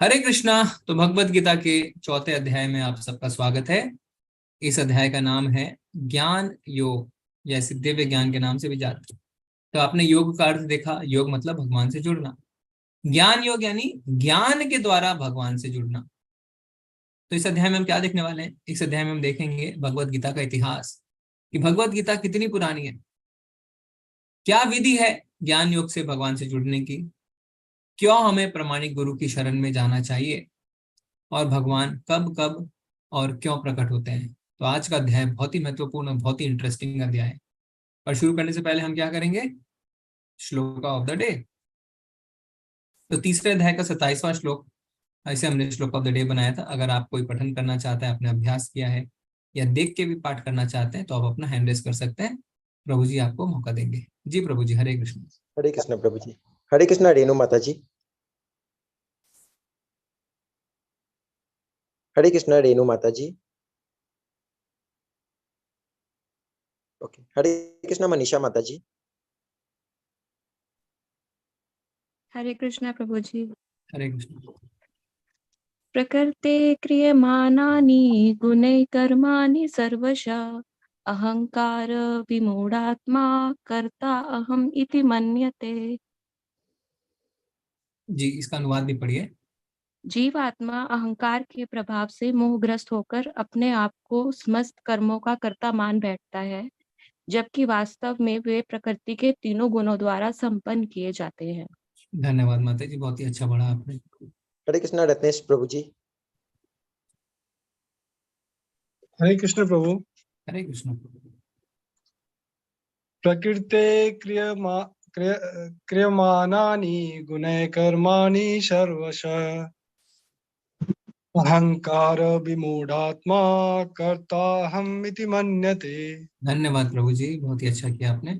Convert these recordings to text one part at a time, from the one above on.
हरे कृष्णा। तो भगवत गीता के चौथे अध्याय में आप सबका स्वागत है। इस अध्याय का नाम है ज्ञान योग, जैसे दिव्य ज्ञान के नाम से भी जानते हैं। तो आपने योग का अर्थ देखा, योग मतलब भगवान से जुड़ना। ज्ञान योग यानी ज्ञान के द्वारा भगवान से जुड़ना। तो इस अध्याय में हम क्या देखने वाले हैं? इस अध्याय में हम देखेंगे भगवत गीता का इतिहास, कि भगवत गीता कितनी पुरानी है, क्या विधि है ज्ञान योग से भगवान से जुड़ने की, क्यों हमें प्रामाणिक गुरु की शरण में जाना चाहिए, और भगवान कब कब और क्यों प्रकट होते हैं। तो आज का अध्याय बहुत ही महत्वपूर्ण और बहुत ही इंटरेस्टिंग अध्याय है। और शुरू करने से पहले हम क्या करेंगे? श्लोक ऑफ द डे। तो तीसरे अध्याय का 27वां श्लोक, ऐसे हमने श्लोक ऑफ द डे बनाया था। अगर आप कोई पठन करना चाहते हैं, आपने अभ्यास किया है या देख के भी पाठ करना चाहते हैं, तो आप अपना हैंड रेस कर सकते हैं। प्रभु जी आपको मौका देंगे। जी प्रभु जी, हरे कृष्ण। हरे कृष्ण प्रभु जी। हरे कृष्ण रेणु माता जी। हरे कृष्ण रेणु माता जी। ओके। हरे कृष्ण मनीषा माता जी। हरे कृष्णा प्रभु जी। हरे कृष्ण। प्रकृते क्रियमाणानि गुणैः कर्माणि सर्वशः अहंकार विमूढ़ात्मा कर्ता अहम इति मन्यते। जी, इसका अनुवाद भी पढ़िए। जीवात्मा अहंकार के प्रभाव से मोहग्रस्त होकर अपने आप को समस्त कर्मों का कर्ता मान बैठता है, जबकि वास्तव में वे प्रकृति के तीनों गुणों द्वारा संपन्न किए जाते हैं। धन्यवाद माता जी, बहुत ही अच्छा पढ़ा आपने। हरे कृष्ण रत्नेश प्रभु जी। हरे कृष्ण प्रभु। हरे कृष्ण। प्रकृते क्रियमाणानि गुणैः कर्माणि सर्वशः अहंकार विमूढ़ात्मा कर्ताहम् इति मन्यते। धन्यवाद प्रभु जी, बहुत ही अच्छा किया आपने।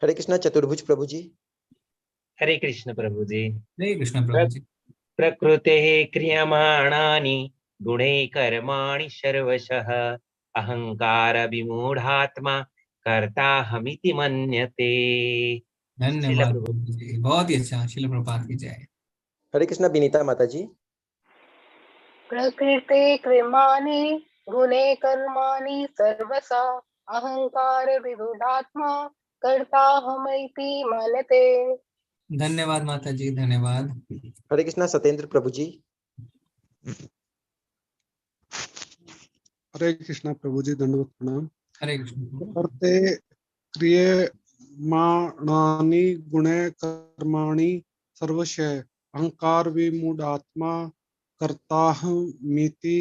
हरे कृष्ण चतुर्भुज प्रभु जी। हरे कृष्ण प्रभु जी। हरे कृष्ण प्रभु जी। प्रकृतेः क्रियमाणानि गुणैः कर्माणि सर्वशः अहंकार विमूढ़ात्मा कर्ताहमिति मन्यते। धन्यवाद प्रभु जी, बहुत ही अच्छा। श्रील प्रभुपाद की जय। हरे कृष्ण विनीता माता जी। प्रकृते क्रियमाणे गुणे कर्माणि सर्वसा अहंकार विगुणात्मा कर्ताहमिति मन्यते। धन्यवाद माता जी, धन्यवाद। हरे कृष्ण सतेंद्र प्रभु जी। हरे कृष्ण प्रभु जी, दंडवत प्रणाम। हरे कृष्ण। प्रकृते क्रियमाणानि गुणैः कर्माणि सर्वशः अहंकार विमूढ़ात्मा कर्ताहमिति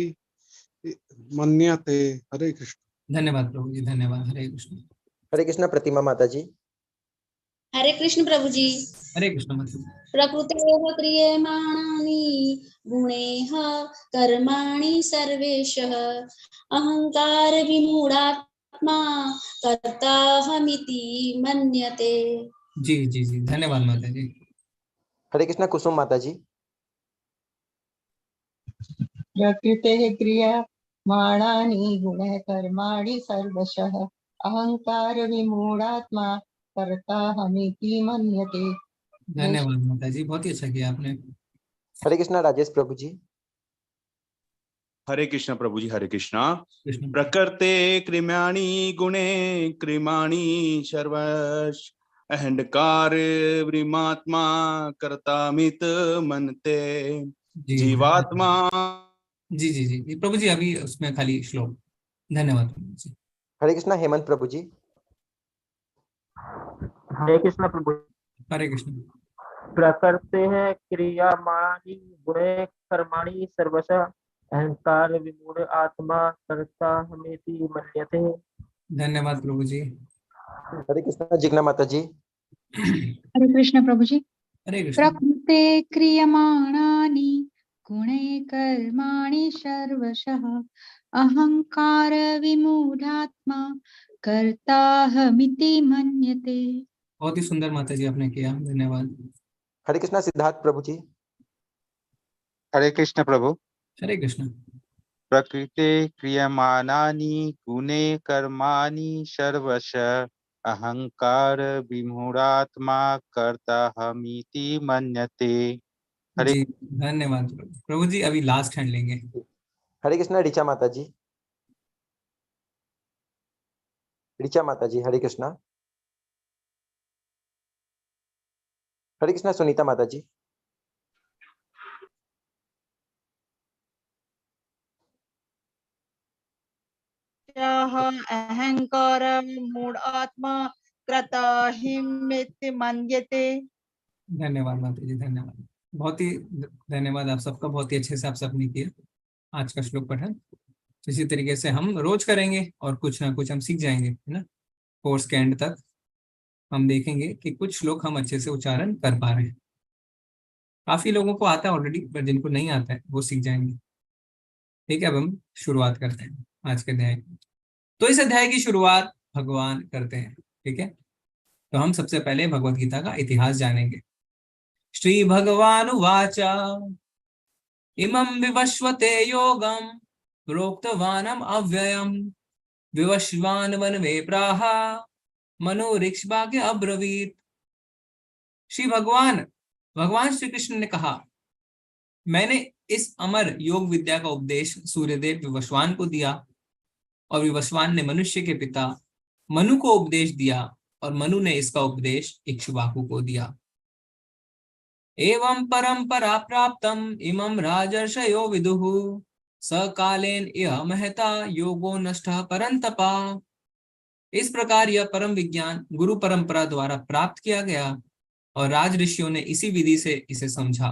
मन्यते। हरे कृष्ण। धन्यवाद प्रभु जी, धन्यवाद। हरे कृष्ण। हरे कृष्ण प्रतिमा माता जी। हरे कृष्ण प्रभु जी। हरे कृष्ण माता जी। प्रकृतेः क्रियमाणानि गुणैः कर्माणि सर्वेशः अहंकार विमूढ़ात्मा कर्ताहमिति मन्यते। जी जी जी, धन्यवाद माता जी। हरे कृष्ण कुसुम माता जी। प्रकृतेः क्रियमाणानि गुणैः कर्माणि सर्वशः अहंकार विमूढ़ात्मा कर्ताहमिति मन्यते। धन्यवाद माता जी, बहुत ही अच्छा किया आपने। हरे कृष्ण राजेश प्रभु जी। हरे कृष्ण प्रभु जी। हरे कृष्णा। कृष्ण। प्रकृते क्रियाणि गुणे क्रिमाणि सर्वश अहंकार व्रीमात्मा कर्तामित मनते। जी जीवात्मा। जी जी जी जी प्रभु जी, अभी उसमें खाली श्लोक। धन्यवाद प्रभु जी। हरे कृष्ण हेमंत प्रभु जी। हरे कृष्ण प्रभु। हरे कृष्ण। प्रकृतेः क्रियमाणानि गुणैः कर्माणि सर्वशः अहंकार विमूढ़ आत्मा कर्ताहमिति मन्यते। धन्यवाद प्रभु जी। हरे कृष्ण जिग्ना माता जी। हरे कृष्ण प्रभु जी। हरे कृष्ण। प्रकृते क्रियमाणानि गुणे कर्माणि सर्वशः अहंकार विमूढ़ात्मा कर्ताहमिति मन्यते। बहुत ही सुंदर माता जी आपने किया, धन्यवाद। हरे कृष्ण सिद्धार्थ प्रभु जी। हरे कृष्ण प्रभु। हरे कृष्ण। प्रकृते क्रियमाणानि गुणे कर्माणि सर्वशः अहंकार विमूढ़ात्मा कर्ताहमिति मन्यते। हरे जी धन्यवाद प्रभु जी। अभी लास्ट हैंड लेंगे। हरे कृष्णा ऋचा माता जी। ऋचा माता जी हरे कृष्णा। हरे कृष्णा सुनीता माता जी। अहंकार मूढ़ आत्मा कृताहिमिति मन्यते। धन्यवाद माता जी, धन्यवाद। बहुत ही धन्यवाद आप सबका, बहुत ही अच्छे से आप सबने किया आज का श्लोक पठन। इसी तरीके से हम रोज करेंगे और कुछ ना कुछ हम सीख जाएंगे, है ना। कोर्स के एंड तक हम देखेंगे कि कुछ श्लोक हम अच्छे से उच्चारण कर पा रहे हैं। काफी लोगों को आता है ऑलरेडी, पर जिनको नहीं आता है वो सीख जाएंगे। ठीक है, अब हम शुरुआत करते हैं आज के अध्याय की। तो इस अध्याय की शुरुआत भगवान करते हैं। ठीक है, तो हम सबसे पहले भगवत गीता का इतिहास जानेंगे। श्री भगवान उवाच इमं विवस्वते योगं प्रोक्तवानम् अव्ययम् विवस्वान् वनवे प्राह मनोरिक्ष्वाक्य अब्रवीत। श्री भगवान श्री कृष्ण ने कहा, मैंने इस अमर योग विद्या का उपदेश सूर्यदेव विवस्वान को दिया और विवस्वान ने मनुष्य के पिता मनु को उपदेश दिया और मनु ने इसका उपदेश इक्ष्वाकु को दिया। एवं परंपरा प्राप्तम इमं राजर्षयो विदुः सकालेन इह महता योगो नष्टः परंतपा। इस प्रकार यह परम विज्ञान गुरु परंपरा द्वारा प्राप्त किया गया और राज ऋषियों ने इसी विधि से इसे समझा,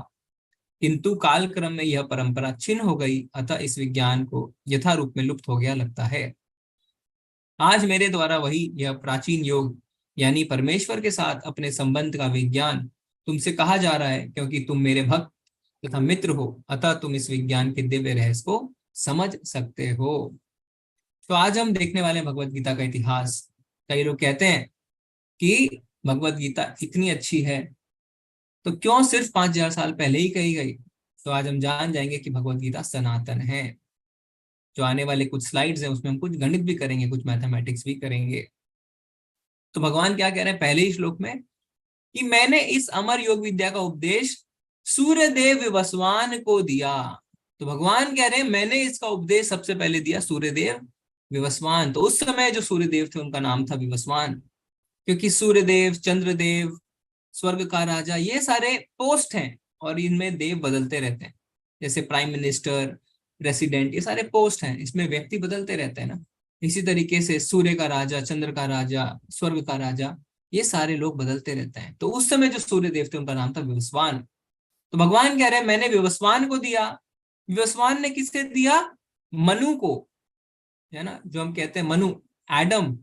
किंतु काल क्रम में यह परंपरा छिन्न हो गई, अतः इस विज्ञान को यथा रूप में लुप्त हो गया लगता है। आज मेरे द्वारा वही यह प्राचीन योग यानी परमेश्वर के साथ अपने संबंध का विज्ञान तुमसे कहा जा रहा है, क्योंकि तुम मेरे भक्त तथा मित्र हो, अतः तुम इस विज्ञान के दिव्य रहस्य को समझ सकते हो। तो आज हम देखने वाले भगवत गीता का इतिहास। कई लोग कहते हैं कि भगवत गीता इतनी अच्छी है तो क्यों सिर्फ 5000 साल पहले ही कही गई। तो आज हम जान जाएंगे कि भगवत गीता सनातन है। जो आने वाले कुछ स्लाइड्स हैं उसमें हम कुछ गणित भी करेंगे, कुछ मैथमेटिक्स भी करेंगे। तो भगवान क्या कह रहे हैं पहले ही श्लोक में कि मैंने इस अमर योग विद्या का उपदेश सूर्यदेव विवस्वान को दिया। तो भगवान कह रहे हैं मैंने इसका उपदेश सबसे पहले दिया सूर्यदेव विवस्वान। तो उस समय जो सूर्यदेव थे उनका नाम था विवस्वान, क्योंकि सूर्यदेव, चंद्रदेव, स्वर्ग का राजा, ये सारे पोस्ट हैं और इनमें देव बदलते रहते हैं। जैसे प्राइम मिनिस्टर, प्रेसिडेंट, ये सारे पोस्ट हैं, इसमें व्यक्ति बदलते रहते हैं ना। इसी तरीके से सूर्य का राजा, चंद्र का राजा, स्वर्ग का राजा, ये सारे लोग बदलते रहते हैं। तो उस समय जो सूर्य देव थे उनका नाम था विवस्वान। तो भगवान कह रहे हैं मैंने विवस्वान को दिया। विवस्वान ने किससे दिया? मनु को, है ना, जो हम कहते हैं मनु, एडम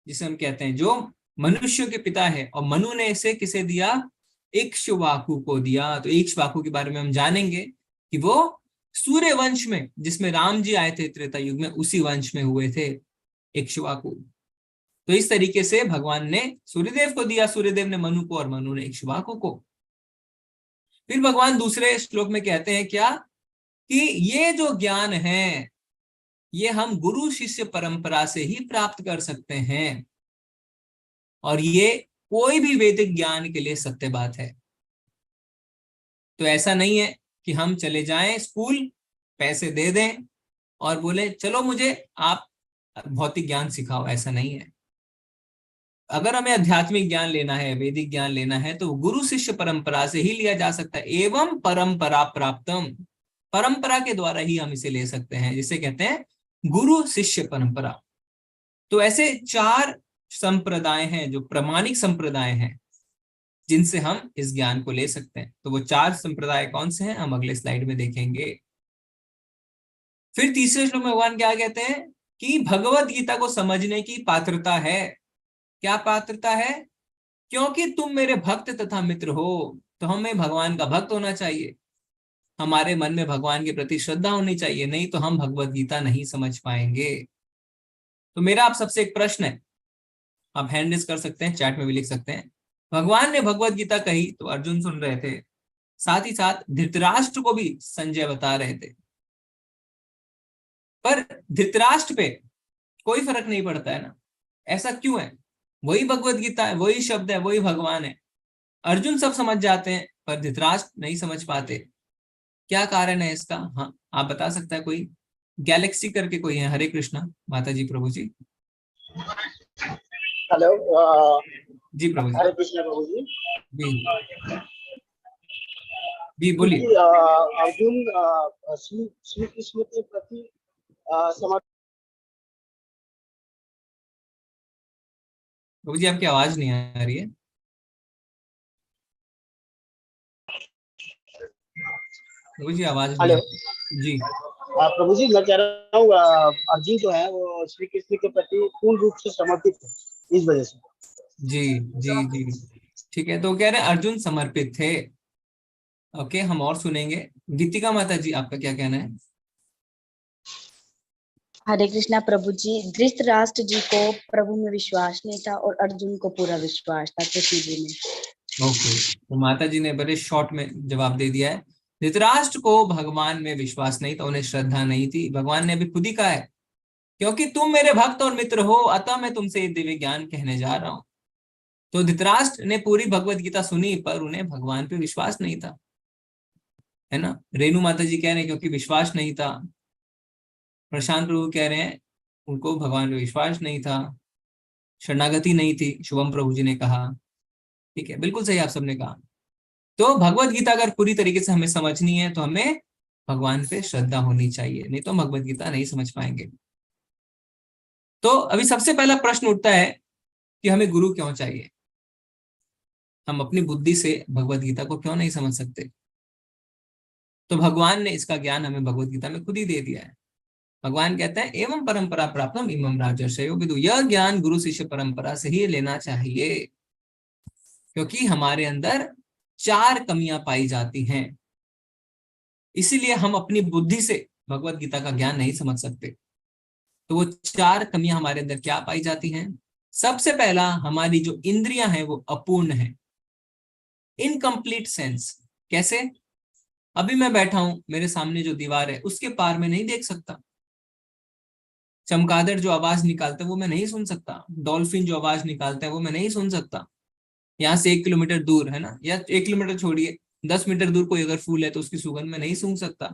जिसे हम कहते हैं, जो मनुष्यों के पिता है। और मनु ने इसे किसे दिया? इक्ष्वाकु को दिया। तो इक्ष्वाकु के बारे में हम जानेंगे कि वो सूर्य वंश में, जिसमें राम जी आए थे त्रेता युग में, उसी वंश में हुए थे इक्ष्वाकु। तो इस तरीके से भगवान ने सूर्यदेव को दिया, सूर्यदेव ने मनु को और मनु ने इक्ष्वाकु को। फिर भगवान दूसरे श्लोक में कहते हैं क्या कि ये जो ज्ञान है ये हम गुरु शिष्य परंपरा से ही प्राप्त कर सकते हैं और ये कोई भी वैदिक ज्ञान के लिए सत्य बात है। तो ऐसा नहीं है कि हम चले जाएं स्कूल, पैसे दे दें और बोले चलो मुझे आप भौतिक ज्ञान सिखाओ, ऐसा नहीं है। अगर हमें आध्यात्मिक ज्ञान लेना है, वैदिक ज्ञान लेना है, तो गुरु शिष्य परंपरा से ही लिया जा सकता है। एवं परंपरा प्राप्तम, परंपरा के द्वारा ही हम इसे ले सकते हैं, जिसे कहते हैं गुरु शिष्य परंपरा। तो ऐसे 4 संप्रदाय हैं जो प्रमाणिक संप्रदाय हैं जिनसे हम इस ज्ञान को ले सकते हैं। तो वो 4 संप्रदाय कौन से हैं हम अगले स्लाइड में देखेंगे। फिर तीसरे श्लोक में भगवान क्या कहते हैं कि भगवत गीता को समझने की पात्रता है। क्या पात्रता है? क्योंकि तुम मेरे भक्त तथा मित्र हो, तो हमें भगवान का भक्त होना चाहिए, हमारे मन में भगवान के प्रति श्रद्धा होनी चाहिए, नहीं तो हम भगवत गीता नहीं समझ पाएंगे। तो मेरा आप सबसे एक प्रश्न है, आप हैंड रेज कर सकते हैं, चैट में भी लिख सकते हैं। भगवान ने भगवत गीता कही तो अर्जुन सुन रहे थे, साथ ही साथ धृतराष्ट्र को भी संजय बता रहे थे, पर धृतराष्ट्र पे कोई फर्क नहीं पड़ता है ना। ऐसा क्यों है? वही भगवत गीता है, वही शब्द है, वही भगवान है। अर्जुन सब समझ जाते हैं पर धृतराष्ट्र नहीं समझ पाते। क्या कारण है इसका? हाँ, आप बता सकता है कोई? गैलेक्सी करके कोई है। हरे कृष्णा माता जी, प्रभु जी। हेलो जी प्रभु जी। हरे कृष्ण प्रभु जी। जी जी बोलिए। क्योंकि अर्जुन श्री कृष्ण के प्रति समर्पित। प्रभु जी आपकी आवाज नहीं आ रही है। प्रभु जी आवाज नहीं आ रही। जी प्रभु जी मैं कह रहा हूँ अर्जुन जो है वो श्री कृष्ण के प्रति पूर्ण रूप से समर्पित है, इस वजह से। जी जी जी ठीक है, तो कह रहे अर्जुन समर्पित थे। ओके, हम और सुनेंगे। गीतिका माता जी आपका क्या कहना है? हरे कृष्णा प्रभु जी। धृतराष्ट्र जी को प्रभु में विश्वास नहीं था और अर्जुन को पूरा विश्वास था कृष्ण जी में। ओके, तो माता जी ने बड़े शॉर्ट में जवाब दे दिया है। धृतराष्ट्र को भगवान में विश्वास नहीं था, उन्हें श्रद्धा नहीं थी। भगवान ने अभी खुद ही कहा है, क्योंकि तुम मेरे भक्त और मित्र हो अतः मैं तुमसे ये दिव्य ज्ञान कहने जा रहा हूं। तो धृतराष्ट्र ने पूरी भगवत गीता सुनी पर उन्हें भगवान पे विश्वास नहीं था, है ना। रेणु माता जी कह रहे हैं क्योंकि विश्वास नहीं था। प्रशांत प्रभु कह रहे हैं उनको भगवान पे विश्वास नहीं था, शरणागति नहीं थी, शुभम प्रभु जी ने कहा। ठीक है, बिल्कुल सही आप सबने कहा। तो भगवत गीता अगर पूरी तरीके से हमें समझनी है तो हमें भगवान पे श्रद्धा होनी चाहिए, नहीं तो भगवत गीता नहीं समझ पाएंगे। तो अभी सबसे पहला प्रश्न उठता है कि हमें गुरु क्यों चाहिए? हम अपनी बुद्धि से भगवत गीता को क्यों नहीं समझ सकते? तो भगवान ने इसका ज्ञान हमें भगवत गीता में खुद ही दे दिया है। भगवान कहते हैं एवं परंपरा प्राप्तम इमं राजर्षयो विदु, यह ज्ञान गुरु शिष्य परंपरा से ही लेना चाहिए, क्योंकि हमारे अंदर 4 कमियां पाई जाती हैं। इसीलिए हम अपनी बुद्धि से भगवत गीता का ज्ञान नहीं समझ सकते। तो वो 4 कमियां हमारे अंदर क्या पाई जाती हैं? सबसे पहला, हमारी जो इंद्रियां हैं वो अपूर्ण है, इनकम्प्लीट सेंस। कैसे? अभी मैं बैठा हूं, मेरे सामने जो दीवार है उसके पार में नहीं देख सकता। चमगादड़ जो आवाज निकालते हैं वो मैं नहीं सुन सकता। डॉल्फिन जो आवाज निकालते हैं वो मैं नहीं सुन सकता। यहाँ से 1 किलोमीटर दूर, है ना, या 1 किलोमीटर छोड़िए 10 मीटर दूर कोई अगर फूल है तो उसकी सुगंध मैं नहीं सूंघ सकता।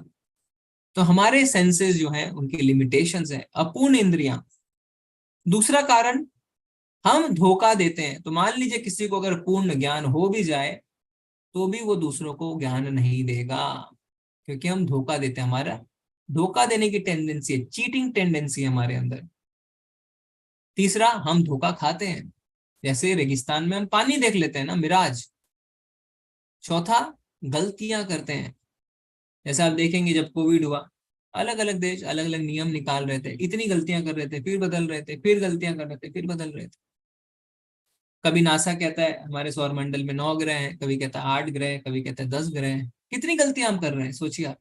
तो हमारे सेंसेस जो हैं उनकी लिमिटेशंस हैं, अपूर्ण इंद्रियां। दूसरा कारण, हम धोखा देते हैं। तो मान लीजिए किसी को अगर पूर्ण ज्ञान हो भी जाए तो भी वो दूसरों को ज्ञान नहीं देगा, क्योंकि हम धोखा देते हैं। हमारा धोखा देने की टेंडेंसी है, चीटिंग टेंडेंसी है हमारे अंदर। तीसरा, हम धोखा खाते हैं, जैसे रेगिस्तान में हम पानी देख लेते हैं ना, मिराज। चौथा, गलतियां करते हैं। जैसे आप देखेंगे जब कोविड हुआ, अलग अलग देश अलग अलग नियम निकाल रहे थे, इतनी गलतियां कर रहे थे, फिर बदल रहे थे, फिर गलतियां कर रहे थे, फिर बदल रहे थे। कभी नासा कहता है हमारे सौरमंडल में 9 ग्रह हैं, कभी कहता है 8 ग्रह, कभी कहता है 10 ग्रह हैं। कितनी गलतियां हम कर रहे हैं, सोचिए आप।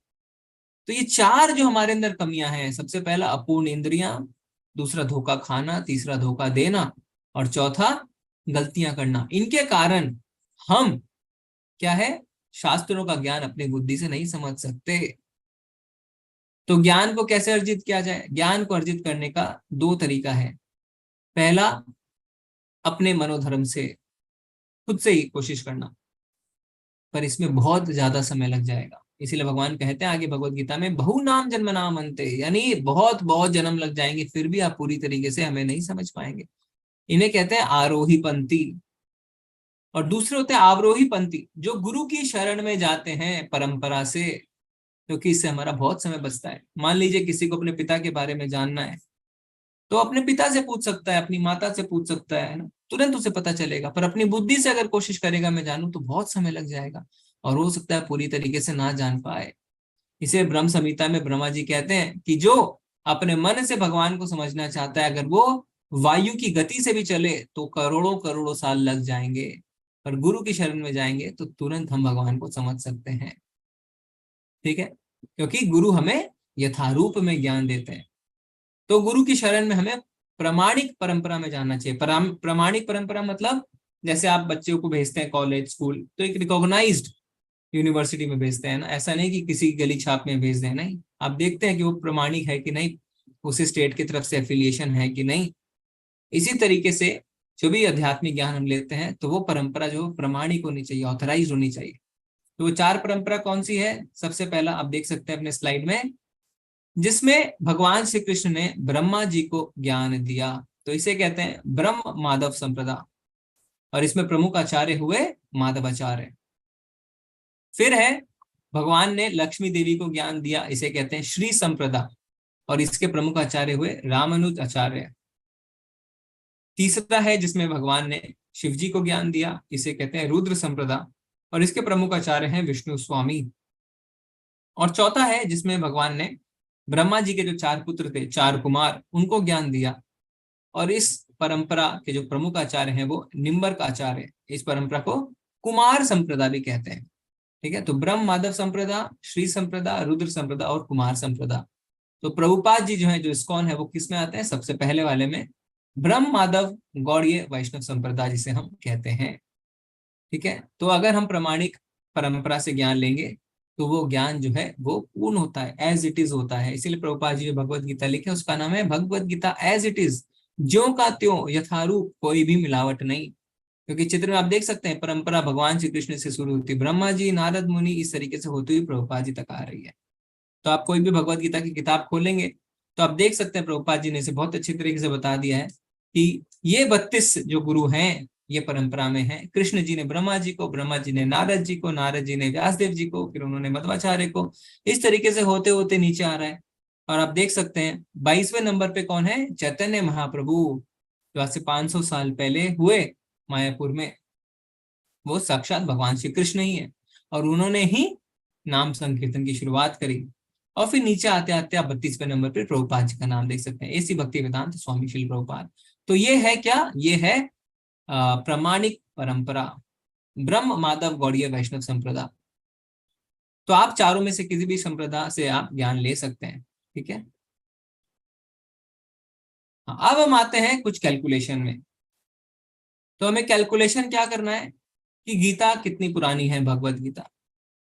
तो ये 4 जो हमारे अंदर कमियां हैं, सबसे पहला अपूर्ण इंद्रियां, दूसरा धोखा खाना, तीसरा धोखा देना, और चौथा गलतियां करना। इनके कारण हम क्या है, शास्त्रों का ज्ञान अपनी बुद्धि से नहीं समझ सकते। तो ज्ञान को कैसे अर्जित किया जाए? ज्ञान को अर्जित करने का 2 तरीका है। पहला, अपने मनोधर्म से, खुद से ही कोशिश करना, पर इसमें बहुत ज्यादा समय लग जाएगा। इसीलिए भगवान कहते हैं आगे भगवत गीता में, बहु नाम जन्म नाम अंते, यानी बहुत बहुत जन्म लग जाएंगे फिर भी आप पूरी तरीके से हमें नहीं समझ पाएंगे। इन्हें कहते हैं आरोही पंथी। और दूसरे होते हैं अवरोही पंथी, जो गुरु की शरण में जाते हैं परंपरा से, क्योंकि इससे हमारा बहुत समय बचता है। मान लीजिए किसी को अपने पिता के बारे में जानना है तो अपने पिता से पूछ सकता है, अपनी माता से पूछ सकता है ना, तुरंत उसे पता चलेगा। पर अपनी बुद्धि से अगर कोशिश करेगा मैं जानूं तो बहुत समय लग जाएगा और हो सकता है पूरी तरीके से ना जान पाए। इसे ब्रह्म संहिता में ब्रह्मा जी कहते हैं कि जो अपने मन से भगवान को समझना चाहता है, अगर वो वायु की गति से भी चले तो करोड़ों करोड़ों साल लग जाएंगे, पर गुरु की शरण में जाएंगे तो तुरंत हम भगवान को समझ सकते हैं। ठीक है, क्योंकि गुरु हमें यथारूप में ज्ञान देते हैं। तो गुरु की शरण में हमें प्रामाणिक परंपरा में जाना चाहिए। प्रामाणिक परंपरा मतलब जैसे आप बच्चों को भेजते हैं कॉलेज स्कूल, तो एक रिकॉग्नाइज्ड यूनिवर्सिटी में भेजते हैं ना, ऐसा नहीं कि किसी गली छाप में भेज दें। नहीं, आप देखते हैं कि वो प्रामाणिक है कि नहीं, उस स्टेट की तरफ से एफिलिएशन है कि नहीं। इसी तरीके से जो भी आध्यात्मिक ज्ञान हम लेते हैं तो वो परंपरा जो प्रामाणिक होनी चाहिए, ऑथराइज होनी चाहिए। तो वो 4 परंपरा कौन सी है? सबसे पहला आप देख सकते हैं अपने स्लाइड में, जिसमें भगवान श्री कृष्ण ने ब्रह्मा जी को ज्ञान दिया, तो इसे कहते हैं ब्रह्म माधव संप्रदा, और इसमें प्रमुख आचार्य हुए माधवाचार्य। फिर है भगवान ने लक्ष्मी देवी को ज्ञान दिया, इसे कहते हैं श्री संप्रदा, और इसके प्रमुख आचार्य हुए रामानुज आचार्य। तीसरा है जिसमें भगवान ने शिव जी को ज्ञान दिया, इसे कहते हैं रुद्र संप्रदा, और इसके प्रमुख आचार्य हैं विष्णु स्वामी। और चौथा है जिसमें भगवान ने ब्रह्मा जी के जो 4 पुत्र थे, 4 कुमार, उनको ज्ञान दिया, और इस परंपरा के जो प्रमुख आचार्य हैं वो निम्बर्क आचार्य। इस परंपरा को कुमार संप्रदा भी कहते हैं। ठीक है, तो ब्रह्म माधव संप्रदा, श्री संप्रदा, रुद्र संप्रदा और कुमार संप्रदा। तो प्रभुपाद जी जो है, जो इस्कॉन है, वो किस में आते हैं? सबसे पहले वाले में, ब्रह्म माधव गौड़ीय वैष्णव संप्रदा जिसे हम कहते हैं। ठीक है, तो अगर हम प्रामाणिक परंपरा से ज्ञान लेंगे तो वो ज्ञान जो है वो पूर्ण होता है, एज इट इज होता है। इसीलिए प्रभुपाद जी जो भगवत गीता लिखे उसका नाम है Bhagavad Gita as it is, ज्यों का त्यों, यथारूप, कोई भी मिलावट नहीं। क्योंकि चित्र में आप देख सकते हैं परंपरा भगवान श्री कृष्ण से शुरू होती, ब्रह्मा जी, नारद मुनि, इस तरीके से होती हुई प्रभुपाद जी तक आ रही है। तो आप कोई भी भगवत गीता की किताब खोलेंगे तो आप देख सकते हैं प्रभुपाद जी ने इसे बहुत अच्छी तरीके से बता दिया है कि ये 32 जो गुरु हैं ये परंपरा में है। कृष्ण जी ने ब्रह्मा जी को, ब्रह्मा जी ने नारद जी को, नारद जी ने व्यासदेव जी को, फिर उन्होंने मध्वाचार्य को, इस तरीके से होते होते नीचे आ रहा है। और आप देख सकते हैं 22वें नंबर पे कौन है? चैतन्य महाप्रभु, जो आज से 500 साल पहले हुए मायापुर में, वो साक्षात भगवान श्री कृष्ण ही है, और उन्होंने ही नाम संकीर्तन की शुरुआत करी। और फिर नीचे आते आते आप 32वें नंबर पे प्रभुपाद जी का नाम देख सकते हैं, ऐसी भक्ति वेदांत स्वामी श्रील प्रभुपाद। तो ये है क्या? ये है प्रामाणिक परंपरा, ब्रह्म माधव गौड़ीय वैष्णव संप्रदा। तो आप चारों में से किसी भी संप्रदा से आप ज्ञान ले सकते हैं। ठीक है, अब हम आते हैं कुछ कैलकुलेशन में। तो हमें कैलकुलेशन क्या करना है कि गीता कितनी पुरानी है, भगवत गीता।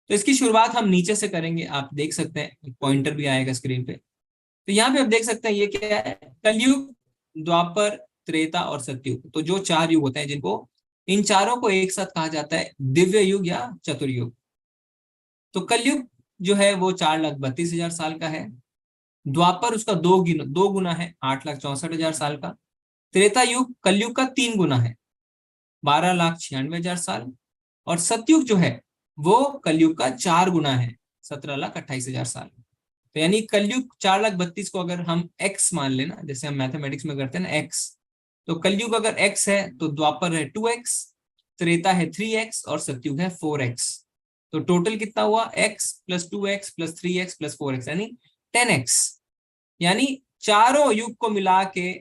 तो इसकी शुरुआत हम नीचे से करेंगे। आप देख सकते हैं पॉइंटर भी आएगा स्क्रीन पे। तो यहाँ पे आप देख सकते हैं ये क्या है? कलयुग, द्वापर, त्रेता और सतयुग। तो जो 4 युग होते हैं, जिनको इन चारों को एक साथ कहा जाता है दिव्य युग या चतुर्युग। तो कलयुग जो है वो 4,32,000 साल का है। द्वापर उसका 2 गुना है, 8,64,000 साल का। त्रेता युग कलयुग का 3 गुना है, 12,96,000 साल। और सतयुग जो है वो कलयुग का 4 गुना है, 17,28,000 साल। तो यानी कलयुग 4,32,000 को अगर हम x मान लेना, जैसे हम मैथमेटिक्स में करते हैं ना x, तो कलयुग अगर x है तो द्वापर है 2x, त्रेता है 3x और सतयुग है 4x। तो टोटल कितना हुआ? x + 2x + 3x + 4x यानी 10x। यानी चारों युग को मिला के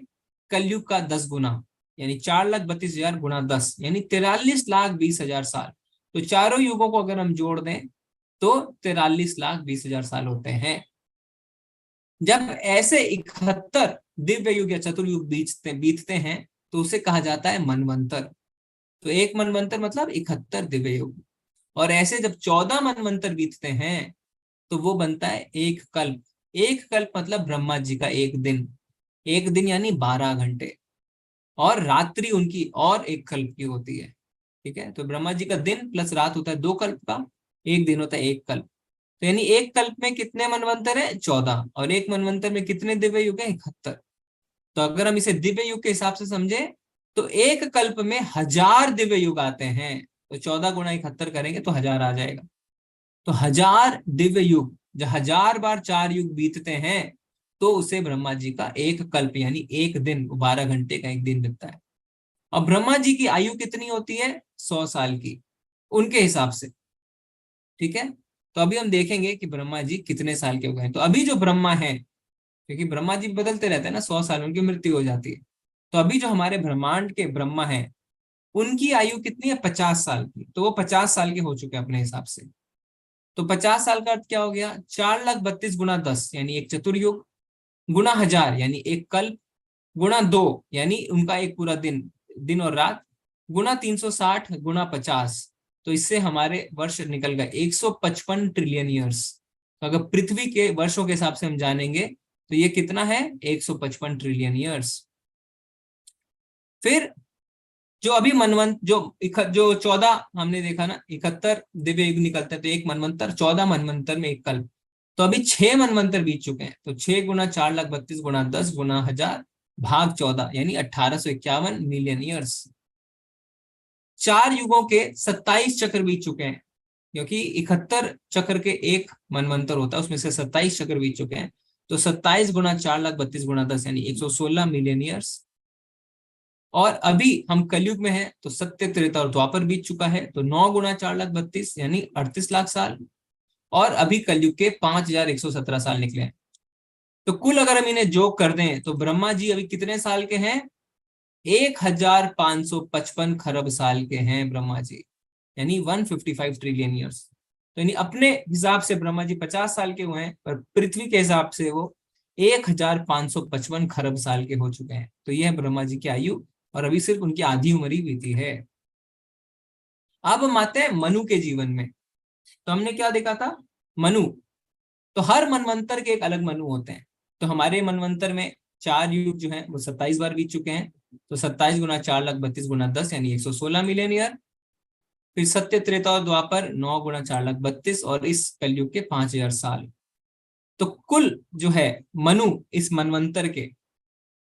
कलयुग का 10 गुना, यानी 4,32,000 गुणा 10 यानी 43,20,000 साल। तो चारों युगों को अगर हम जोड़ दें तो 43,20,000 साल होते हैं। जब ऐसे 71 दिव्य युग या चतुर्युग बीतते हैं तो उसे कहा जाता है मनवंतर। तो एक मनवंतर मतलब 71 दिव्य युग। और ऐसे जब 14 मनवंतर बीतते हैं तो वो बनता है एक कल्प। एक कल्प मतलब ब्रह्मा जी का एक दिन यानी 12 घंटे, और रात्रि उनकी और एक कल्प की होती है। ठीक है, तो ब्रह्मा जी का दिन प्लस रात होता है 2 कल्प का, एक दिन होता है एक कल्प। तो यानी एक कल्प में कितने मनवंतर है? 14, और एक मनवंतर में कितने दिव्य युग है? 71। तो अगर हम इसे दिव्य युग के हिसाब से समझे तो एक कल्प में 1000 दिव्य युग आते हैं। तो 14 गुणा 71 करेंगे तो 1000 आ जाएगा। तो 1000 दिव्य युग, जब 1000 बार 4 युग बीतते हैं तो उसे ब्रह्मा जी का एक कल्प यानी एक दिन, 12 घंटे का एक दिन लगता है। और ब्रह्मा जी की आयु कितनी होती है? 100 साल की उनके हिसाब से। ठीक है, तो अभी हम देखेंगे कि ब्रह्मा जी कितने साल के हो गए। तो अभी जो ब्रह्मा है, क्योंकि ब्रह्मा जी बदलते रहते हैं ना, 100 साल उनकी मृत्यु हो जाती है। तो अभी जो हमारे ब्रह्मांड के ब्रह्मा है उनकी आयु कितनी है? 50 साल की। तो वो 50 साल के हो चुके हैं अपने हिसाब से। तो 50 साल का अर्थ क्या हो गया? 4,32,000 गुणा 10 यानी एक चतुर्युग, गुणा 1000 यानी एक कल्प, गुणा 2 यानी उनका एक पूरा दिन और रात, गुणा 360 गुणा 50। तो इससे हमारे वर्ष निकल गए 155 ट्रिलियन ईयर्स। तो अगर पृथ्वी के वर्षों के हिसाब से हम जानेंगे तो ये कितना है? 155 ट्रिलियन ईयर्स। फिर जो अभी जो 14 हमने देखा ना, 71 दिव्य युग निकलते हैं, तो एक मनवंतर, 14 मनवंतर में एक कल्प, तो अभी 6 मनवंतर बीत चुके हैं। तो 6 गुना 4,32,000 गुना 10 गुना 1000 भाग 14 यानी 1851 मिलियन ईयर्स। 4 युगों के 27 चक्र बीत चुके हैं, क्योंकि 71 चक्र के एक मनवंतर होता है, उसमें से 27 चक्र बीत चुके हैं। तो 27 गुना 4,32,000 गुना 10 यानी 116 मिलियन ईयर्स। और अभी हम कलयुग में हैं, तो सत्य, त्रेता और द्वापर बीत चुका है, तो 9 गुना 4,32,000 यानी 38 लाख साल। और अभी कलयुग के 5,117 साल निकले हैं। तो कुल अगर हम इन्हें जोड़ कर दें तो ब्रह्मा जी अभी कितने साल के हैं? 1,555 खरब साल के हैं ब्रह्मा जी, यानी 155 ट्रिलियन ईयर्स। तो यानी अपने हिसाब से ब्रह्मा जी 50 साल के हुए हैं, पर पृथ्वी के हिसाब से वो 1,555 खरब साल के हो चुके हैं। तो यह है ब्रह्मा जी की आयु, और अभी सिर्फ उनकी आधी उम्र ही बीती है। अब हम आते हैं मनु के जीवन में। तो हमने क्या देखा था? मनु, तो हर मनवंतर के एक अलग मनु होते हैं। तो हमारे मनवंतर में 4 युग जो है वो 27 बार बीत चुके हैं। तो 27 गुना 4,32,000 गुना 10 यानी 116 मिलियन ईयर। फिर सत्य, त्रेता और द्वापर 9 गुना 4,32,000 और इस कलयुग के 5,000 साल। तो कुल जो है मनु इस मनवंतर के,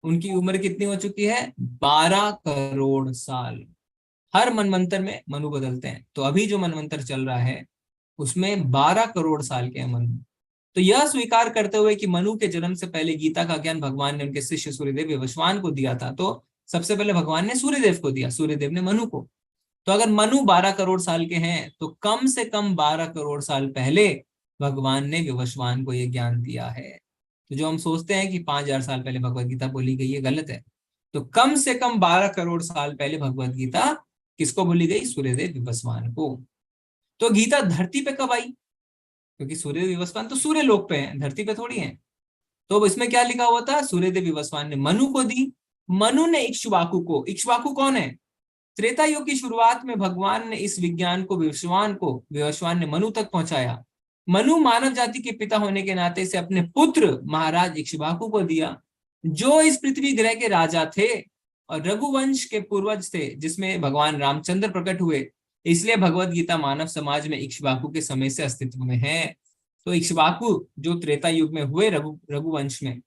उनकी उम्र कितनी हो चुकी है? 12 करोड़ साल। हर मनवंतर में मनु बदलते हैं। तो अभी जो मनवंतर चल रहा है उसमें 12 करोड़ साल के हैं मनु। तो यह स्वीकार करते हुए कि मनु के जन्म से पहले गीता का ज्ञान भगवान ने उनके शिष्य सूर्यदेव विवस्वान को दिया था। तो सबसे पहले भगवान ने सूर्यदेव को दिया, सूर्यदेव ने मनु को। तो अगर मनु 12 करोड़ साल के हैं तो कम से कम 12 करोड़ साल पहले भगवान ने विवस्वान को यह ज्ञान दिया है। तो जो हम सोचते हैं कि 5,000 साल पहले भगवत गीता बोली गई है, गलत है। तो कम से कम 12 करोड़ साल पहले भगवत गीता किसको बोली गई? सूर्यदेव विवस्वान को। तो गीता धरती पे कब आई? क्योंकि सूर्यदेव विवस्वान तो सूर्य लोक पे हैं, धरती पे थोड़ी हैं। तो इसमें क्या लिखा हुआ था? सूर्यदेव विवस्वान ने मनु को दी, मनु ने इक्ष्वाकु को। इक्ष्वाकु कौन है? त्रेता युग की शुरुआत में भगवान ने इस विज्ञान को विवस्वान ने मनु तक पहुंचाया। मनु मानव जाति के पिता होने के नाते से अपने पुत्र महाराज इक्ष्वाकु को दिया, जो इस पृथ्वी ग्रह के राजा थे और रघुवंश के पूर्वज थे, जिसमें भगवान रामचंद्र प्रकट हुए। इसलिए भगवत गीता मानव समाज में इक्ष्वाकु के समय से अस्तित्व में है। तो इक्ष्वाकु जो त्रेता युग में हुए रघुवंश में,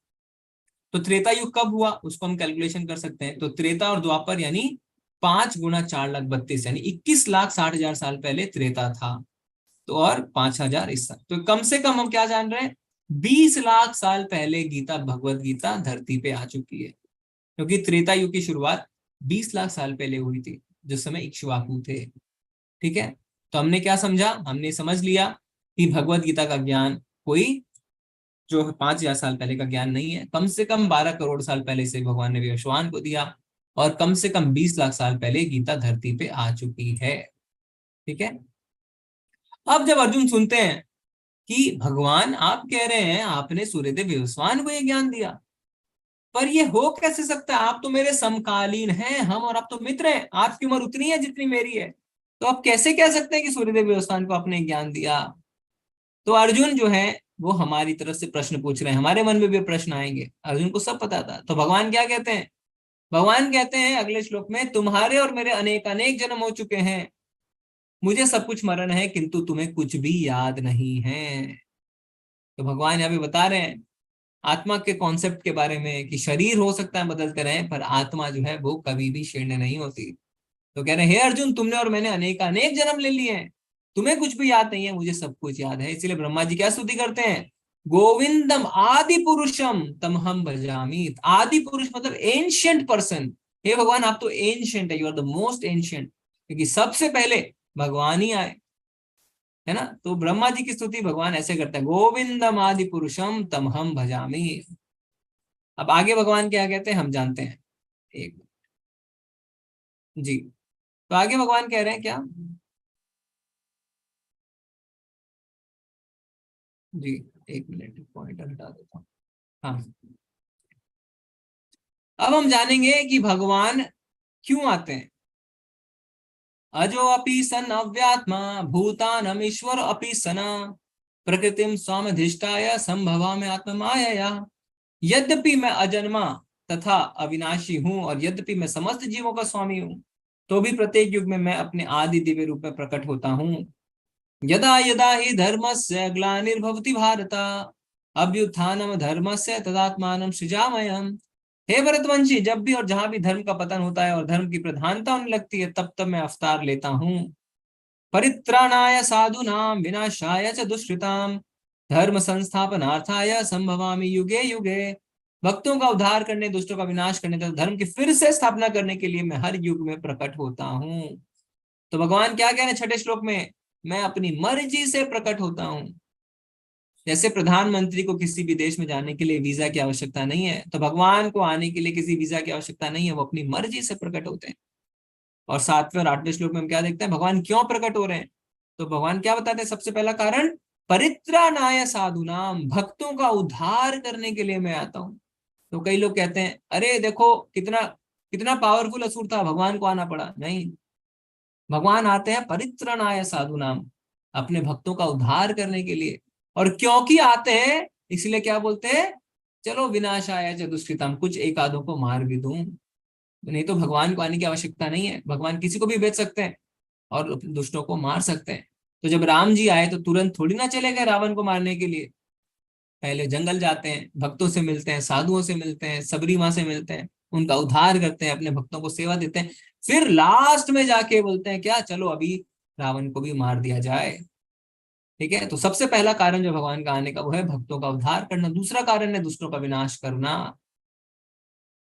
तो त्रेता युग कब हुआ उसको हम कैलकुलेशन कर सकते हैं। तो त्रेता और द्वापर यानी 5 गुना 4,32,000 यानी 21,60,000 साल पहले त्रेता था। तो और 5,000 इस साल, तो कम से कम हम क्या जान रहे हैं? 20 लाख साल पहले गीता, भगवत गीता धरती पे आ चुकी है। क्योंकि त्रेता युग की शुरुआत 20 लाख साल पहले हुई थी, जिस समय इक्ष्वाकु थे। ठीक है, तो हमने क्या समझा? हमने समझ लिया कि भगवत गीता का ज्ञान कोई जो 5,000 साल पहले का ज्ञान नहीं है। कम से कम 12 करोड़ साल पहले से भगवान ने विवस्वान को दिया, और कम से कम 20 लाख साल पहले गीता धरती पे आ चुकी है। ठीक है, अब जब अर्जुन सुनते हैं कि भगवान आप कह रहे हैं आपने सूर्यदेव विवस्वान को यह ज्ञान दिया, पर ये हो कैसे सकता है? आप तो मेरे समकालीन हैं, हम और आप तो मित्र हैं, आपकी उम्र उतनी है जितनी मेरी है, तो आप कैसे कह सकते हैं कि सूर्यदेव विवस्वान को आपने ज्ञान दिया? तो अर्जुन जो है वो हमारी तरफ से प्रश्न पूछ रहे हैं, हमारे मन में भी प्रश्न आएंगे। अर्जुन को सब पता था। तो भगवान क्या कहते हैं? भगवान कहते हैं अगले श्लोक में, तुम्हारे और मेरे अनेक अनेक जन्म हो चुके हैं, मुझे सब कुछ स्मरण है, किंतु तुम्हें कुछ भी याद नहीं है। तो भगवान यहाँ पे बता रहे हैं आत्मा के कॉन्सेप्ट के बारे में कि शरीर हो सकता है बदलते रहे, पर आत्मा जो है वो कभी भी क्षीण नहीं होती। तो कह रहे हैं हे अर्जुन, तुमने और मैंने अनेक अनेक जन्म ले लिए हैं, तुम्हें कुछ भी याद नहीं है, मुझे सब कुछ याद है। इसलिए ब्रह्मा जी क्या स्तुति करते हैं? गोविंदम आदि पुरुषम तमहम भजामि। आदि पुरुष मतलब एंशिएंट पर्सन। हे भगवान आप तो एंशिएंट है, you are the most ancient, क्योंकि सबसे पहले भगवान ही आए, है ना। तो ब्रह्मा जी की स्तुति भगवान ऐसे करते हैं, गोविंदम आदि पुरुषम तमहम भजामि। अब आगे भगवान क्या कहते हैं हम जानते हैं। एक जी, तो आगे भगवान कह रहे हैं क्या जी? एक मिनट, पॉइंटर हटा देता हूँ। हाँ, अब हम जानेंगे कि भगवान क्यों आते हैं। अजो अपि सन अव्यात्मा भूतानम ईश्वर अपि सना प्रकृतिम स्वामधिष्ठाय संभवामि आत्ममायया। यद्यपि मैं अजन्मा तथा अविनाशी हूं और यद्यपि मैं समस्त जीवों का स्वामी हूं, तो भी प्रत्येक युग में मैं अपने आदि दिव्य रूप में प्रकट होता हूँ। यदा यदा हि धर्मस्य ग्लानिर्भवति भारत अभ्युत्थानम धर्मस्य तदात्मानं सृजाम्यहम्। हे भरतवंशी, जब भी और जहां भी धर्म का पतन होता है और धर्म की प्रधानता होने लगती है, तब तब मैं अवतार लेता हूँ। परित्राणाय साधूनां विनाशाय च दुष्कृतां धर्म संस्थापनार्थाय संभवामि युगे युगे। भक्तों का उद्धार करने, दुष्टों का विनाश करने तथा धर्म की फिर से स्थापना करने के लिए मैं हर युग में प्रकट होता हूँ। तो भगवान क्या कह रहे हैं छठे श्लोक में? मैं अपनी मर्जी से प्रकट होता हूँ। जैसे प्रधानमंत्री को किसी भी देश में जाने के लिए वीजा की आवश्यकता नहीं है, तो भगवान को आने के लिए किसी वीजा की आवश्यकता नहीं है, वो अपनी मर्जी से प्रकट होते हैं। और 7वें और 8वें श्लोक में हम क्या देखते हैं, भगवान क्यों प्रकट हो रहे हैं? तो भगवान क्या बताते हैं? सबसे पहला कारण, परित्राणाय साधुनाम, भक्तों का उद्धार करने के लिए मैं आता हूँ। तो कई लोग कहते हैं, अरे देखो कितना कितना पावरफुल असुर था, भगवान को आना पड़ा। नहीं, भगवान आते हैं परित्राणाय साधुनाम, अपने भक्तों का उद्धार करने के लिए। और क्योंकि आते हैं इसलिए क्या बोलते हैं, चलो विनाशाय च दुष्कृताम, कुछ एक आधों को मार भी दूं। नहीं तो भगवान को आने की आवश्यकता नहीं है, भगवान किसी को भी बेच सकते हैं और दुष्टों को मार सकते हैं। तो जब राम जी आए तो तुरंत थोड़ी ना चले गए रावण को मारने के लिए, पहले जंगल जाते हैं, भक्तों से मिलते हैं, साधुओं से मिलते हैं, सबरी माँ से मिलते हैं, उनका उद्धार करते हैं, अपने भक्तों को सेवा देते हैं, फिर लास्ट में जाके बोलते हैं क्या, चलो अभी रावण को भी मार दिया जाए। ठीक है, तो सबसे पहला कारण जो भगवान का आने का वो है भक्तों का उद्धार करना। दूसरा कारण है दुष्टों का विनाश करना।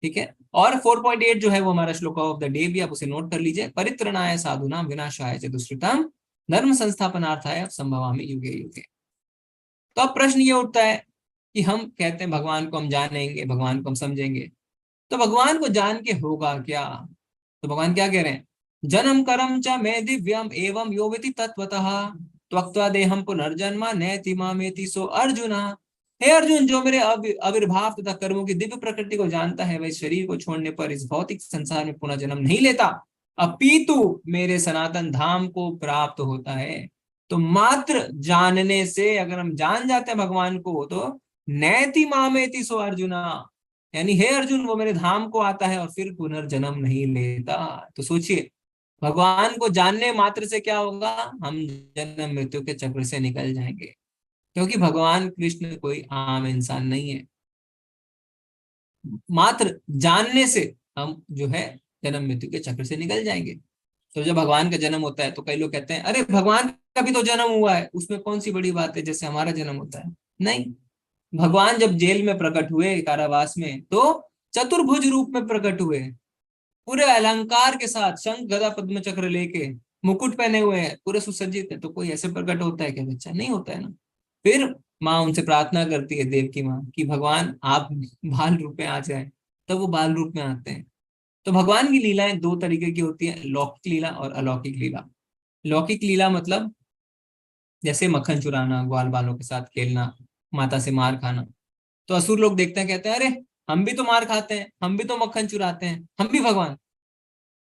ठीक है, और 4.8 जो है वो हमारा श्लोक ऑफ द डे भी, आप उसे नोट कर लीजिए। परित्रणाय साधुनाम विनाशाय च दुष्कृताम धर्म संस्थापनार्थाय संभवामि युगे युगे। तो अब प्रश्न ये उठता है कि हम कहते हैं भगवान को हम जानेंगे, भगवान को हम समझेंगे, तो भगवान को जान के होगा क्या? तो भगवान क्या कह रहे हैं, जन्म कर्म च मे दिव्यम एवं यो वेति तत्वतः त्वक्त्वा देहम पुनर्जन्म नैति मामेति सो अर्जुन। हे अर्जुन, जो मेरे आविर्भाव तथा कर्मों की दिव्य प्रकृति को जानता है, वह शरीर को छोड़ने पर इस भौतिक संसार में पुनः जन्म नहीं लेता, अपितु मेरे सनातन धाम को प्राप्त होता है। तो मात्र जानने से, अगर हम जान जाते हैं भगवान को, तो नैति मामेति सो अर्जुना, यानी हे अर्जुन वो मेरे धाम को आता है और फिर पुनर्जन्म नहीं लेता। तो सोचिए, भगवान को जानने मात्र से क्या होगा, हम जन्म मृत्यु के चक्र से निकल जाएंगे, क्योंकि भगवान कृष्ण कोई आम इंसान नहीं है। मात्र जानने से हम जो है जन्म मृत्यु के चक्र से निकल जाएंगे। तो जब भगवान का जन्म होता है तो कई लोग कहते हैं, अरे भगवान का भी तो जन्म हुआ है, उसमें कौन सी बड़ी बात है, जैसे हमारा जन्म होता है। नहीं, भगवान जब जेल में प्रकट हुए, कारावास में, तो चतुर्भुज रूप में प्रकट हुए, पूरे अलंकार के साथ, शंख गदा पद्म चक्र लेके, मुकुट पहने हुए हैं, पूरे सुसज्जित है। तो कोई ऐसे प्रकट होता है क्या बच्चा? नहीं होता है ना। फिर माँ उनसे प्रार्थना करती है, देव की माँ, कि भगवान आप बाल रूप में आ जाए, तब वो बाल रूप में आते हैं। तो भगवान की लीलाएं दो तरीके की होती है, लौकिक लीला और अलौकिक लीला। लौकिक लीला मतलब जैसे मक्खन चुराना, ग्वाल बालों के साथ खेलना, माता से मार खाना। तो असुर लोग देखते हैं, कहते हैं अरे हम भी तो मार खाते हैं, हम भी तो मक्खन चुराते हैं, हम भी भगवान।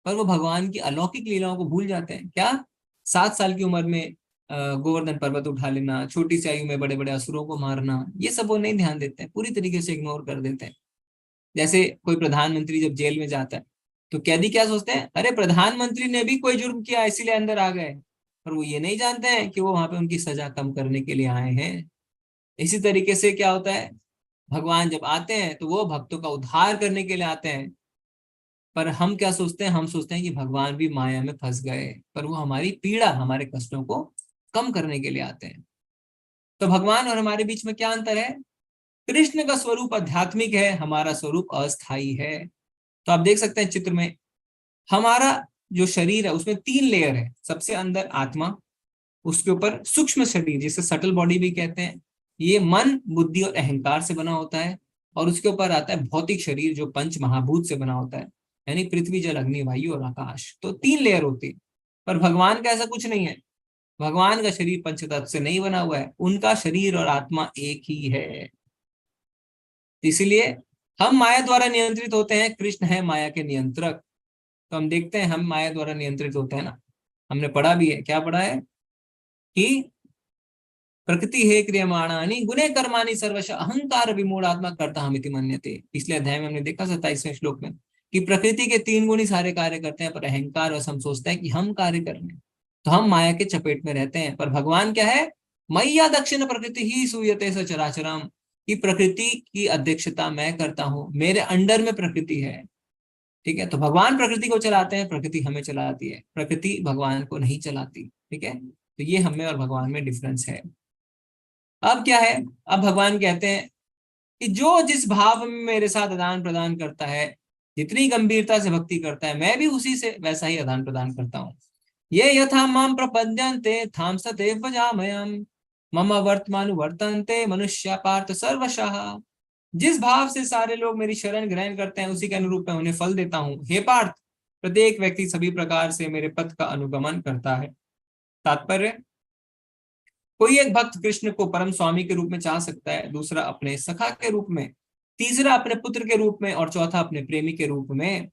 पर वो भगवान की अलौकिक लीलाओं को भूल जाते हैं। क्या? 7 साल की उम्र में गोवर्धन पर्वत उठा लेना, छोटी सी आयु में बड़े बड़े असुरों को मारना, ये सब वो नहीं ध्यान देते हैं, पूरी तरीके से इग्नोर कर देते हैं। जैसे कोई प्रधानमंत्री जब जेल में जाता है तो कैदी क्या सोचते हैं, अरे प्रधानमंत्री ने भी कोई जुर्म किया इसीलिए अंदर आ गए, पर वो ये नहीं जानते हैं कि वो वहां पे उनकी सजा कम करने के लिए आए हैं। इसी तरीके से क्या होता है, भगवान जब आते हैं तो वो भक्तों का उद्धार करने के लिए आते हैं। पर हम क्या सोचते हैं, हम सोचते हैं कि भगवान भी माया में फंस गए, पर वो हमारी पीड़ा, हमारे कष्टों को कम करने के लिए आते हैं। तो भगवान और हमारे बीच में क्या अंतर है? कृष्ण का स्वरूप आध्यात्मिक है, हमारा स्वरूप अस्थाई है। तो आप देख सकते हैं चित्र में, हमारा जो शरीर है उसमें 3 लेयर है। सबसे अंदर आत्मा, उसके ऊपर सूक्ष्म शरीर जिसे सटल बॉडी भी कहते हैं, ये मन, बुद्धि और अहंकार से बना होता है। और उसके ऊपर आता है भौतिक शरीर जो पंच महाभूत से बना होता है, यानी पृथ्वी, जल, अग्नि, वायु और आकाश। तो 3 लेयर होती है। पर भगवान का ऐसा कुछ नहीं है, भगवान का शरीर पंचतत्व से नहीं बना हुआ है, उनका शरीर और आत्मा एक ही है। इसीलिए हम माया द्वारा नियंत्रित होते हैं, कृष्ण है माया के नियंत्रक। तो हम देखते हैं हम माया द्वारा नियंत्रित होते हैं ना, हमने पढ़ा भी है, क्या पढ़ा है कि प्रकृति हे क्रियमाणानि गुणे कर्माणि सर्वश अहंकार विमूढ़ात्मा कर्ता हमिति मन्यते। पिछले अध्याय में हमने देखा 27वें श्लोक में कि प्रकृति के 3 गुण ही सारे कार्य करते हैं, पर अहंकार और हम सोचते हैं कि हम कार्य कर रहे हैं, तो हम माया के चपेट में रहते हैं। पर भगवान क्या है, मैया दक्षिण प्रकृति ही सूयते सचराचरम, कि प्रकृति की अध्यक्षता मैं करता हूं, मेरे अंडर में प्रकृति है। ठीक है, तो भगवान प्रकृति को चलाते हैं, प्रकृति हमें चलाती है, प्रकृति भगवान को नहीं चलाती। ठीक है, तो ये हमें और भगवान में डिफरेंस है। अब क्या है, अब भगवान कहते हैं कि जो जिस भाव में मेरे साथ आदान प्रदान करता है, जितनी गंभीरता से भक्ति करता है, मैं भी उसी से वैसा ही आदान प्रदान करता हूँ। ये यथा माम प्रपद्यन्ते थाम सदैव भजाम्यहम् मम वर्तमानुवर्तन्ते मनुष्य पार्थ सर्वशः। जिस भाव से सारे लोग मेरी शरण ग्रहण करते हैं, उसी के अनुरूप मैं उन्हें फल देता हूँ। हे पार्थ, प्रत्येक व्यक्ति सभी प्रकार से मेरे पथ का अनुगमन करता है। तात्पर्य, कोई एक भक्त कृष्ण को परम स्वामी के रूप में चाह सकता है, दूसरा अपने सखा के रूप में, तीसरा अपने पुत्र के रूप में, और चौथा अपने प्रेमी के रूप में।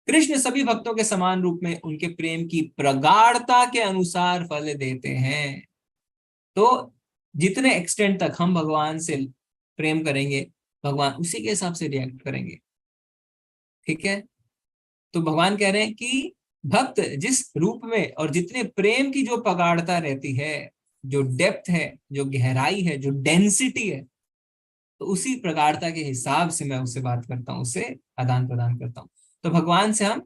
कृष्ण सभी भक्तों के समान रूप में उनके प्रेम की प्रगाढ़ता के अनुसार फल देते हैं। तो जितने एक्सटेंट तक हम भगवान से प्रेम करेंगे, भगवान उसी के हिसाब से रिएक्ट करेंगे। ठीक है, तो भगवान कह रहे हैं कि भक्त जिस रूप में और जितने प्रेम की जो प्रगाढ़ता रहती है, जो डेप्थ है, जो गहराई है, जो डेंसिटी है, तो उसी प्रगाढ़ता के हिसाब से मैं उससे बात करता हूँ, उससे आदान प्रदान करता हूँ। तो भगवान से हम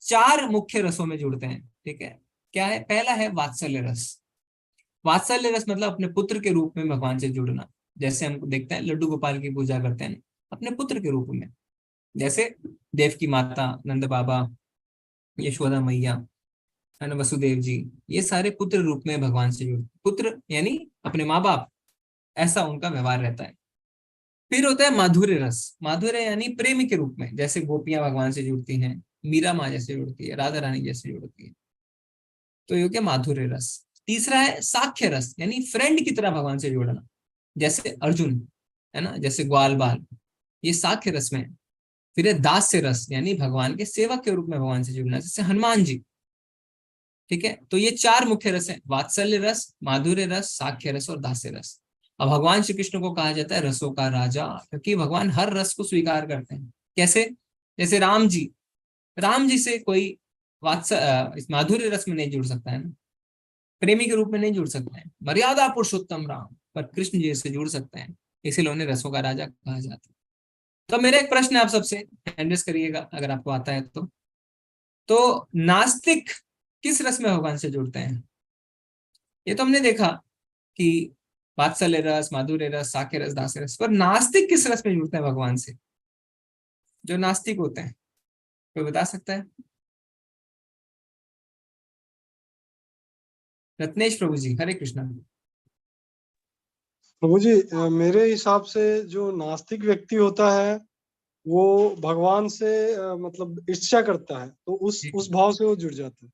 4 मुख्य रसों में जुड़ते हैं। ठीक है, क्या है, पहला है वात्सल्य रस। वात्सल्य रस मतलब अपने पुत्र के रूप में भगवान से जुड़ना। जैसे हम देखते हैं लड्डू गोपाल की पूजा करते हैं अपने पुत्र के रूप में, जैसे देव की माता, नंद बाबा, यशोदा मैया, वसुदेव जी, ये सारे पुत्र रूप में भगवान से जुड़ते। पुत्र यानी अपने माँ बाप, ऐसा उनका व्यवहार रहता है। फिर होता है माधुर्य रस। माधुर्य यानी प्रेमी के रूप में, जैसे गोपियां भगवान से जुड़ती हैं, मीरा माँ जैसे जुड़ती है, राधा रानी जैसे जुड़ती है, तो ये क्या माधुर्य रस। तीसरा है साख्य रस, यानी फ्रेंड की तरह भगवान से जुड़ना, जैसे अर्जुन है ना, जैसे ग्वाल बाल, ये साख्य रस में। फिर है दास्य रस, यानी भगवान के सेवक के रूप में भगवान से जुड़ना, जैसे हनुमान जी। ठीक है, तो ये 4 मुख्य रस हैं, वात्सल्य रस, माधुर्य रस, साख्य रस और दास्य रस। अब भगवान श्री कृष्ण को कहा जाता है रसों का राजा, क्योंकि भगवान हर रस को स्वीकार करते हैं। कैसे, जैसे राम जी से कोई माधुर्य रस में नहीं जुड़ सकता है ना, प्रेमी के रूप में नहीं जुड़ सकता है, मर्यादा पुरुषोत्तम राम, पर कृष्ण जी से जुड़ सकते हैं, इसीलिए उन्हें रसों का राजा कहा जाता है। तो मेरा एक प्रश्न है आप सबसे, एड्रेस करिएगा अगर आपको आता है तो नास्तिक किस रस में भगवान से जुड़ते हैं? ये तो हमने देखा कि वात्सल्य रस, माधुर्य रस, साख्य रस, दास्य रस, पर नास्तिक किस रस में जुड़ते हैं भगवान से? जो नास्तिक होते हैं, कोई बता सकता है? रत्नेश प्रभु जी, हरे कृष्णा। प्रभु जी, मेरे हिसाब से जो नास्तिक व्यक्ति होता है वो भगवान से मतलब ईर्ष्या करता है, तो उस भाव से वो जुड़ जाता है।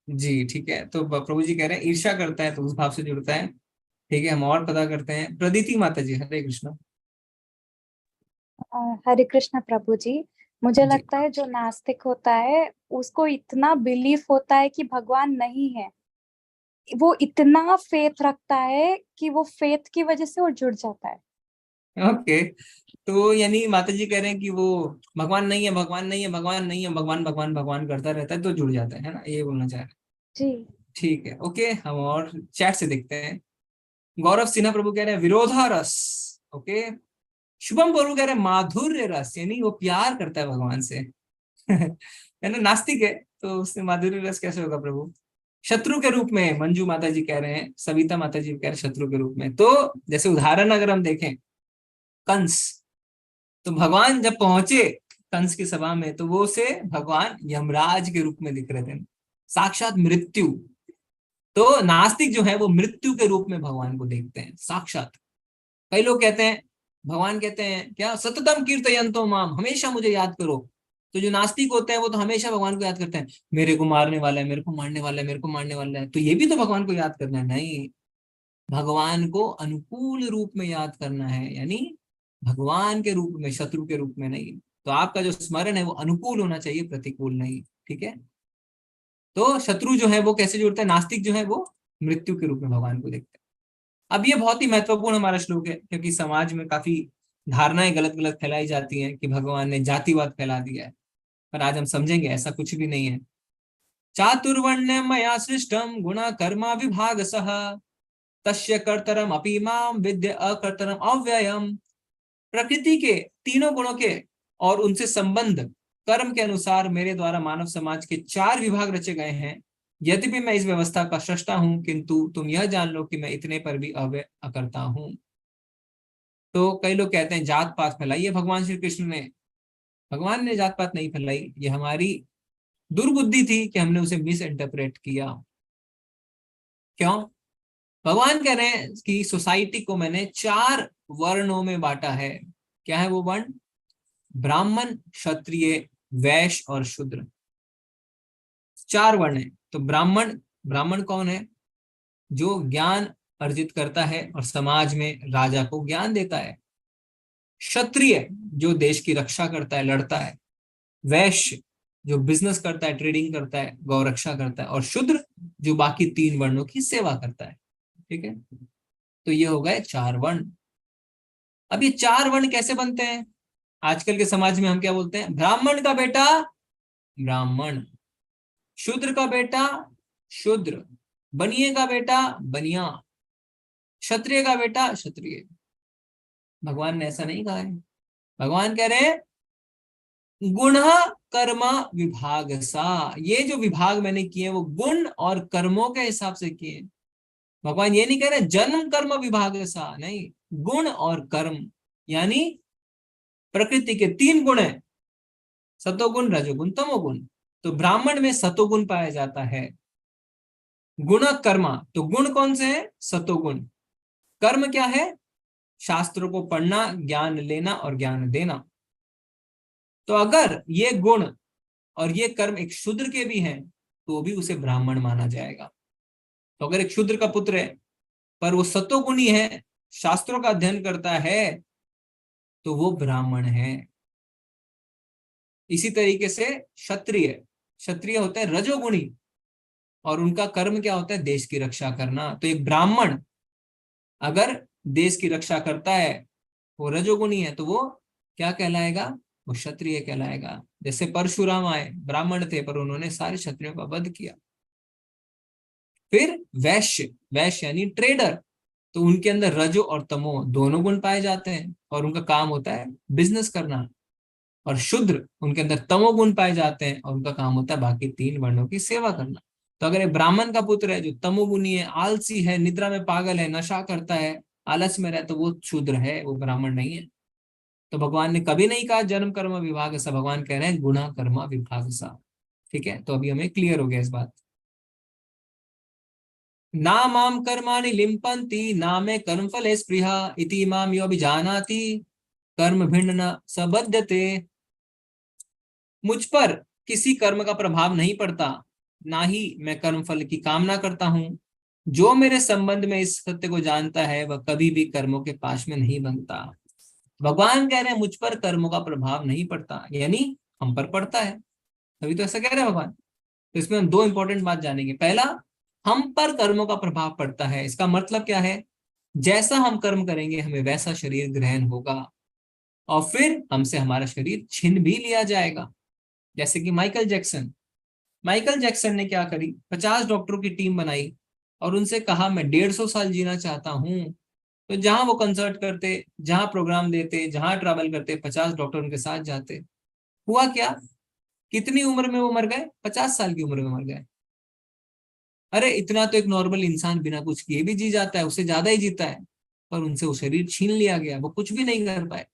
जी ठीक है, तो प्रभु जी कह रहे हैं ईर्ष्या करता है तो उस भाव से जुड़ता है। ठीक है, हम और पता करते हैं। प्रदीति माता जी, हरे कृष्णा। हरे कृष्ण प्रभु जी, मुझे लगता है जो नास्तिक होता है उसको इतना बिलीफ होता है कि भगवान नहीं है, वो इतना फेथ रखता है कि वो फेथ की वजह से वो जुड़ जाता है। ओके, तो यानी माता जी कह रहे हैं कि वो भगवान नहीं है, भगवान नहीं है, भगवान नहीं है, भगवान भगवान भगवान करता रहता है तो जुड़ जाता है ना, ये बोलना चाह रहे हैं? जी ठीक है, ओके, हम और चैट से देखते हैं। गौरव सिन्हा प्रभु कह रहे हैं विरोधा रस। ओके, शुभम प्रभु कह रहे हैं माधुर्य रस, यानी वो प्यार करता है भगवान से है ना, नास्तिक है तो उससे माधुर्य रस कैसे होगा प्रभु? शत्रु के रूप में मंजू माता जी कह रहे हैं, सविता माता जी कह रहे हैं शत्रु के रूप में। तो जैसे उदाहरण अगर हम देखें कंस, तो भगवान जब पहुंचे कंस की सभा में तो वो उसे भगवान यमराज के रूप में दिख रहे थे, साक्षात मृत्यु। तो नास्तिक जो है वो मृत्यु के रूप में भगवान को देखते हैं साक्षात। कई लोग कहते हैं, भगवान कहते हैं क्या, सततम कीर्तयन्तो माम, हमेशा मुझे याद करो। तो जो नास्तिक होते हैं वो तो हमेशा भगवान को याद करते हैं, मेरे को मारने वाला है, मेरे को मारने वाला है, मेरे को मारने वाला है, तो ये भी तो भगवान को याद करना है। नहीं, भगवान को अनुकूल रूप में याद करना है, यानी भगवान के रूप में, शत्रु के रूप में नहीं। तो आपका जो स्मरण है वो अनुकूल होना चाहिए, प्रतिकूल नहीं। ठीक है, तो शत्रु जो है वो कैसे जुड़ता है? नास्तिक जो है वो मृत्यु के रूप में भगवान को देखते हैं। अब ये बहुत ही महत्वपूर्ण हमारा श्लोक है, क्योंकि समाज में काफी धारणाएं गलत गलत फैलाई जाती हैं कि भगवान ने जातिवाद फैला दिया है। पर आज हम समझेंगे ऐसा कुछ भी नहीं है। चातुर्वर्ण्यम मया सृष्टम गुणा कर्मा विभाग सह तस्य कर्तरम अपि माम विद्य अकर्तरम अव्ययम। प्रकृति के तीनों गुणों के और उनसे संबंध कर्म के अनुसार मेरे द्वारा मानव समाज के 4 विभाग रचे गए हैं। यद्यपि मैं इस व्यवस्था का सृष्टा हूं, किंतु तुम यह जान लो कि मैं इतने पर भी अव्यय अकर्ता हूं। तो कई लोग कहते हैं जात पात फैलाई है भगवान श्री कृष्ण ने। भगवान ने जात पात नहीं फैलाई, ये हमारी दुर्बुद्धि थी कि हमने उसे मिस इंटरप्रेट किया। क्यों? भगवान कह रहे हैं कि सोसाइटी को मैंने 4 वर्णों में बांटा है। क्या है वो वर्ण? ब्राह्मण, क्षत्रिय, वैश्य और शूद्र। 4 वर्ण है। तो ब्राह्मण कौन है? जो ज्ञान अर्जित करता है और समाज में राजा को ज्ञान देता है। क्षत्रिय जो देश की रक्षा करता है, लड़ता है। वैश्य जो बिजनेस करता है, ट्रेडिंग करता है, गौ रक्षा करता है। और शूद्र जो बाकी 3 वर्णों की सेवा करता है। ठीक है, तो ये हो गए 4 वर्ण। अब ये 4 वर्ण कैसे बनते हैं? आजकल के समाज में हम क्या बोलते हैं? ब्राह्मण का बेटा ब्राह्मण, शूद्र का बेटा शूद्र, बनिए का बेटा बनिया, क्षत्रिय का बेटा क्षत्रिय। भगवान ने ऐसा नहीं कहा है। भगवान कह रहे हैं गुण कर्म विभाग सा। ये जो विभाग मैंने किए वो गुण और कर्मों के हिसाब से किए। भगवान ये नहीं कह रहे जन्म कर्म विभाग सा, नहीं, गुण और कर्म। यानी प्रकृति के 3 गुण है, सतोगुण, रजोगुण, तमोगुण। तो ब्राह्मण में सतोगुण पाया जाता है। गुण कर्मा, तो गुण कौन से हैं? सतोगुण। कर्म क्या है? शास्त्रों को पढ़ना, ज्ञान लेना और ज्ञान देना। तो अगर ये गुण और ये कर्म एक शूद्र के भी हैं तो भी उसे ब्राह्मण माना जाएगा। तो अगर एक शूद्र का पुत्र है पर वो सतोगुणी है, शास्त्रों का अध्ययन करता है, तो वो ब्राह्मण है। इसी तरीके से क्षत्रिय होता है रजोगुणी और उनका कर्म क्या होता है? देश की रक्षा करना। तो एक ब्राह्मण अगर देश की रक्षा करता है, वो रजोगुणी है, तो वो क्या कहलाएगा? वो क्षत्रिय कहलाएगा। जैसे परशुराम आए, ब्राह्मण थे पर उन्होंने सारे क्षत्रियों का वध किया। फिर वैश्य यानी ट्रेडर, तो उनके अंदर रजो और तमो दोनों गुण पाए जाते हैं और उनका काम होता है बिजनेस करना। और शूद्र, उनके अंदर तमोगुण पाए जाते हैं और उनका काम होता है बाकी 3 वर्णों की सेवा करना। तो अगर एक ब्राह्मण का पुत्र है जो तमोगुणी है, आलसी है, निद्रा में पागल है, नशा करता है, आलस में रहे, तो वो शूद्र है, वो ब्राह्मण नहीं है। तो भगवान ने कभी नहीं कहा जन्म कर्म विभाग सा, भगवान कह रहे हैं गुणा कर्म विभाग सा। ठीक है, तो अभी हमें क्लियर हो गया इस बात। ना माम कर्माणि लिम्पन्ति ना मे कर्म फले स्पृहा इति माम यो अभिजानाति कर्म भिन्न न सबध्यते। मुझ पर किसी कर्म का प्रभाव नहीं पड़ता, ना ही मैं कर्म फल की कामना करता हूँ। जो मेरे संबंध में इस सत्य को जानता है वह कभी भी कर्मों के पाश में नहीं बनता। भगवान कह रहे हैं मुझ पर कर्मों का प्रभाव नहीं पड़ता, यानी हम पर पड़ता है, तभी तो ऐसा कह रहे हैं भगवान। तो इसमें हम 2 इंपॉर्टेंट बात जानेंगे। पहला, हम पर कर्मों का प्रभाव पड़ता है, इसका मतलब क्या है? जैसा हम कर्म करेंगे हमें वैसा शरीर ग्रहण होगा और फिर हमसे हमारा शरीर छीन भी लिया जाएगा। जैसे कि माइकल जैक्सन ने क्या करी? 50 डॉक्टरों की टीम बनाई और उनसे कहा मैं 150 साल जीना चाहता हूं। तो जहां वो कंसर्ट करते, जहां प्रोग्राम देते, जहां ट्रैवल करते, 50 डॉक्टर उनके साथ जाते। हुआ क्या? कितनी उम्र में वो मर गए? 50 साल की उम्र में मर गए। अरे इतना तो एक नॉर्मल इंसान बिना कुछ किए भी जी जाता है, उससे ज्यादा ही जीता है, पर उनसे वो शरीर छीन लिया गया, वो कुछ भी नहीं कर पाए।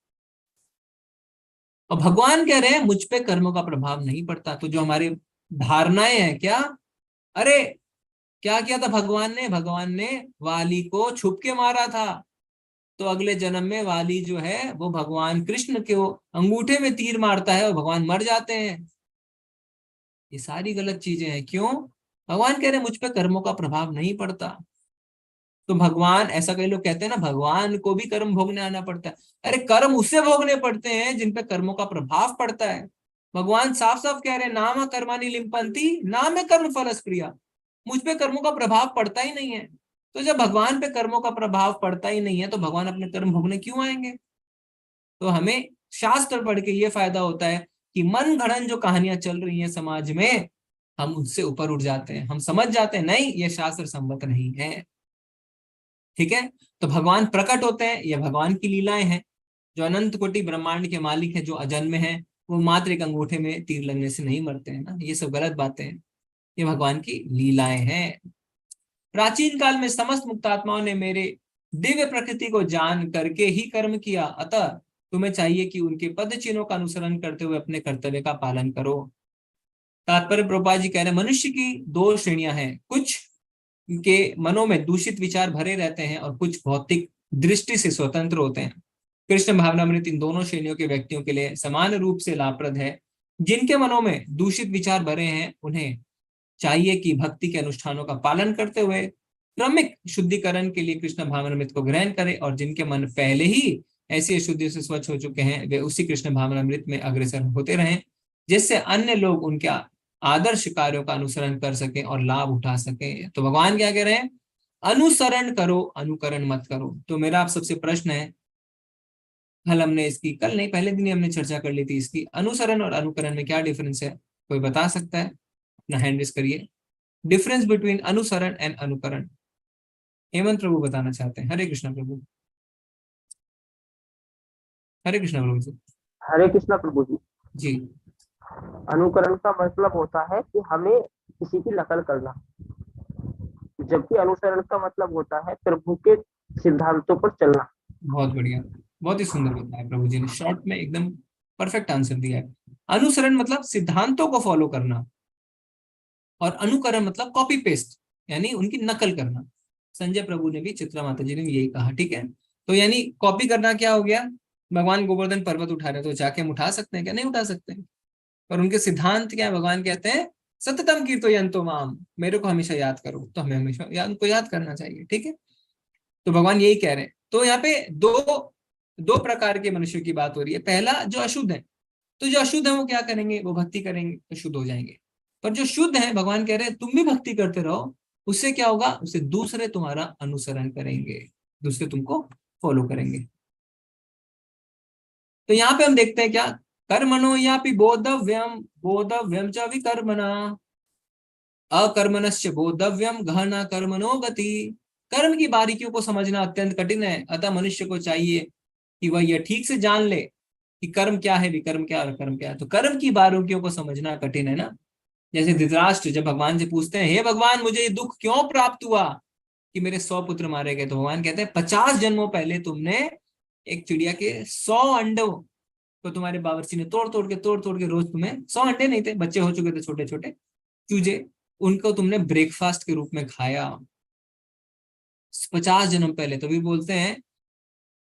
और भगवान कह रहे हैं मुझ पे कर्मों का प्रभाव नहीं पड़ता। तो जो हमारी धारणाएं हैं, क्या, अरे क्या किया था भगवान ने वाली को छुप के मारा था, तो अगले जन्म में वाली जो है वो भगवान कृष्ण के अंगूठे में तीर मारता है और भगवान मर जाते हैं। ये सारी गलत चीजें हैं। क्यों? भगवान कह रहे हैं मुझ पे कर्मों का प्रभाव नहीं पड़ता। तो भगवान, ऐसा कई लोग कहते हैं ना भगवान को भी कर्म भोगने आना पड़ता है। अरे कर्म उससे भोगने पड़ते हैं जिन पे कर्मों का प्रभाव पड़ता है। भगवान साफ साफ कह रहे हैं नाम कर्माणि लिम्पन्ति ना मे कर्म फल स्पृहा। मुझ पे कर्मों का प्रभाव पड़ता ही नहीं है। तो जब भगवान पे कर्मों का प्रभाव पड़ता ही नहीं है तो भगवान अपने कर्म भोगने क्यों आएंगे? तो हमें शास्त्र पढ़ के ये फायदा होता है कि मन गढ़ंत जो कहानियां चल रही हैं समाज में, हम उससे ऊपर उठ जाते हैं, हम समझ जाते हैं नहीं ये शास्त्र सम्मत नहीं है। ठीक है, तो भगवान प्रकट होते हैं, ये भगवान की लीलाएं हैं। जो अनंत कोटि ब्रह्मांड के मालिक है, जो अजन्म है, वो मात्र एक अंगूठे में तीर लगने से नहीं मरते हैं ना, ये सब गलत बातें हैं, ये भगवान की लीलाएं हैं। प्राचीन काल में समस्त मुक्तात्माओं ने मेरे दिव्य प्रकृति को जान करके ही कर्म किया, अतः तुम्हें चाहिए कि उनके पद चिन्हों का अनुसरण करते हुए अपने कर्तव्य का पालन करो। तात्पर्य प्रभुपाद जी कह रहे हैं मनुष्य की दो श्रेणियां हैं, कुछ के मनों में दूषित विचार भरे रहते हैं और कुछ भौतिक दृष्टि से स्वतंत्र होते हैं। कृष्ण भावनामृत इन दोनों श्रेणियों के व्यक्तियों के लिए समान रूप से लाभप्रद है। जिनके मनों में दूषित विचार भरे हैं उन्हें चाहिए कि भक्ति के अनुष्ठानों का पालन करते हुए क्रमिक शुद्धिकरण के लिए कृष्ण भावनामृत को ग्रहण करें, और जिनके मन पहले ही ऐसी अशुद्धि से स्वच्छ हो चुके हैं वे उसी कृष्ण भावनामृत में अग्रसर होते रहें, जिससे अन्य लोग उनके आदर्श कार्यों का अनुसरण कर सकें और लाभ उठा सकें। तो भगवान क्या कह रहे हैं, अनुसरण करो, अनुकरण मत करो। तो मेरा आप सबसे प्रश्न है, कल नहीं पहले दिन ही हमने चर्चा कर ली थी इसकी, अनुसरण और अनुकरण में क्या डिफरेंस है, कोई बता सकता है? अपना हैंड रेज करिए। डिफरेंस बिटवीन अनुसरण एंड अनुकरण, हेमंत प्रभु बताना चाहते हैं। हरे कृष्णा प्रभु। हरे कृष्णा प्रभु जी। हरे कृष्णा प्रभु जी। जी, अनुकरण का मतलब होता है कि हमें किसी की नकल करना, जबकि अनुसरण का मतलब होता है प्रभु के सिद्धांतों पर चलना। बहुत बढ़िया, बहुत ही सुंदर बताया प्रभु जी ने, शॉर्ट में एकदम परफेक्ट आंसर दिया है। अनुसरण मतलब सिद्धांतों को फॉलो करना, और अनुकरण मतलब कॉपी पेस्ट यानी उनकी नकल करना। संजय प्रभु ने भी, चित्रा माता जी ने भी यही कहा। ठीक है, तो यानी कॉपी करना क्या हो गया, भगवान गोवर्धन पर्वत उठा रहे तो जाके हम उठा सकते हैं क्या? नहीं उठा सकते हैं। और उनके सिद्धांत क्या है, भगवान कहते हैं सततम कीर्तयन्तो माम, मेरे को हमेशा याद करो, तो हमें हमेशा उनको याद करना चाहिए। ठीक है, तो भगवान यही कह रहे हैं। तो यहाँ पे दो प्रकार के मनुष्यों की बात हो रही है। पहला जो अशुद्ध है, तो जो अशुद्ध है वो क्या करेंगे, वो भक्ति करेंगे तो शुद्ध हो जाएंगे। पर जो शुद्ध है, भगवान कह रहे हैं तुम भी भक्ति करते रहो, उससे क्या होगा, उससे दूसरे तुम्हारा अनुसरण करेंगे, दूसरे तुमको फॉलो करेंगे। तो यहाँ पे हम देखते हैं क्या, कर्मणो यापि बोधव्यम च विकर्मणा, अकर्मणस्य बोधव्यम गहना कर्मणो गति। कर्म की बारीकियों को समझना अत्यंत कठिन है, अतः मनुष्य को चाहिए कि वह यह ठीक से जान ले कि कर्म क्या है, विकर्म क्या और कर्म क्या है। तो कर्म की बारीकियों को समझना कठिन है ना। जैसे धृतराष्ट्र जब भगवान से पूछते हैं, हे भगवान मुझे ये दुख क्यों प्राप्त हुआ कि मेरे 100 पुत्र मारे गए, तो भगवान कहते हैं 50 जन्मों पहले तुमने एक चिड़िया के 100 अंडों तो तुम्हारे बावर्ची ने तोड़ तोड़ के रोज तुम्हें 100 अंडे नहीं थे, बच्चे हो चुके थे छोटे छोटे चूजे, उनको तुमने ब्रेकफास्ट के रूप में खाया 50 जन्म पहले। तो भी बोलते हैं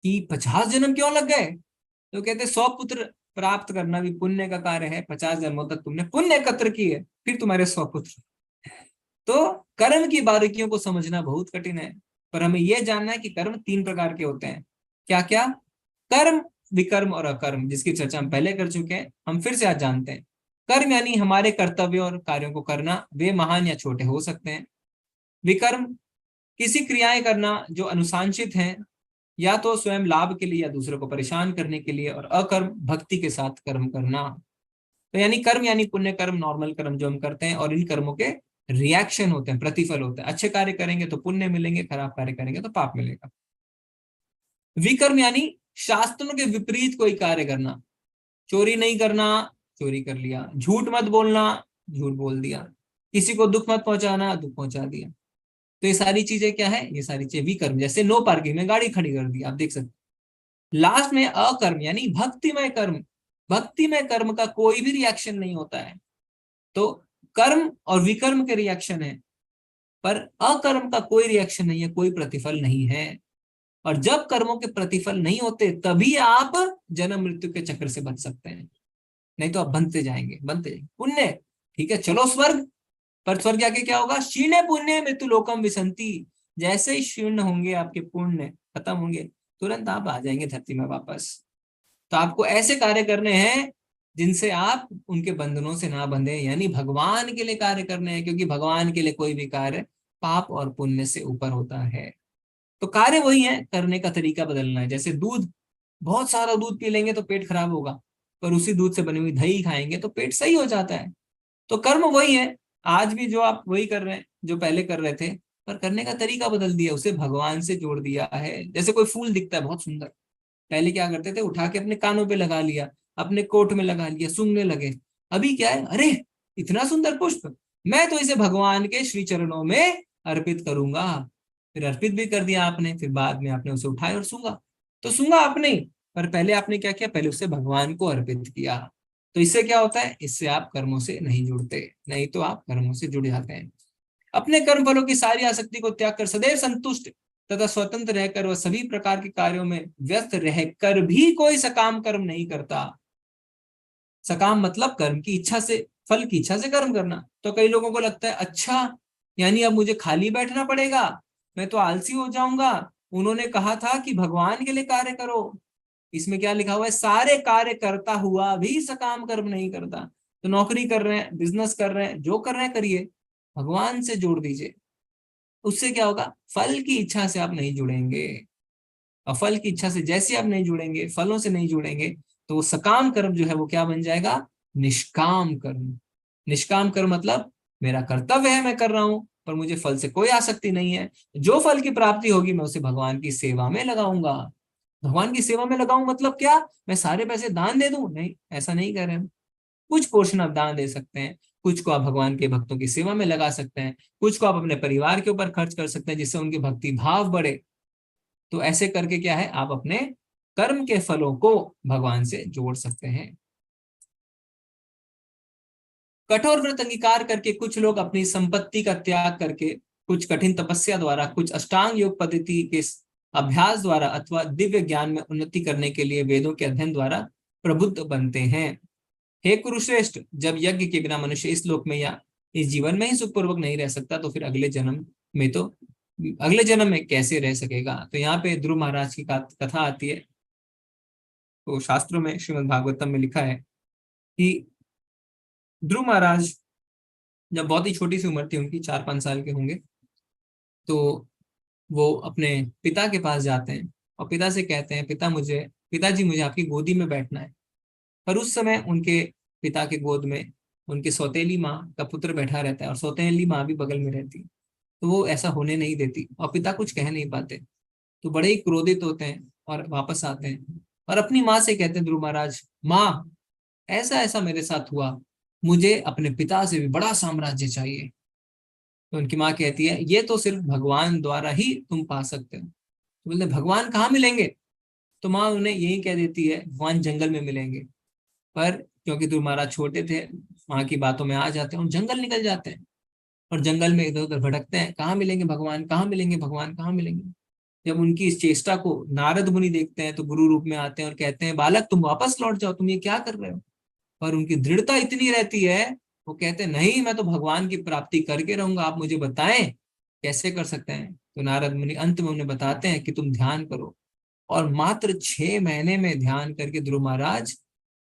कि 50 जन्म क्यों लग गए, तो कहते 100 पुत्र प्राप्त करना भी पुण्य का कार्य है, 50 जन्मों तक तुमने पुण्य एकत्र किए, फिर तुम्हारे 100 पुत्र। तो कर्म की बारीकियों को समझना बहुत कठिन है, पर हमें यह जानना है कि कर्म 3 प्रकार के होते हैं। क्या क्या? कर्म, विकर्म और अकर्म, जिसकी चर्चा हम पहले कर चुके हैं, हम फिर से आज जानते हैं। कर्म यानी हमारे कर्तव्य और कार्यों को करना, वे महान या छोटे हो सकते हैं। विकर्म किसी क्रियाएं करना जो अनुशांसित हैं, या तो स्वयं लाभ के लिए या दूसरों को परेशान करने के लिए। और अकर्म भक्ति के साथ कर्म करना। तो यानी कर्म यानी पुण्य कर्म, नॉर्मल कर्म जो हम करते हैं, और इन कर्मों के रिएक्शन होते हैं, प्रतिफल होते हैं। अच्छे कार्य करेंगे तो पुण्य मिलेंगे, खराब कार्य करेंगे तो पाप मिलेगा। विकर्म यानी शास्त्रों के विपरीत कोई कार्य करना, चोरी नहीं करना, चोरी कर लिया, झूठ मत बोलना, झूठ बोल दिया, किसी को दुख मत पहुंचाना, दुख पहुंचा दिया। तो ये सारी चीजें क्या है, ये सारी चीजें विकर्म। जैसे नो पार्किंग में गाड़ी खड़ी कर दी, आप देख सकते। लास्ट में अकर्म यानी भक्तिमय कर्म। भक्तिमय कर्म का कोई भी रिएक्शन नहीं होता है। तो कर्म और विकर्म के रिएक्शन है, पर अकर्म का कोई रिएक्शन नहीं है, कोई प्रतिफल नहीं है। और जब कर्मों के प्रतिफल नहीं होते तभी आप जन्म मृत्यु के चक्र से बच सकते हैं, नहीं तो आप बनते जाएंगे। पुण्य ठीक है, चलो स्वर्ग, पर स्वर्ग जाके क्या होगा, क्षीणे पुण्य मृत्यु लोकम विसंति। जैसे ही क्षीर्ण होंगे आपके पुण्य, खत्म होंगे, तुरंत आप आ जाएंगे धरती में वापस। तो आपको ऐसे कार्य करने हैं जिनसे आप उनके बंधनों से ना बंधे, यानी भगवान के लिए कार्य करने हैं, क्योंकि भगवान के लिए कोई भी कार्य पाप और पुण्य से ऊपर होता है। तो कार्य वही है, करने का तरीका बदलना है। जैसे दूध, बहुत सारा दूध पी लेंगे तो पेट खराब होगा, पर उसी दूध से बनी हुई दही खाएंगे तो पेट सही हो जाता है। तो कर्म वही है, आज भी जो आप वही कर रहे हैं जो पहले कर रहे थे, पर करने का तरीका बदल दिया, उसे भगवान से जोड़ दिया है। जैसे कोई फूल दिखता है बहुत सुंदर, पहले क्या करते थे, उठा के अपने कानों पे लगा लिया, अपने कोट में लगा लिया, सूंघने लगे। अभी क्या है, अरे इतना सुंदर पुष्प, मैं तो इसे भगवान के श्री चरणों में अर्पित करूंगा। फिर अर्पित भी कर दिया आपने, फिर बाद में आपने उसे उठाया और सूंघा। तो सूंघा आपने, पर पहले आपने क्या किया, पहले उसे भगवान को अर्पित किया। तो इससे क्या होता है, इससे आप कर्मों से नहीं जुड़ते, नहीं तो आप कर्मों से जुड़ जाते हैं। अपने कर्म फलों की सारी आसक्ति को त्याग कर सदैव संतुष्ट तथा स्वतंत्र रहकर वह सभी प्रकार के कार्यों में व्यस्त रहकर भी कोई सकाम कर्म नहीं करता। सकाम मतलब कर्म की इच्छा से, फल की इच्छा से कर्म करना। तो कई लोगों को लगता है अच्छा यानी अब मुझे खाली बैठना पड़ेगा, मैं तो आलसी हो जाऊंगा, उन्होंने कहा था कि भगवान के लिए कार्य करो। इसमें क्या लिखा हुआ है, सारे कार्य करता हुआ भी सकाम कर्म नहीं करता। तो नौकरी कर रहे हैं, बिजनेस कर रहे हैं, जो कर रहे हैं करिए, भगवान से जोड़ दीजिए। उससे क्या होगा, फल की इच्छा से आप नहीं जुड़ेंगे, और फल की इच्छा से जैसे आप नहीं जुड़ेंगे, फलों से नहीं जुड़ेंगे, तो वो सकाम कर्म जो है वो क्या बन जाएगा, निष्काम कर्म। निष्काम कर्म मतलब मेरा कर्तव्य है, मैं कर रहा हूं, पर मुझे फल से कोई आसक्ति नहीं है। जो फल की प्राप्ति होगी मैं उसे भगवान की सेवा में लगाऊंगा। भगवान की सेवा में लगाऊं मतलब क्या, मैं सारे पैसे दान दे दूं? नहीं, ऐसा नहीं कर रहे हैं। कुछ पोर्शन आप दान दे सकते हैं, कुछ को आप भगवान के भक्तों की सेवा में लगा सकते हैं, कुछ को आप अपने परिवार के ऊपर खर्च कर सकते हैं जिससे उनकी भक्ति भाव बढ़े। तो ऐसे करके क्या है, आप अपने कर्म के फलों को भगवान से जोड़ सकते हैं। कठोर व्रत अंगीकार करके कुछ लोग अपनी संपत्ति का त्याग करके, कुछ कठिन तपस्या द्वारा, कुछ अष्टांग योग पद्धति के अभ्यास द्वारा अथवा दिव्य ज्ञान में उन्नति करने के लिए वेदों के अध्ययन द्वारा प्रबुद्ध बनते हैं। हे कुरुश्रेष्ठ, जब यज्ञ के बिना मनुष्य इस लोक में या इस जीवन में ही सुखपूर्वक नहीं रह सकता, तो फिर अगले जन्म में कैसे रह सकेगा। तो यहाँ पे ध्रुव महाराज की कथा आती है। तो शास्त्रों में, श्रीमद् भागवतम में लिखा है कि ध्रुव महाराज जब बहुत ही छोटी सी उम्र थी उनकी, 4-5 साल के होंगे, तो वो अपने पिता के पास जाते हैं और पिता से कहते हैं, पिताजी मुझे आपकी गोदी में बैठना है। पर उस समय उनके पिता के गोद में उनकी सौतेली माँ का पुत्र बैठा रहता है और सौतेली माँ भी बगल में रहती है, तो वो ऐसा होने नहीं देती और पिता कुछ कह नहीं पाते। तो बड़े ही क्रोधित होते हैं और वापस आते हैं और अपनी माँ से कहते हैं, ध्रुव महाराज, माँ ऐसा ऐसा मेरे साथ हुआ, मुझे अपने पिता से भी बड़ा साम्राज्य चाहिए। तो उनकी माँ कहती है, ये तो सिर्फ भगवान द्वारा ही तुम पा सकते हो। तो बोलते भगवान कहाँ मिलेंगे? तो माँ उन्हें यही कह देती है, भगवान जंगल में मिलेंगे। पर क्योंकि ध्रुव महाराज छोटे थे, माँ की बातों में आ जाते हैं और जंगल निकल जाते हैं और जंगल में इधर उधर भटकते हैं, कहाँ मिलेंगे भगवान, कहाँ मिलेंगे भगवान, कहाँ मिलेंगे। जब उनकी इस चेष्टा को नारद मुनि देखते हैं तो गुरु रूप में आते हैं और कहते हैं, बालक तुम वापस लौट जाओ, तुम ये क्या कर रहे हो। पर उनकी दृढ़ता इतनी रहती है, वो कहते हैं, नहीं मैं तो भगवान की प्राप्ति करके रहूंगा, आप मुझे बताएं कैसे कर सकते हैं। तो नारद मुनि अंत में उन्हें बताते हैं कि तुम ध्यान करो। और मात्र 6 महीने में ध्यान करके ध्रुव महाराज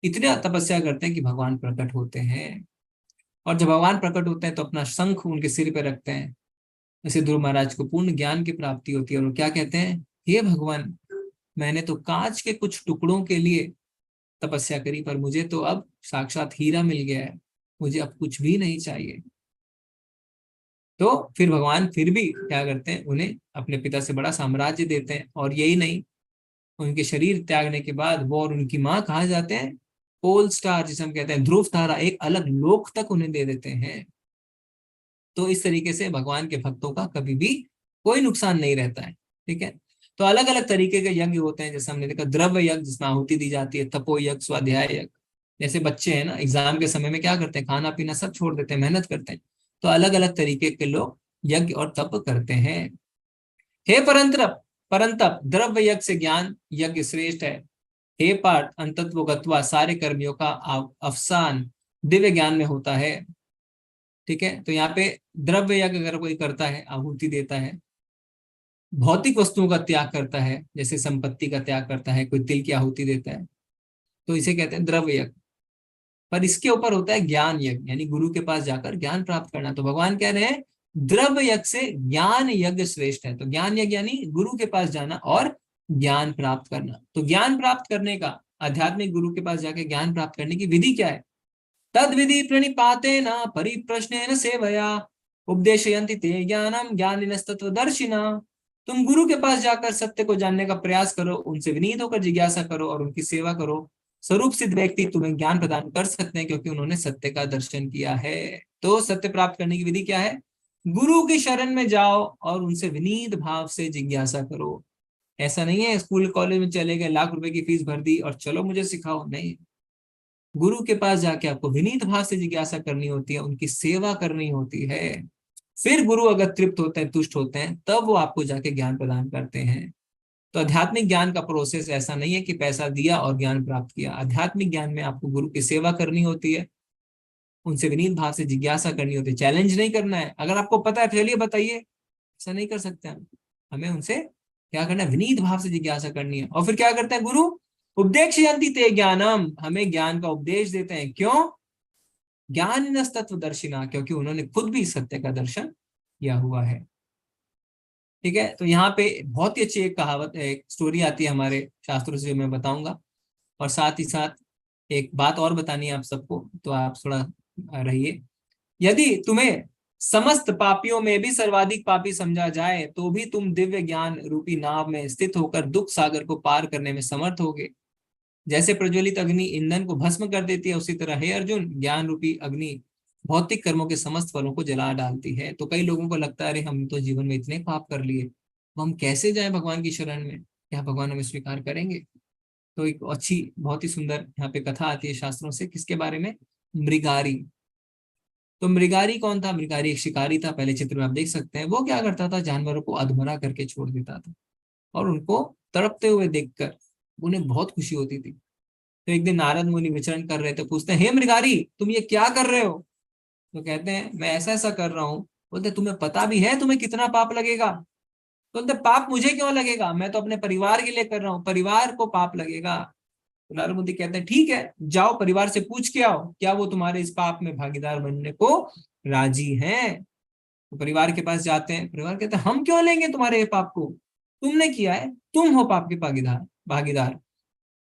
इतने तपस्या करते हैं कि भगवान प्रकट होते हैं। और जब भगवान प्रकट होते हैं तो अपना शंख उनके सिर पे रखते हैं। ऐसे ध्रुव महाराज को पूर्ण ज्ञान की प्राप्ति होती है और वो क्या कहते हैं, हे भगवान, मैंने तो कांच के कुछ टुकड़ों के लिए तपस्या करी, पर मुझे तो अब साक्षात हीरा मिल गया है, मुझे अब कुछ भी नहीं चाहिए। तो फिर भगवान फिर भी क्या करते हैं, उन्हें अपने पिता से बड़ा साम्राज्य देते हैं। और यही नहीं, उनके शरीर त्यागने के बाद वो और उनकी माँ कहाँ जाते हैं, पोल स्टार जिसे हम कहते हैं, ध्रुव तारा, एक अलग लोक तक उन्हें दे देते हैं। तो इस तरीके से भगवान के भक्तों का कभी भी कोई नुकसान नहीं रहता है। ठीक है, तो अलग अलग तरीके के यज्ञ होते हैं, जैसे हमने देखा द्रव्य यज्ञ जिसमें आहुति दी जाती है, तपो यज्ञ, स्वाध्याय यज्ञ। जैसे बच्चे हैं ना, एग्जाम के समय में क्या करते हैं, खाना पीना सब छोड़ देते हैं, मेहनत करते हैं। तो अलग अलग तरीके के लोग यज्ञ और तप करते हैं। हे परंतप द्रव्य यज्ञ से ज्ञान यज्ञ श्रेष्ठ है। हे पार्थ, अंतत्व गत्वा सारे कर्मियों का अवसान दिव्य ज्ञान में होता है। ठीक है, तो यहाँ पे द्रव्य यज्ञ अगर कोई करता है, आहुति देता है, भौतिक वस्तुओं का त्याग करता है, जैसे संपत्ति का त्याग करता है, कोई तिल की आहुति देता है, तो इसे कहते हैं द्रव्य यज्ञ। पर इसके ऊपर होता है ज्ञान यज्ञ, यानी गुरु के पास जाकर ज्ञान प्राप्त करना। तो भगवान कह रहे हैं द्रव्य यज्ञ से ज्ञान यज्ञ श्रेष्ठ है। तो ज्ञान यज्ञ यानी गुरु के पास जाना और ज्ञान प्राप्त करना। तो ज्ञान प्राप्त करने का आध्यात्मिक गुरु के पास जाके ज्ञान प्राप्त करने की विधि क्या है? तद विधि प्रणिपातेन परिप्रश्नेन सेवया उपदेशयन्ति ते ज्ञानम ज्ञानिनस्तत्वदर्शिना। तुम गुरु के पास जाकर सत्य को जानने का प्रयास करो, उनसे विनीत होकर जिज्ञासा करो और उनकी सेवा करो। स्वरूप सिद्ध व्यक्ति तुम्हें ज्ञान प्रदान कर सकते हैं क्योंकि उन्होंने सत्य का दर्शन किया है। तो सत्य प्राप्त करने की विधि क्या है? गुरु की शरण में जाओ और उनसे विनीत भाव से जिज्ञासा करो। ऐसा नहीं है स्कूल कॉलेज में चले गए, लाख रुपए की फीस भर दी और चलो मुझे सिखाओ, नहीं। गुरु के पास जाके आपको विनीत भाव से जिज्ञासा करनी होती है, उनकी सेवा करनी होती है। फिर गुरु अगर तृप्त होते हैं, तुष्ट होते हैं, तब वो आपको जाके ज्ञान प्रदान करते हैं। तो आध्यात्मिक ज्ञान का प्रोसेस ऐसा नहीं है कि पैसा दिया और ज्ञान प्राप्त किया। आध्यात्मिक ज्ञान में आपको गुरु की सेवा करनी होती है, उनसे विनीत भाव से जिज्ञासा करनी होती है। चैलेंज नहीं करना है, अगर आपको पता है चलिए बताइए, ऐसा नहीं कर सकते हम। हमें उनसे क्या करना है? विनीत भाव से जिज्ञासा करनी है। और फिर क्या करते हैं गुरु? उपदेशयन्ति ते ज्ञानम, हमें ज्ञान का उपदेश देते हैं। क्यों? ज्ञानिनस्तत्वदर्शिना, क्योंकि उन्होंने खुद भी सत्य का दर्शन किया हुआ है। ठीक है, तो यहाँ पे बहुत ही अच्छी एक कहावत, एक स्टोरी आती है हमारे शास्त्रों से, जो मैं बताऊंगा। और साथ ही साथ एक बात और बतानी है आप सबको, तो आप थोड़ा रहिए। यदि तुम्हें समस्त पापियों में भी सर्वाधिक पापी समझा जाए तो भी तुम दिव्य ज्ञान रूपी नाव में स्थित होकर दुख सागर को पार करने में समर्थ होगे। जैसे प्रज्वलित अग्नि ईंधन को भस्म कर देती है, उसी तरह हे अर्जुन, ज्ञान रूपी अग्नि भौतिक कर्मों के समस्त फलों को जला डालती है। तो कई लोगों को लगता है अरे हम तो जीवन में इतने पाप कर लिए, हम कैसे जाएं भगवान की शरण में, क्या भगवान हमें स्वीकार करेंगे? तो एक अच्छी बहुत ही सुंदर यहाँ पे कथा आती है शास्त्रों से, किसके बारे में? मृगारी। तो मृगारी कौन था? मृगारी एक शिकारी था, पहले चित्र में आप देख सकते हैं। वो क्या करता था? जानवरों को अधमरा करके छोड़ देता था और उनको तड़पते हुए देखकर उन्हें बहुत खुशी होती थी। तो एक दिन नारद मुनि विचरण कर रहे थे, पूछते हैं हे मृगारी, तुम ये क्या कर रहे हो? तो कहते हैं मैं ऐसा ऐसा कर रहा हूँ। बोलते तुम्हें पता भी है तुम्हें कितना पाप लगेगा? तो बोलते पाप मुझे क्यों लगेगा, मैं तो अपने परिवार के लिए कर रहा हूँ, परिवार को पाप लगेगा। तो नारद मुनि कहते हैं ठीक है, जाओ परिवार से पूछ के आओ क्या वो तुम्हारे इस पाप में भागीदार बनने को राजी हैं। तो परिवार के पास जाते हैं, परिवार कहते हैं हम क्यों लेंगे तुम्हारे ये पाप को, तुमने किया है, तुम हो पाप के भागीदार।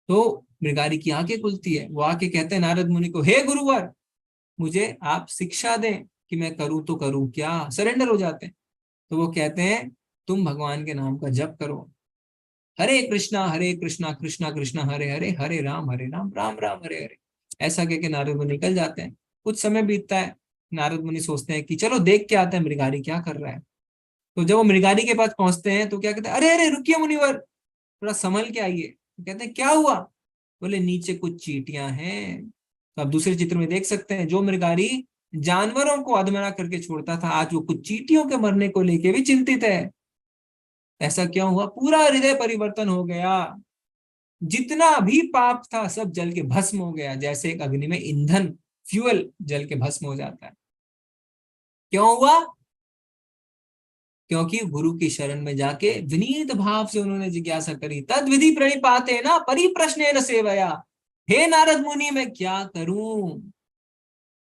तो मृगारी की आंखें खुलती है, वो आके कहते हैं नारद मुनि को, हे गुरुवर, मुझे आप शिक्षा दें कि मैं करूं तो करूं क्या। सरेंडर हो जाते हैं। तो वो कहते हैं तुम भगवान के नाम का जप करो, हरे कृष्णा कृष्णा कृष्णा हरे हरे, हरे राम राम राम हरे हरे। ऐसा कह के नारद मुनि निकल जाते हैं। कुछ समय बीतता है, नारद मुनि सोचते हैं कि चलो देख के आते हैं मृगारी क्या कर रहा है। तो जब वो मृगारी के पास पहुंचते हैं तो क्या कहते हैं, अरे अरे रुकिए मुनिवर, थोड़ा संभल के आइए। तो कहते हैं क्या हुआ? बोले नीचे कुछ चींटियां हैं। तो आप दूसरे चित्र में देख सकते हैं, जो मृगारी जानवरों को अधमरा करके छोड़ता था, आज वो कुछ चींटियों के मरने को लेके भी चिंतित है। ऐसा क्यों हुआ? पूरा हृदय परिवर्तन हो गया, जितना भी पाप था सब जल के भस्म हो गया, जैसे एक अग्नि में ईंधन फ्यूल जल के भस्म हो जाता है। क्यों हुआ? क्योंकि गुरु की शरण में जाके विनीत भाव से उन्होंने जिज्ञासा करी। तद विधि प्रणिपाते न परिप्रश्नेन सेवया, हे नारद मुनि मैं क्या करूं?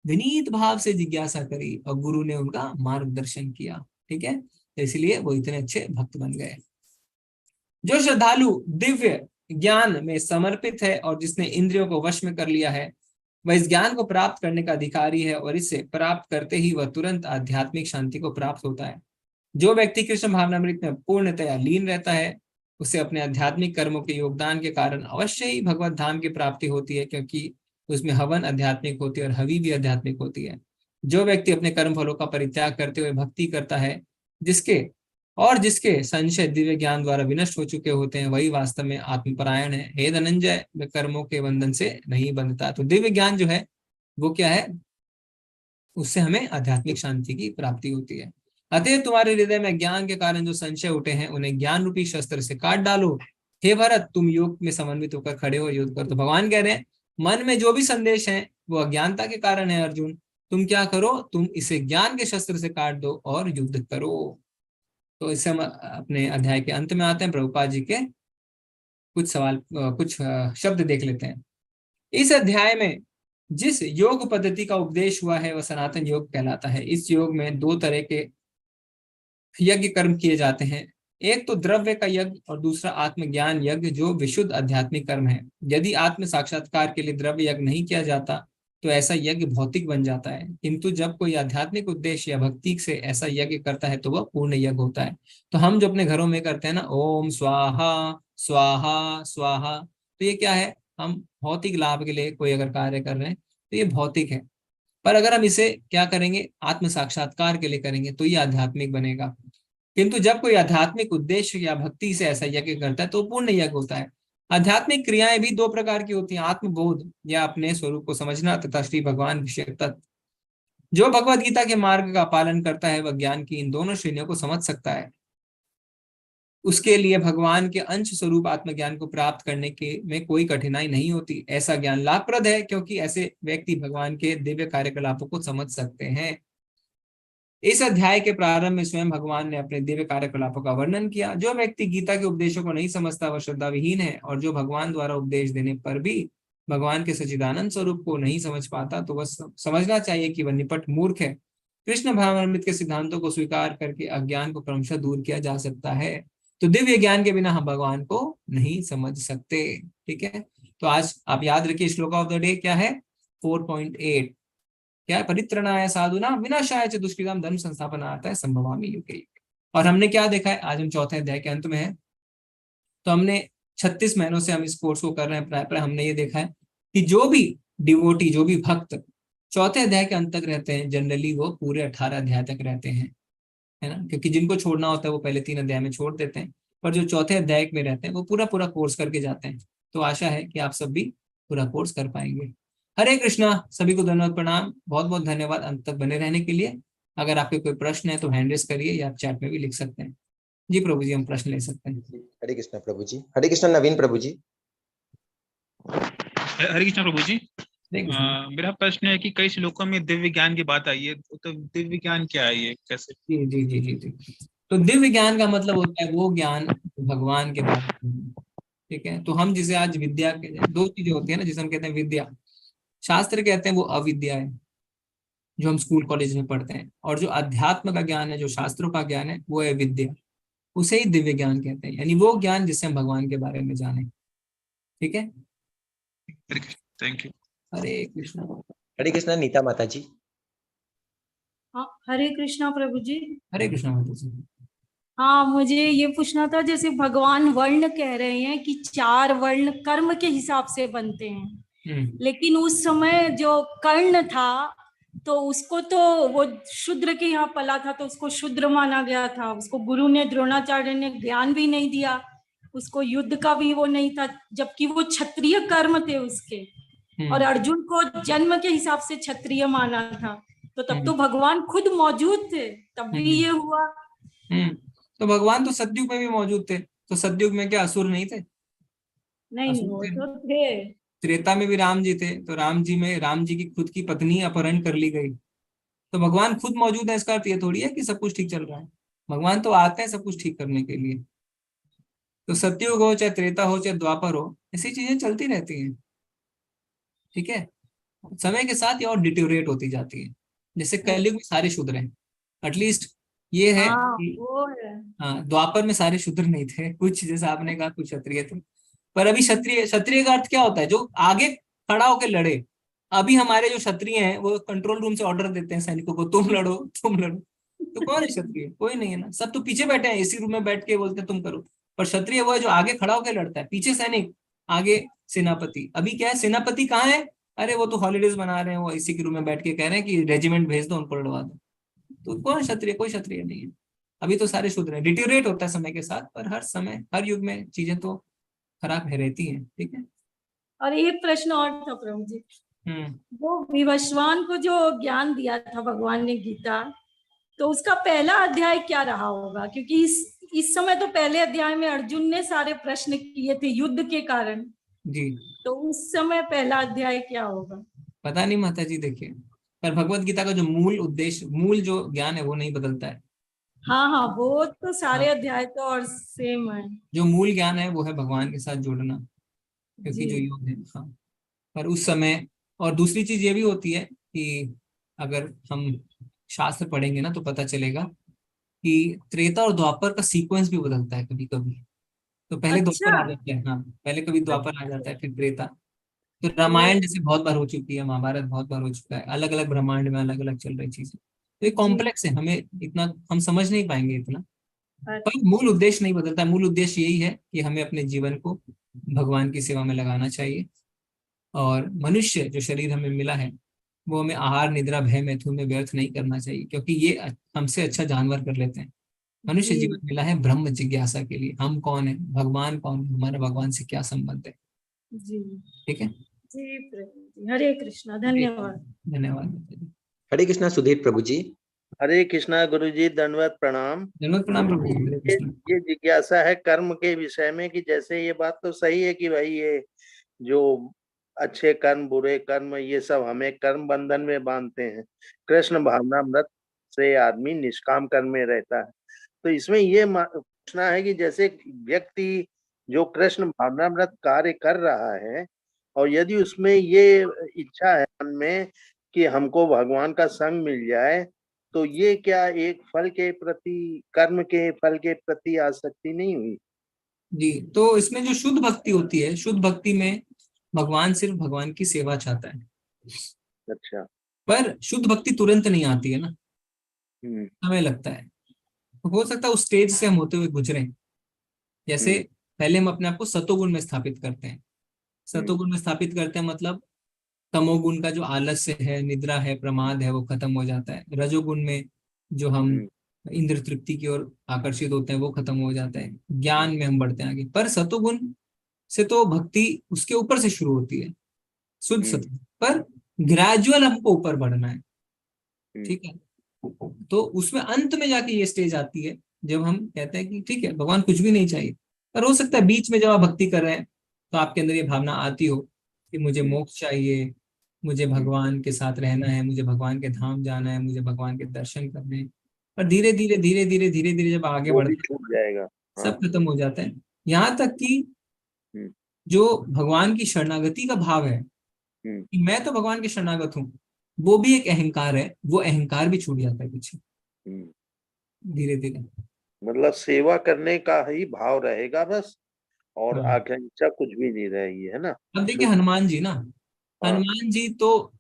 विनीत भाव से जिज्ञासा करी और गुरु ने उनका मार्गदर्शन किया। ठीक है, इसलिए वो इतने अच्छे भक्त बन गए। जो श्रद्धालु दिव्य ज्ञान में समर्पित है और जिसने इंद्रियों को वश में कर लिया है, वह इस ज्ञान को प्राप्त करने का अधिकारी है और इसे प्राप्त करते ही वह तुरंत आध्यात्मिक शांति को प्राप्त होता है। जो व्यक्ति कृष्ण भावनामृत में पूर्णतया लीन रहता है, उसे अपने आध्यात्मिक कर्मों के योगदान के कारण अवश्य ही भगवत धाम की प्राप्ति होती है, क्योंकि उसमें हवन आध्यात्मिक होती है और हवि भी आध्यात्मिक होती है। जो व्यक्ति अपने कर्म फलों का परित्याग करते हुए भक्ति करता है, जिसके संशय दिव्य ज्ञान द्वारा विनष्ट हो चुके होते हैं, वही वास्तव में आत्मपरायण है। हे धनंजय, वे कर्मों के बंधन से नहीं बंधता। तो दिव्य ज्ञान जो है वो क्या है? उससे हमें आध्यात्मिक शांति की प्राप्ति होती है। अतः तुम्हारे हृदय में ज्ञान के कारण जो संशय उठे हैं, उन्हें ज्ञान रूपी शस्त्र से काट डालो। हे भरत, तुम योग में समन्वित होकर खड़े हो, युद्ध कर। तो भगवान कह रहे हैं मन में जो भी संदेश है वो अज्ञानता के कारण है। अर्जुन, तुम क्या करो? तुम इसे ज्ञान के शस्त्र से काट दो और युद्ध करो। तो इससे हम अपने अध्याय के अंत में आते हैं। प्रभुपाद जी के कुछ शब्द देख लेते हैं। इस अध्याय में जिस योग पद्धति का उपदेश हुआ है वह सनातन योग कहलाता है। इस योग में 2 तरह के यज्ञ कर्म किए जाते हैं। एक तो द्रव्य का यज्ञ और दूसरा आत्मज्ञान यज्ञ जो विशुद्ध आध्यात्मिक कर्म है। यदि आत्म साक्षात्कार के लिए द्रव्य यज्ञ नहीं किया जाता तो ऐसा यज्ञ भौतिक बन जाता है, किंतु जब कोई आध्यात्मिक उद्देश्य या भक्ति से ऐसा यज्ञ करता है तो वह पूर्ण यज्ञ होता है। तो हम जो अपने घरों में करते हैं ना, ओम स्वाहा स्वाहा स्वाहा, तो ये क्या है, हम भौतिक लाभ के लिए कोई अगर कार्य कर रहे हैं तो ये भौतिक है। पर अगर हम इसे क्या करेंगे, आत्म साक्षात्कार के लिए करेंगे तो ये आध्यात्मिक बनेगा। किंतु जब कोई आध्यात्मिक उद्देश्य या भक्ति से ऐसा यज्ञ करता है तो पूर्ण यज्ञ होता है। आध्यात्मिक क्रियाएं भी दो प्रकार की होती हैं, आत्मबोध या अपने स्वरूप को समझना तथा श्री भगवान विषय तत्व। जो भगवत गीता के मार्ग का पालन करता है वह ज्ञान की इन दोनों श्रेणियों को समझ सकता है। उसके लिए भगवान के अंश स्वरूप आत्मज्ञान को प्राप्त करने के में कोई कठिनाई नहीं होती। ऐसा ज्ञान लाभप्रद है क्योंकि ऐसे व्यक्ति भगवान के दिव्य कार्यकलापों को समझ सकते हैं। इस अध्याय के प्रारंभ में स्वयं भगवान ने अपने दिव्य कार्यकलापों का वर्णन किया। जो व्यक्ति गीता के उपदेशों को नहीं समझता वह श्रद्धा विहीन है, और जो भगवान द्वारा उपदेश देने पर भी भगवान के सच्चिदानंद स्वरूप को नहीं समझ पाता तो वह समझना चाहिए कि वह निपट मूर्ख है। कृष्ण भावामृत के सिद्धांतों को स्वीकार करके अज्ञान को क्रमशः दूर किया जा सकता है। तो दिव्य ज्ञान के बिना हम भगवान को नहीं समझ सकते। ठीक है, तो आज आप याद रखिए श्लोक ऑफ द डे क्या है, 4.8 क्या है, परित्रणाय साधुना विनाशाय च दुष्कृताम धर्म संस्थापनार्थाय संभवामि युगे युगे। और हमने क्या देखा है, आज हम चौथे अध्याय के अंत में है। तो हमने 36 महीनों से हम इस कोर्स को कर रहे हैं प्राय प्राय। हमने ये देखा है कि जो भी डिवोटी, जो भी भक्त चौथे अध्याय के अंत तक रहते हैं, जनरली वो पूरे 18 अध्याय तक रहते हैं, है ना, क्योंकि जिनको छोड़ना होता है वो पहले 3 अध्याय में छोड़ देते हैं, पर जो चौथे अध्याय में रहते हैं वो पूरा पूरा कोर्स करके जाते हैं। तो आशा है कि आप सब भी पूरा कोर्स कर पाएंगे। हरे कृष्णा, सभी को धन्यवाद, प्रणाम, बहुत बहुत धन्यवाद अंत तक बने रहने के लिए। अगर आपके कोई प्रश्न है तो हैंड रेस करिए या आप चैट में भी लिख सकते हैं। जी प्रभु जी, हम प्रश्न ले सकते हैं। हरे कृष्णा प्रभु जी। हरे कृष्णा नवीन प्रभु जी। हरे कृष्णा प्रभु जी। मेरा प्रश्न है कि कई श्लोकों में दिव्य ज्ञान की बात आई है, तो दिव्य ज्ञान क्या है, ये कैसे? जी जी जी जी जी। तो दिव्य ज्ञान का मतलब होता है वो ज्ञान भगवान के बारे में। ठीक है, तो हम जिसे आज विद्या कहते हैं, दो चीजें होती है ना जिसे हम कहते हैं विद्या। शास्त्र कहते हैं वो अविद्या है जो हम स्कूल कॉलेज में पढ़ते हैं, और जो अध्यात्म का ज्ञान है, जो शास्त्रों का ज्ञान है, वो है विद्या। उसे ही दिव्य ज्ञान कहते हैं, यानी वो ज्ञान जिससे हम भगवान के बारे में जाने। ठीक है, थैंक यू। हरे कृष्णा। हरे कृष्णा नीता माता जी। हाँ, हरे कृष्णा प्रभु जी। हरे कृष्णा माता जी। हाँ, मुझे ये पूछना था, जैसे भगवान वर्ण कह रहे हैं कि 4 वर्ण कर्म के हिसाब से बनते हैं, लेकिन उस समय जो कर्ण था तो उसको तो वो शूद्र के यहाँ पला था तो उसको शूद्र माना गया था। उसको गुरु ने, द्रोणाचार्य ने ज्ञान भी नहीं दिया, उसको युद्ध का भी वो नहीं था, जबकि वो क्षत्रिय कर्म थे उसके। और अर्जुन को जन्म के हिसाब से क्षत्रिय माना था, तो तब तो भगवान खुद मौजूद थे, तब भी ये हुआ। तो भगवान तो सतयुग में भी मौजूद थे, तो सतयुग में क्या असुर नहीं थे? नहीं, वो तो थे। त्रेता में भी राम जी थे, तो राम जी की खुद की पत्नी अपहरण कर ली गई, तो भगवान खुद मौजूद है। इसका अर्थ ये थोड़ी है कि सब कुछ ठीक चल रहा है। भगवान तो आते हैं सब कुछ ठीक करने के लिए। तो सतयुग हो चाहे त्रेता हो चाहे द्वापर हो, ऐसी चीजें चलती रहती हैं। ठीक है, समय के साथ ये और डिटोरेट होती जाती है। जैसे कलयुग में सारे शूद्र हैं, एटलीस्ट ये है कि हाँ, द्वापर में सारे शूद्र नहीं थे, कुछ जैसा आपने कहा कुछ क्षत्रिय थे। पर अभी क्षत्रिय का अर्थ क्या होता है? जो आगे खड़ा होकर लड़े। अभी हमारे जो क्षत्रिय हैं वो कंट्रोल रूम से ऑर्डर देते हैं सैनिकों को, तुम लड़ो तुम लड़ो। तो कौन है क्षत्रिय? कोई नहीं है ना, सब तो पीछे बैठे हैं एसी रूम में बैठ के बोलते हैं तुम करो। पर क्षत्रिय वो है जो आगे खड़ा होकर लड़ता है, पीछे सैनिक, आगे सेनापति। अभी क्या है, सेनापति कहाँ है? अरे वो तो हॉलीडेज बना रहे हैं, वो एसी के रूम में बैठ के कह रहे हैं कि रेजिमेंट भेज दो, उनको लड़वा दो। तो कौन क्षत्रिय? कोई क्षत्रिय नहीं है। अभी तो सारे शूद्र हैं। डिटोरेट होता है समय के साथ, पर हर समय हर युग में चीजें तो खराब रहती हैं। ठीक है, और एक प्रश्न और था प्रभु जी, वो विवस्वान को जो ज्ञान दिया था भगवान ने गीता, तो उसका पहला अध्याय क्या रहा होगा? क्योंकि इस समय तो पहले अध्याय में अर्जुन ने सारे प्रश्न किए थे युद्ध के कारण जी, तो उस समय पहला अध्याय क्या होगा? पता नहीं माता जी। देखिए, पर भगवत गीता का जो मूल उद्देश्य, मूल जो ज्ञान है वो नहीं बदलता है। हाँ, वो तो सारे अध्याय तो और सेम है। जो मूल ज्ञान है वो है भगवान के साथ जुड़ना, क्योंकि जो योग है। हाँ, पर उस समय, और दूसरी चीज ये भी होती है कि अगर हम शास्त्र पढ़ेंगे ना तो पता चलेगा कि त्रेता और द्वापर का सीक्वेंस भी बदलता है कभी कभी। तो पहले द्वापर आ अच्छा। जाता है, हाँ पहले कभी द्वापर आ जाता है फिर त्रेता। तो रामायण जैसे बहुत बार हो चुकी है, महाभारत बहुत बार हो चुका है, अलग अलग ब्रह्मांड में अलग अलग चल रही चीजें। तो ये कॉम्प्लेक्स है, हमें इतना हम समझ नहीं पाएंगे इतना, पर मूल उद्देश्य नहीं बदलता। मूल उद्देश्य यही है कि हमें अपने जीवन को भगवान की सेवा में लगाना चाहिए, और मनुष्य जो शरीर हमें मिला है वो हमें आहार निद्रा भय मैथुन में व्यर्थ नहीं करना चाहिए, क्योंकि ये हमसे अच्छा जानवर कर लेते हैं। मनुष्य जी जीवन मिला है ब्रह्म जिज्ञासा के लिए। हम कौन है, भगवान कौन है, हमारा भगवान से क्या संबंध है, जी ठीक है। जी प्रभु जी, हरे कृष्णा, धन्यवाद। धन्यवाद। हरे कृष्णा सुधीर प्रभु जी। हरे कृष्णा गुरु जी, दंडवत प्रणाम। धन्यवाद प्रणाम प्रभु जी, हरे कृष्णा। ये जिज्ञासा है कर्म के विषय में कि जैसे ये बात तो सही है कि भाई ये जो अच्छे कर्म बुरे कर्म ये सब हमें कर्म बंधन में बांधते हैं। कृष्ण भावनामृत से आदमी निष्काम कर्म में रहता है। तो इसमें ये पूछना है कि जैसे व्यक्ति जो कृष्ण भावनामृत कार्य कर रहा है और यदि उसमें ये इच्छा है मन में कि हमको भगवान का संग मिल जाए, तो ये क्या एक फल के प्रति, कर्म के फल के प्रति आसक्ति नहीं हुई? जी, तो इसमें जो शुद्ध भक्ति होती है, शुद्ध भक्ति में भगवान सिर्फ भगवान की सेवा चाहता है। अच्छा। पर शुद्ध भक्ति तुरंत नहीं आती है ना, समय लगता है। तो हो सकता है उस स्टेज से हम होते हुए गुजरे। जैसे पहले हम अपने आप को सतोगुण में स्थापित करते हैं। सतोगुण में स्थापित करते हैं मतलब तमोगुण का जो आलस्य है, निद्रा है, प्रमाद है, वो खत्म हो जाता है। रजोगुण में जो हम इंद्र तृप्ति की ओर आकर्षित होते हैं वो खत्म हो जाता है। ज्ञान में हम बढ़ते हैं आगे। पर सतोगुण से तो भक्ति उसके ऊपर से शुरू होती है, शुद्ध सत्व, पर ग्रेजुअल हमको ऊपर बढ़ना है, ठीक है। तो उसमें अंत में जाके ये स्टेज आती है जब हम कहते हैं कि ठीक है भगवान कुछ भी नहीं चाहिए। पर हो सकता है बीच में जब आप भक्ति कर रहे हैं तो आपके अंदर ये भावना आती हो कि मुझे मोक्ष चाहिए, मुझे भगवान के साथ रहना है, मुझे भगवान के धाम जाना है, मुझे भगवान के दर्शन करने हैं। पर धीरे धीरे धीरे धीरे धीरे धीरे जब आगे वो भी बढ़ते छूट जाएगा। सब खत्म हो जाता है। यहाँ तक कि जो भगवान की शरणागति का भाव है कि मैं तो भगवान के शरणागत हूँ, वो भी एक अहंकार है। वो अहंकार भी छूट जाता है पीछे धीरे धीरे। मतलब सेवा करने का ही भाव रहेगा बस, और आकांक्षा कुछ भी नहीं रहेगी, है ना। अब देखिए हनुमान जी ना, हनुमान जी तो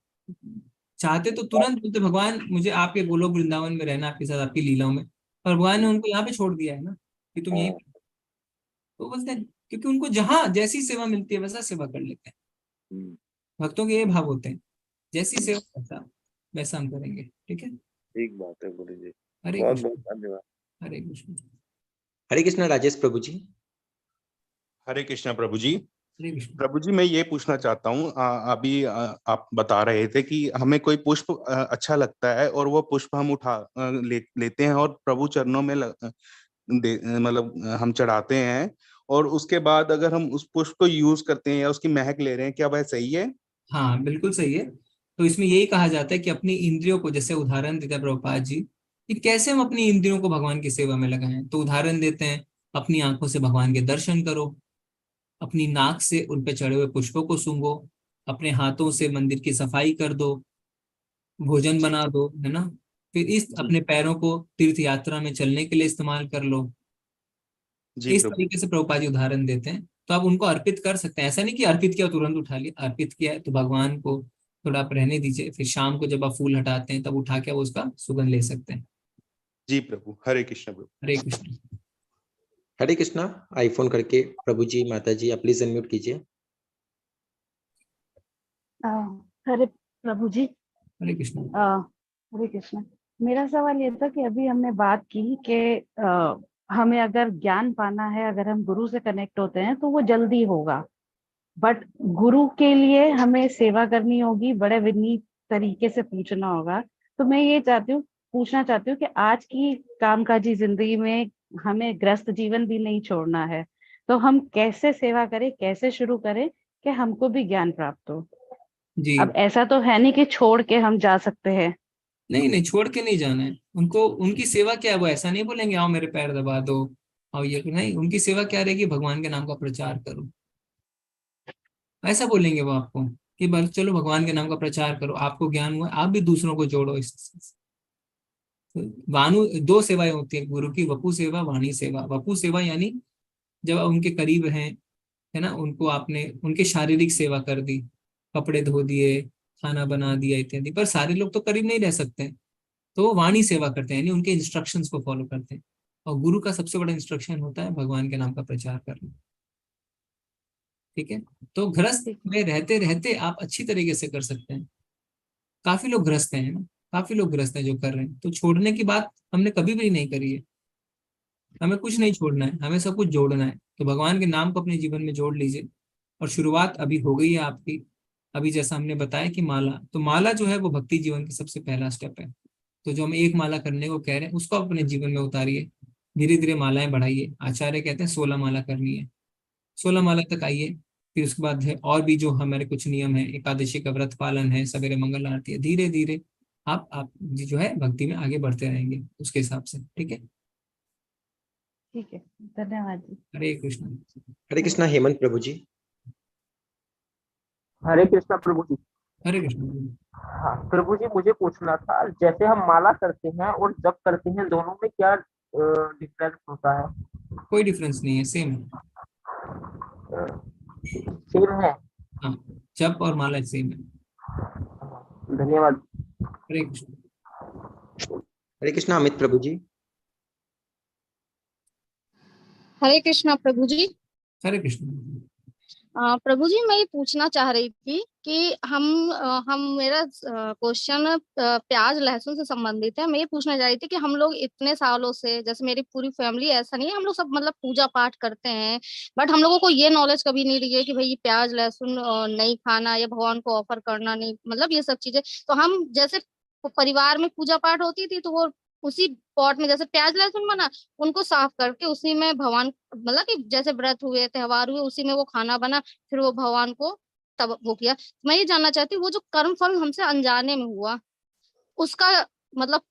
चाहते तो तुरंत बोलते भगवान मुझे आपके गोलोक वृंदावन में रहना, आपके साथ आपकी लीलाओं में, पर भगवान ने उनको यहाँ पे छोड़ दिया है ना कि तुम यही। तो बोलते हैं क्योंकि उनको जहां जैसी सेवा मिलती है वैसा सेवा कर लेते हैं। भक्तों के ये भाव होते हैं, जैसी सेवा वैसा वैसा हम करेंगे, ठीक है। ठीक बात है गुरु जी, हरे बहुत कृष्ण। बहुत धन्यवाद। हरे कृष्ण। हरे कृष्णा राजेश प्रभु जी। हरे कृष्णा प्रभु जी। हरे कृष्ण। प्रभु जी मैं ये पूछना चाहता हूँ, अभी आप बता रहे थे कि हमें कोई पुष्प अच्छा लगता है और वो पुष्प हम उठा लेते हैं और प्रभु चरणों में मतलब हम चढ़ाते हैं, और उसके बाद अगर हम उस पुष्प को यूज करते हैं या उसकी महक ले रहे हैं, क्या वह सही है? हाँ बिल्कुल सही है। तो इसमें यही कहा जाता है कि अपनी इंद्रियों को, जैसे उदाहरण देते हैं प्रभुपाद जी कि कैसे हम अपनी इंद्रियों को भगवान की सेवा में लगाएं। तो उदाहरण देते हैं, अपनी आंखों से भगवान के दर्शन करो, अपनी नाक से उन पे चढ़े हुए पुष्पों को सूंघो, अपने हाथों से मंदिर की सफाई कर दो, भोजन बना दो, है ना। फिर इस अपने पैरों को तीर्थ यात्रा में चलने के लिए इस्तेमाल कर लो। इस तरीके से प्रभुपाद जी उदाहरण देते हैं। तो आप उनको अर्पित कर सकते हैं। ऐसा नहीं कि अर्पित किया तुरंत उठा लिया, अर्पित किया है तो भगवान को थोड़ा आप रहने दीजिए, फिर शाम को जब आप फूल हटाते हैं तब उठा के वो उसका सुगंध ले सकते हैं। जी प्रभु, हरे कृष्ण प्रभु। हरे कृष्ण। हरे कृष्णा। आईफोन करके प्रभु जी माता जी आप प्लीज अनम्यूट कीजिए। हरे प्रभु जी। हरे कृष्ण। हरे कृष्ण। मेरा सवाल ये था कि अभी हमने बात की कि हमें अगर ज्ञान पाना है, अगर हम गुरु से कनेक्ट होते हैं तो वो जल्दी होगा, बट गुरु के लिए हमें सेवा करनी होगी, बड़े विनीत तरीके से पूछना होगा। तो मैं ये पूछना चाहती हूँ कि आज की कामकाजी जिंदगी में हमें ग्रस्त जीवन भी नहीं छोड़ना है, तो हम कैसे सेवा करें, कैसे शुरू करें कि हमको भी ज्ञान प्राप्त हो। जी। अब ऐसा तो है नहीं कि छोड़ के हम जा सकते हैं। नहीं नहीं, छोड़ के नहीं जाना है उनको। उनकी सेवा क्या है, वो ऐसा नहीं बोलेंगे आओ मेरे पैर दबा दो, आओ ये नहीं। उनकी सेवा क्या रहेगी, भगवान के नाम का प्रचार करो, ऐसा बोलेंगे वो आपको कि बस चलो भगवान के नाम का प्रचार करो, आपको ज्ञान हुआ, आप भी दूसरों को जोड़ो। इस तो वाणु दो सेवाएं होती है गुरु की, वपु सेवा, वाणी सेवा। वपु सेवा यानी जब आप उनके करीब हैं, है ना, उनको आपने उनके शारीरिक सेवा कर दी, कपड़े धो दिए, खाना बना दिया इत्यादि। पर सारे लोग तो करीब नहीं रह सकते हैं, तो वो वाणी सेवा करते हैं, यानी उनके इंस्ट्रक्शंस को फॉलो करते हैं। और गुरु का सबसे बड़ा इंस्ट्रक्शन होता है भगवान के नाम का प्रचार करना। ठीक है, तो गृहस्थ में रहते रहते आप अच्छी तरीके से कर सकते हैं। काफी लोग गृहस्थ हैं ना, काफी लोग गृहस्थ हैं जो कर रहे हैं, तो छोड़ने की बात हमने कभी भी नहीं करी है। हमें कुछ नहीं छोड़ना है, हमें सब कुछ जोड़ना है। तो भगवान के नाम को अपने जीवन में जोड़ लीजिए। और शुरुआत अभी हो गई है आपकी। अभी जैसा हमने बताया कि माला, तो माला जो है वो भक्ति जीवन की सबसे पहला स्टेप है। तो जो हम एक माला करने को कह रहे हैं उसको अपने जीवन में उतारिए, धीरे धीरे मालाएं बढ़ाइए। आचार्य कहते हैं 16 माला करनी है, 16 माला तक आइए। फिर उसके बाद है और भी जो हमारे कुछ नियम है, एकादशी का व्रत पालन है, सवेरे मंगल आरती है। धीरे धीरे आप जो है भक्ति में आगे बढ़ते रहेंगे उसके हिसाब से। ठीक है, ठीक है, धन्यवाद जी। हरे कृष्ण। हरे कृष्णा हेमंत प्रभु जी। हरे कृष्णा प्रभु जी। हरे कृष्ण। हाँ प्रभु जी, मुझे पूछना था, जैसे हम माला करते हैं और जप करते हैं, दोनों में क्या डिफरेंस होता है? कोई डिफरेंस नहीं है, सेम है। सेम है? हाँ, जप और माला सेम है। धन्यवाद। हरे कृष्ण। हरे कृष्णा अमित प्रभु जी। हरे कृष्णा प्रभु जी। हरे कृष्ण। प्रभु जी, मैं ये पूछना चाह रही थी कि हम मेरा क्वेश्चन प्याज लहसुन से संबंधित है। मैं ये पूछना चाह रही थी कि हम लोग इतने सालों से, जैसे मेरी पूरी फैमिली ऐसा नहीं है, हम लोग सब मतलब पूजा पाठ करते हैं, बट हम लोगों को ये नॉलेज कभी नहीं रही है कि भाई ये प्याज लहसुन नहीं खाना या भगवान को ऑफर करना नहीं, मतलब ये सब चीजें। तो हम जैसे परिवार में पूजा पाठ होती थी तो वो उसी पॉट में जैसे प्याज लहसुन बना, उनको साफ करके उसी में भगवान, मतलब कि जैसे व्रत हुए त्योहार हुए उसी में वो खाना बना, फिर वो भगवान को तब वो किया। मैं ये जानना चाहती हूँ, वो जो कर्म फल हमसे अनजाने में हुआ, उसका मतलब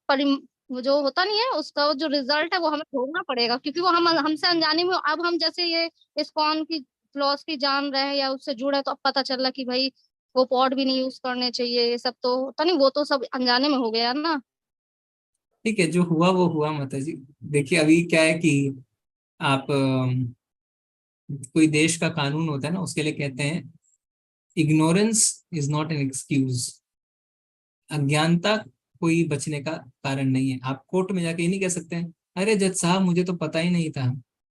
वो जो होता नहीं है, उसका वो जो रिजल्ट है वो हमें भोगना पड़ेगा, क्योंकि वो हमसे अनजाने में। अब हम जैसे ये इस्कॉन की फिलॉसफी जान रहे हैं या उससे जुड़े हैं, तो अब पता चल रहा कि भाई वो पॉट भी नहीं यूज करने चाहिए, ये सब तो होता नहीं, वो तो सब अनजाने में हो गया ना। ठीक है, जो हुआ वो हुआ माता जी। देखिए अभी क्या है कि आप कोई देश का कानून होता है ना, उसके लिए कहते हैं ignorance is not an excuse. अज्ञानता कोई बचने का कारण नहीं है। आप कोर्ट में जाके ये नहीं कह सकते हैं अरे जज साहब मुझे तो पता ही नहीं था।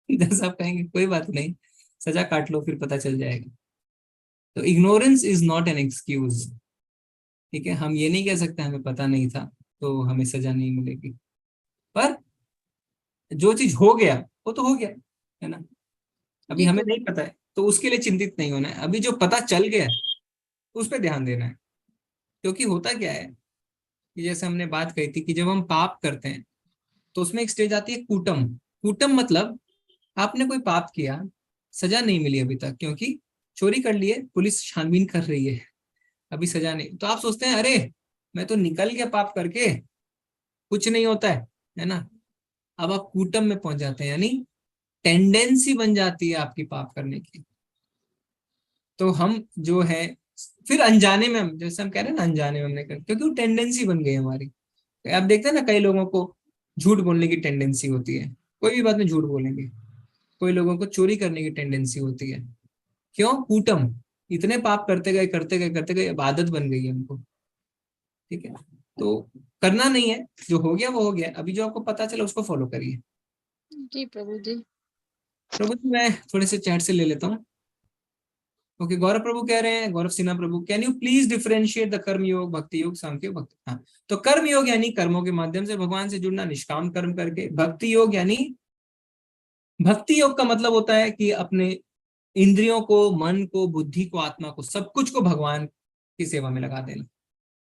जज साहब कहेंगे कोई बात नहीं, सजा काट लो फिर पता चल जाएगा। तो ignorance is not an excuse. ठीक है, हम ये नहीं कह सकते हमें पता नहीं था तो हमें सजा नहीं मिलेगी। पर जो चीज हो गया वो तो हो गया, है ना। अभी हमें नहीं पता है तो उसके लिए चिंतित नहीं होना है। अभी जो पता चल गया उस पर ध्यान देना है। क्योंकि होता क्या है कि जैसे हमने बात कही थी कि जब हम पाप करते हैं तो उसमें एक स्टेज आती है कूटम। कूटम मतलब आपने कोई पाप किया, सजा नहीं मिली अभी तक, क्योंकि चोरी कर लिए, पुलिस छानबीन कर रही है, अभी सजा नहीं। तो आप सोचते हैं अरे मैं तो निकल गया पाप करके, कुछ नहीं होता है ना। अब आप कूटम में पहुंच जाते हैं, यानी टेंडेंसी बन जाती है आपकी पाप करने की। तो हम जो है फिर अनजाने में, हम जैसे हम कह रहे हैं ना अनजाने में हमने कर, क्योंकि वो टेंडेंसी बन गई हमारी। तो आप देखते हैं ना कई लोगों को झूठ बोलने की टेंडेंसी होती है, कोई भी बात में झूठ बोलेंगे। कोई लोगों को चोरी करने की टेंडेंसी होती है। क्यों? कूटम, इतने पाप करते गए करते गए करते गए, अब आदत बन गई है हमको। ठीक है, तो करना नहीं है, जो हो गया वो हो गया। अभी जो आपको पता चला उसको फॉलो करिए। जी प्रभु जी। प्रभु जी मैं थोड़े से चैट से ले लेता हूँ। ओके, गौरव प्रभु कह रहे हैं, Gaurav Sinha Prabhu, can you please differentiate the karma yoga, भक्ति योग, सांख्य योग, भक्ति। हाँ, तो कर्म योग यानी कर्मों के माध्यम से भगवान से जुड़ना, निष्काम कर्म करके। भक्ति योग यानी, भक्ति योग का मतलब होता है कि अपने इंद्रियों को, मन को, बुद्धि को, आत्मा को, सब कुछ को भगवान की सेवा में लगा देना।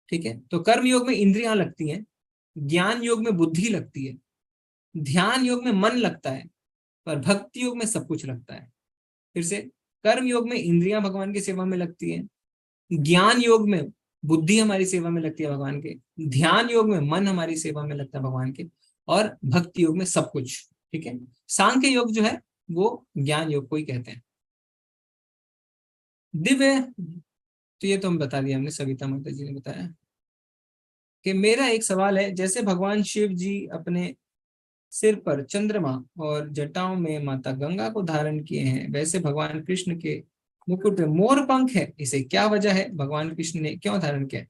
ठीक है, तो कर्म योग में इंद्रियां लगती हैं, ज्ञान योग में बुद्धि लगती है, ध्यान योग में मन लगता है, पर भक्ति योग में सब कुछ लगता है। फिर से, कर्म योग में इंद्रियां भगवान की सेवा में लगती है, ज्ञान योग में बुद्धि हमारी सेवा में लगती है भगवान के, ध्यान योग में मन हमारी सेवा में लगता है भगवान के, और भक्ति योग में सब कुछ। ठीक है, सांख्य योग जो है वो ज्ञान योग को ही कहते हैं। दिव्य, तो ये तो हम बता दिया हमने, सविता माता जी ने बताया। कि मेरा एक सवाल है, जैसे भगवान शिव जी अपने सिर पर चंद्रमा और जटाओं में माता गंगा को धारण किए हैं, वैसे भगवान कृष्ण के मुकुट में मोर पंख है, इसे क्या वजह है, भगवान कृष्ण ने क्यों धारण किया?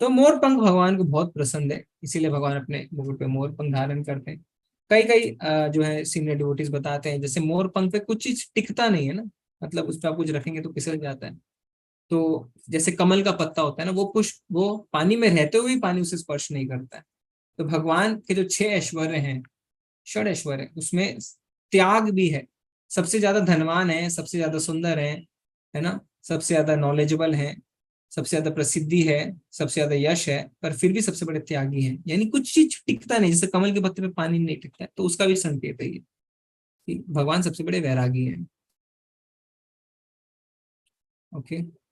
तो मोर पंख भगवान को बहुत पसंद है, इसीलिए भगवान अपने मुकुट पे मोर पंख धारण करते हैं। कई कई जो है सीनियर डिवोटीज बताते हैं, जैसे मोर पंख पे कुछ चीज टिकता नहीं है ना, मतलब उस पर आप कुछ रखेंगे तो फिसल जाता है। तो जैसे कमल का पत्ता होता है ना, वो पुष्प वो पानी में रहते हुए पानी उसे स्पर्श नहीं करता है। तो भगवान के जो 6 ऐश्वर्य हैं, षड ऐश्वर्य, उसमें त्याग भी है। सबसे ज्यादा धनवान है, सबसे ज्यादा सुंदर है ना, सबसे ज्यादा नॉलेजेबल है, सबसे ज्यादा प्रसिद्धि है, सबसे ज्यादा यश है, पर फिर भी सबसे बड़े त्यागी हैं। यानी कुछ चीज टिकता नहीं, जैसे कमल के पत्ते पे पानी नहीं टिकता है, तो उसका भी संकेत है ये कि भगवान सबसे बड़े वैरागी हैं। ओके,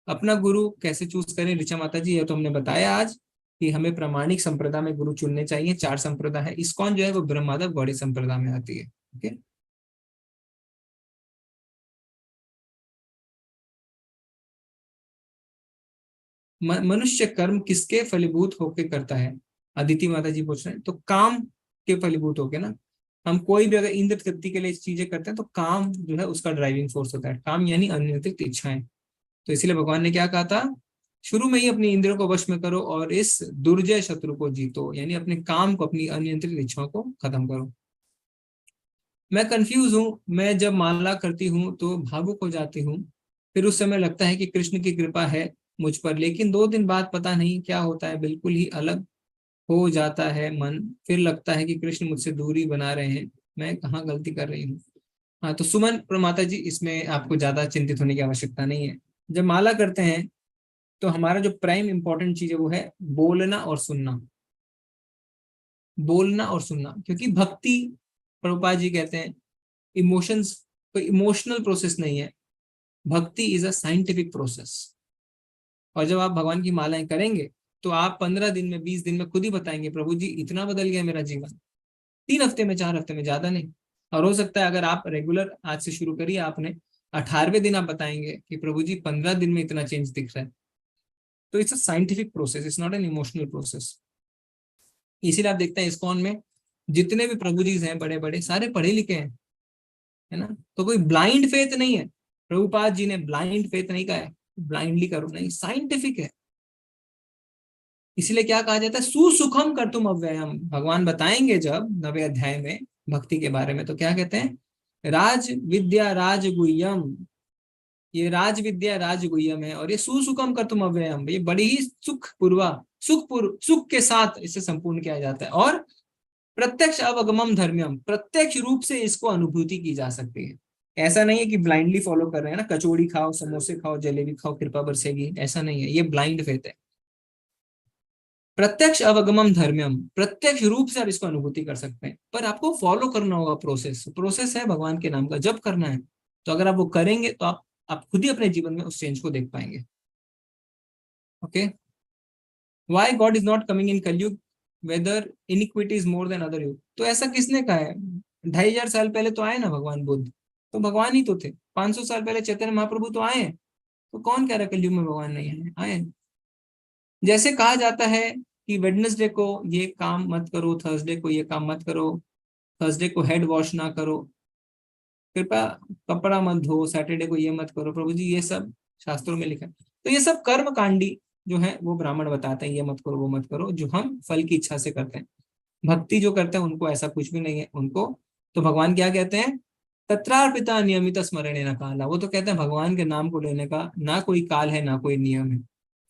अपना गुरु कैसे चूज करें ऋचा माता जी, ये तो हमने बताया आज कि हमें प्रामाणिक संप्रदाय में गुरु चुनने चाहिए। 4 संप्रदाय है, इस्कॉन जो है वो ब्रह्मादव गौड़ी संप्रदाय में आती है। ओके, मनुष्य कर्म किसके फलीभूत होके करता है? अदिति माता जी पूछ रहे हैं। तो काम के फलीभूत होके ना, हम कोई भी अगर इंद्र तृप्ति के लिए चीजें करते हैं तो काम जो है उसका ड्राइविंग फोर्स होता है। काम यानी अनियंत्रित इच्छाएं। तो इसीलिए भगवान ने क्या कहा था, शुरू में ही अपनी इंद्रियों को वश में करो और इस दुर्जय शत्रु को जीतो, यानी अपने काम को, अपनी अनियंत्रित इच्छाओं को खत्म करो। मैं कंफ्यूज हूँ, मैं जब माला करती हूँ तो भावुक हो जाती हूँ, फिर उस समय लगता है कि कृष्ण की कृपा है मुझ पर, लेकिन 2 दिन बाद पता नहीं क्या होता है, बिल्कुल ही अलग हो जाता है मन, फिर लगता है कि कृष्ण मुझसे दूरी बना रहे हैं, मैं कहाँ गलती कर रही हूँ? हाँ, तो सुमन माता जी, इसमें आपको ज्यादा चिंतित होने की आवश्यकता नहीं है। जब माला करते हैं तो हमारा जो प्राइम इंपॉर्टेंट चीज है वो है बोलना और सुनना, बोलना और सुनना। क्योंकि भक्ति, प्रभुपाद जी कहते हैं, इमोशंस कोई इमोशनल प्रोसेस नहीं है, भक्ति इज अ साइंटिफिक प्रोसेस। और जब आप भगवान की मालाएं करेंगे तो आप 15 दिन में, 20 दिन में खुद ही बताएंगे, प्रभु जी इतना बदल गया मेरा जीवन। 3 हफ्ते में, 4 हफ्ते में, ज्यादा नहीं। और हो सकता है अगर आप रेगुलर आज से शुरू करिए, आपने 18वें दिन आप बताएंगे कि प्रभु जी 15 दिन में इतना चेंज दिख रहा है। तो it's a scientific process, it's not an emotional process. इसीलिए आप देखते हैं इस्कॉन में जितने भी प्रभु जी हैं बड़े बड़े, सारे पढ़े लिखे हैं, है ना। तो कोई ब्लाइंड फेथ नहीं है। प्रभुपाद जी ने ब्लाइंड फेथ नहीं कहा है, ब्लाइंडली करो, नहीं, साइंटिफिक है। इसलिए क्या कहा जाता है, सुसुखम कर तुम अव्ययम। भगवान बताएंगे जब 9वें अध्याय में भक्ति के बारे में, तो क्या कहते हैं, राज विद्या राजगुह्यम, ये राज विद्या राजगुह्यम है, और ये सुसुखम कर तुम अव्ययम, ये बड़ी ही सुख के साथ इसे संपूर्ण किया जाता है। और प्रत्यक्ष अवगमम धर्म्यम, प्रत्यक्ष रूप से इसको अनुभूति की जा सकती है। ऐसा नहीं है कि ब्लाइंडली फॉलो कर रहे हैं ना, कचौड़ी खाओ, समोसे खाओ, जलेबी खाओ, कृपा बरसेगी, ऐसा नहीं है, ये ब्लाइंड फेथ है। प्रत्यक्ष अवगमम धर्म्यम, प्रत्यक्ष रूप से आप इसको अनुभूति कर सकते हैं, पर आपको फॉलो करना होगा प्रोसेस है भगवान के नाम का, जब करना है। तो अगर आप वो करेंगे तो आप खुद ही अपने जीवन में उस चेंज को देख पाएंगे। Okay, why God is not coming in Kalyug whether iniquity is more than other yug. तो ऐसा किसने कहा है? 2500 साल पहले तो आए ना भगवान बुद्ध, तो भगवान ही तो थे। 500 साल पहले चैतन्य महाप्रभु तो आए, तो कौन कह रहा है कलयुग में भगवान नहीं आए? जैसे कहा जाता है कि वेडनेसडे को ये काम मत करो, थर्सडे को ये काम मत करो, थर्सडे को हेड वॉश ना करो, कृपया कपड़ा मत धो, सैटरडे को ये मत करो, प्रभु जी ये सब शास्त्रों में लिखा है। तो ये सब कर्म कांडी जो है वो ब्राह्मण बताते हैं, ये मत करो वो मत करो, जो हम फल की इच्छा से करते हैं। भक्ति जो करते हैं उनको ऐसा कुछ भी नहीं है उनको। तो भगवान क्या कहते हैं, तत्रार्पिता नियमित स्मरणे न काला। वो तो कहते हैं भगवान के नाम को लेने का ना कोई काल है ना कोई नियम है,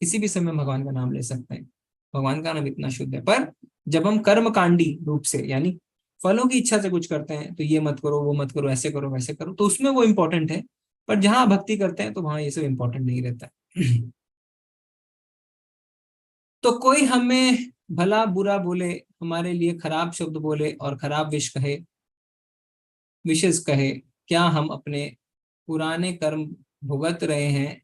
किसी भी समय भगवान का नाम ले सकते हैं, भगवान का नाम इतना शुद्ध है। पर जब हम कर्म कांडी रूप से यानी फलों की इच्छा से कुछ करते हैं, तो ये मत करो वो मत करो, ऐसे करो वैसे करो, तो उसमें वो इम्पोर्टेंट है। पर जहां भक्ति करते हैं तो वहां ये सब इम्पोर्टेंट नहीं रहता है। तो कोई हमें भला बुरा बोले, हमारे लिए खराब शब्द बोले और खराब विशेष कहे, क्या हम अपने पुराने कर्म भुगत रहे हैं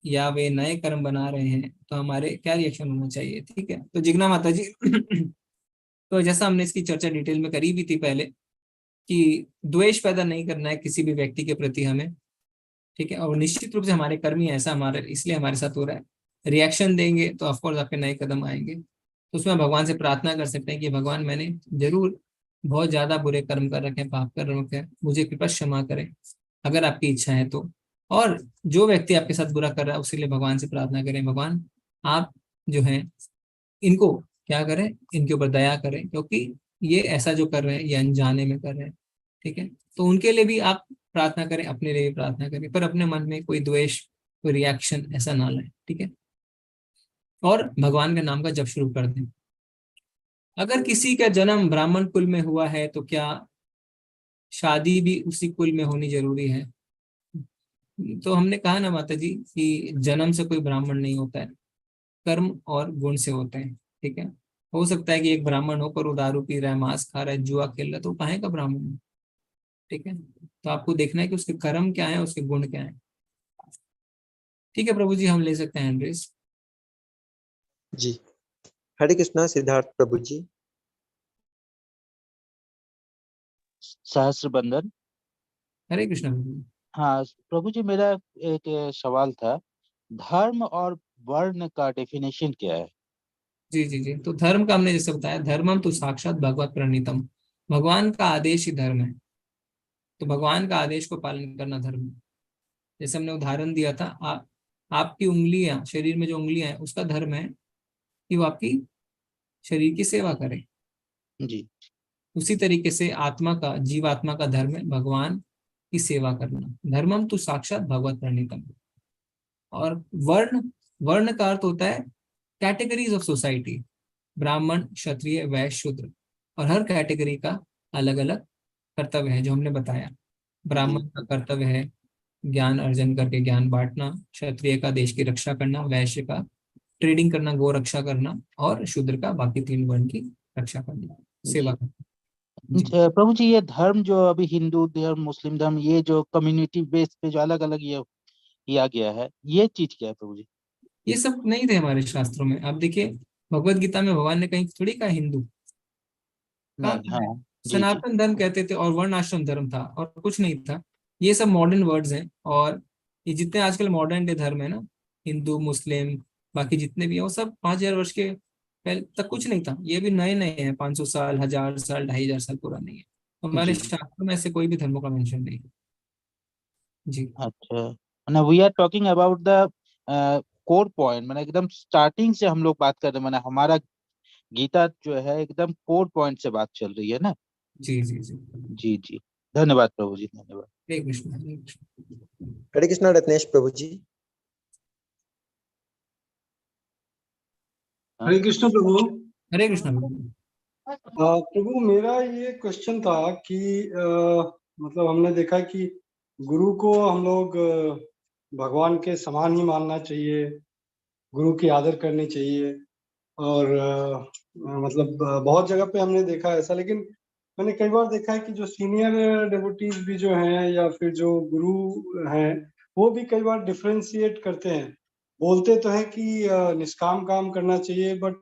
या वे नए कर्म बना रहे हैं? तो हमारे क्या रिएक्शन होना चाहिए? ठीक है, तो जिग्ना माता जी तो जैसा हमने इसकी चर्चा डिटेल में करी भी थी पहले कि द्वेष पैदा नहीं करना है किसी भी व्यक्ति के प्रति हमें, ठीक है। और निश्चित रूप से हमारे कर्म ही ऐसा हमारे इसलिए हमारे साथ हो रहा है। रिएक्शन देंगे तो ऑफकोर्स आपके नए कदम आएंगे। तो उसमें भगवान से प्रार्थना कर सकते हैं कि भगवान मैंने जरूर बहुत ज्यादा बुरे कर्म कर रखे हैं, पाप कर रखे हैं, मुझे कृपा क्षमा करें अगर आपकी इच्छा है तो। और जो व्यक्ति आपके साथ बुरा कर रहा है उसके लिए भगवान से प्रार्थना करें, भगवान आप जो है इनको क्या करें, इनके ऊपर दया करें, क्योंकि ये ऐसा जो कर रहे हैं ये अनजाने में कर रहे हैं। ठीक है, तो उनके लिए भी आप प्रार्थना करें, अपने लिए भी प्रार्थना करें, पर अपने मन में कोई द्वेष, कोई रिएक्शन ऐसा ना लाए। ठीक है, और भगवान के नाम का जप शुरू कर दें। अगर किसी का जन्म ब्राह्मण कुल में हुआ है तो क्या शादी भी उसी कुल में होनी जरूरी है? तो हमने कहा ना माता जी कि जन्म से कोई ब्राह्मण नहीं होता है, कर्म और गुण से होते हैं। ठीक है, हो सकता है कि एक ब्राह्मण हो पर वो दारू पी रहा है, मांस खा रहा है, जुआ खेल रहा है, तो काहे का ब्राह्मण है? ठीक है, तो आपको देखना है कि उसके कर्म क्या है, उसके गुण क्या है। ठीक है प्रभु जी, हम ले सकते हैं एंड्रेस जी। हरे कृष्णा सिद्धार्थ प्रभु जी। सहस्त्र बंदन। हरे कृष्णा प्रभु जी। हाँ प्रभु जी, मेरा एक सवाल था, धर्म और वर्ण का डेफिनेशन क्या है? जी जी जी, तो धर्म का हमने जैसे बताया, धर्मम तो साक्षात भगवत प्रणीतम, भगवान का आदेश ही धर्म है। तो भगवान का आदेश को पालन करना धर्म है। जैसे हमने उदाहरण दिया था, आपकी उंगलियां, शरीर में जो उंगलियां हैं उसका धर्म है कि वो आपकी शरीर की सेवा करे। जी। उसी तरीके से आत्मा का, जीवात्मा का धर्म है भगवान की सेवा करना। धर्मम तो साक्षात भगवत प्रणीतम। और वर्ण, वर्ण का अर्थ होता है कैटेगरीज ऑफ सोसाइटी, ब्राह्मण, क्षत्रिय, वैश्य, शूद्र, और हर कैटेगरी का अलग अलग कर्तव्य है जो हमने बताया। ब्राह्मण का कर्तव्य है ज्ञान अर्जन करके ज्ञान बांटना, क्षत्रिय का देश की रक्षा करना, वैश्य का ट्रेडिंग करना, गो रक्षा करना, और शूद्र का बाकी 3 वर्ण की रक्षा करना, सेवा करना। प्रभु जी, ये धर्म जो अभी हिंदू धर्म, मुस्लिम धर्म, ये जो कम्युनिटी बेस पे जो अलग अलग ये किया गया है, ये चीज क्या है प्रभु जी? ये सब नहीं थे हमारे शास्त्रों में। आप देखिए भगवत गीता में भगवान ने कहीं थोड़ी कहा हिंदू, सनातन धर्म कहते थे और वर्ण आश्रम धर्म था और कुछ नहीं था। ये सब मॉडर्न वर्ड्स हैं, और ये जितने आजकल मॉडर्न डे धर्म है ना, हिंदू, मुस्लिम, बाकी जितने भी हैं, वो सब 5000 वर्ष के पहले तक कुछ नहीं था। ये भी नए नए हैं, 500 साल, 1000 साल, 2500 साल पुराने हैं। हमारे शास्त्रों में ऐसे कोई भी धर्मों का मेंशन नहीं है। जी अच्छा, ना we are talking about the core point, मैंने एकदम स्टार्टिंग से हम लोग बात कर रहे हैं, मैंने हमारा गीता जो है एकदम कोर पॉइंट से बात चल रही है ना। जी जी जी जी जी, धन्यवाद प्रभु जी, धन्यवाद। हरे कृष्ण। हरे कृष्णा रत्नेश प्रभु जी। हरे कृष्ण प्रभु। हरे कृष्ण प्रभु, मेरा ये क्वेश्चन था कि मतलब हमने देखा कि गुरु को हम लोग भगवान के समान ही मानना चाहिए, गुरु की आदर करनी चाहिए, और मतलब बहुत जगह पे हमने देखा ऐसा। लेकिन मैंने कई बार देखा है कि जो सीनियर डिवोटीज भी जो हैं या फिर जो गुरु हैं, वो भी कई बार डिफरेंशिएट करते हैं। बोलते तो है कि निष्काम काम करना चाहिए, बट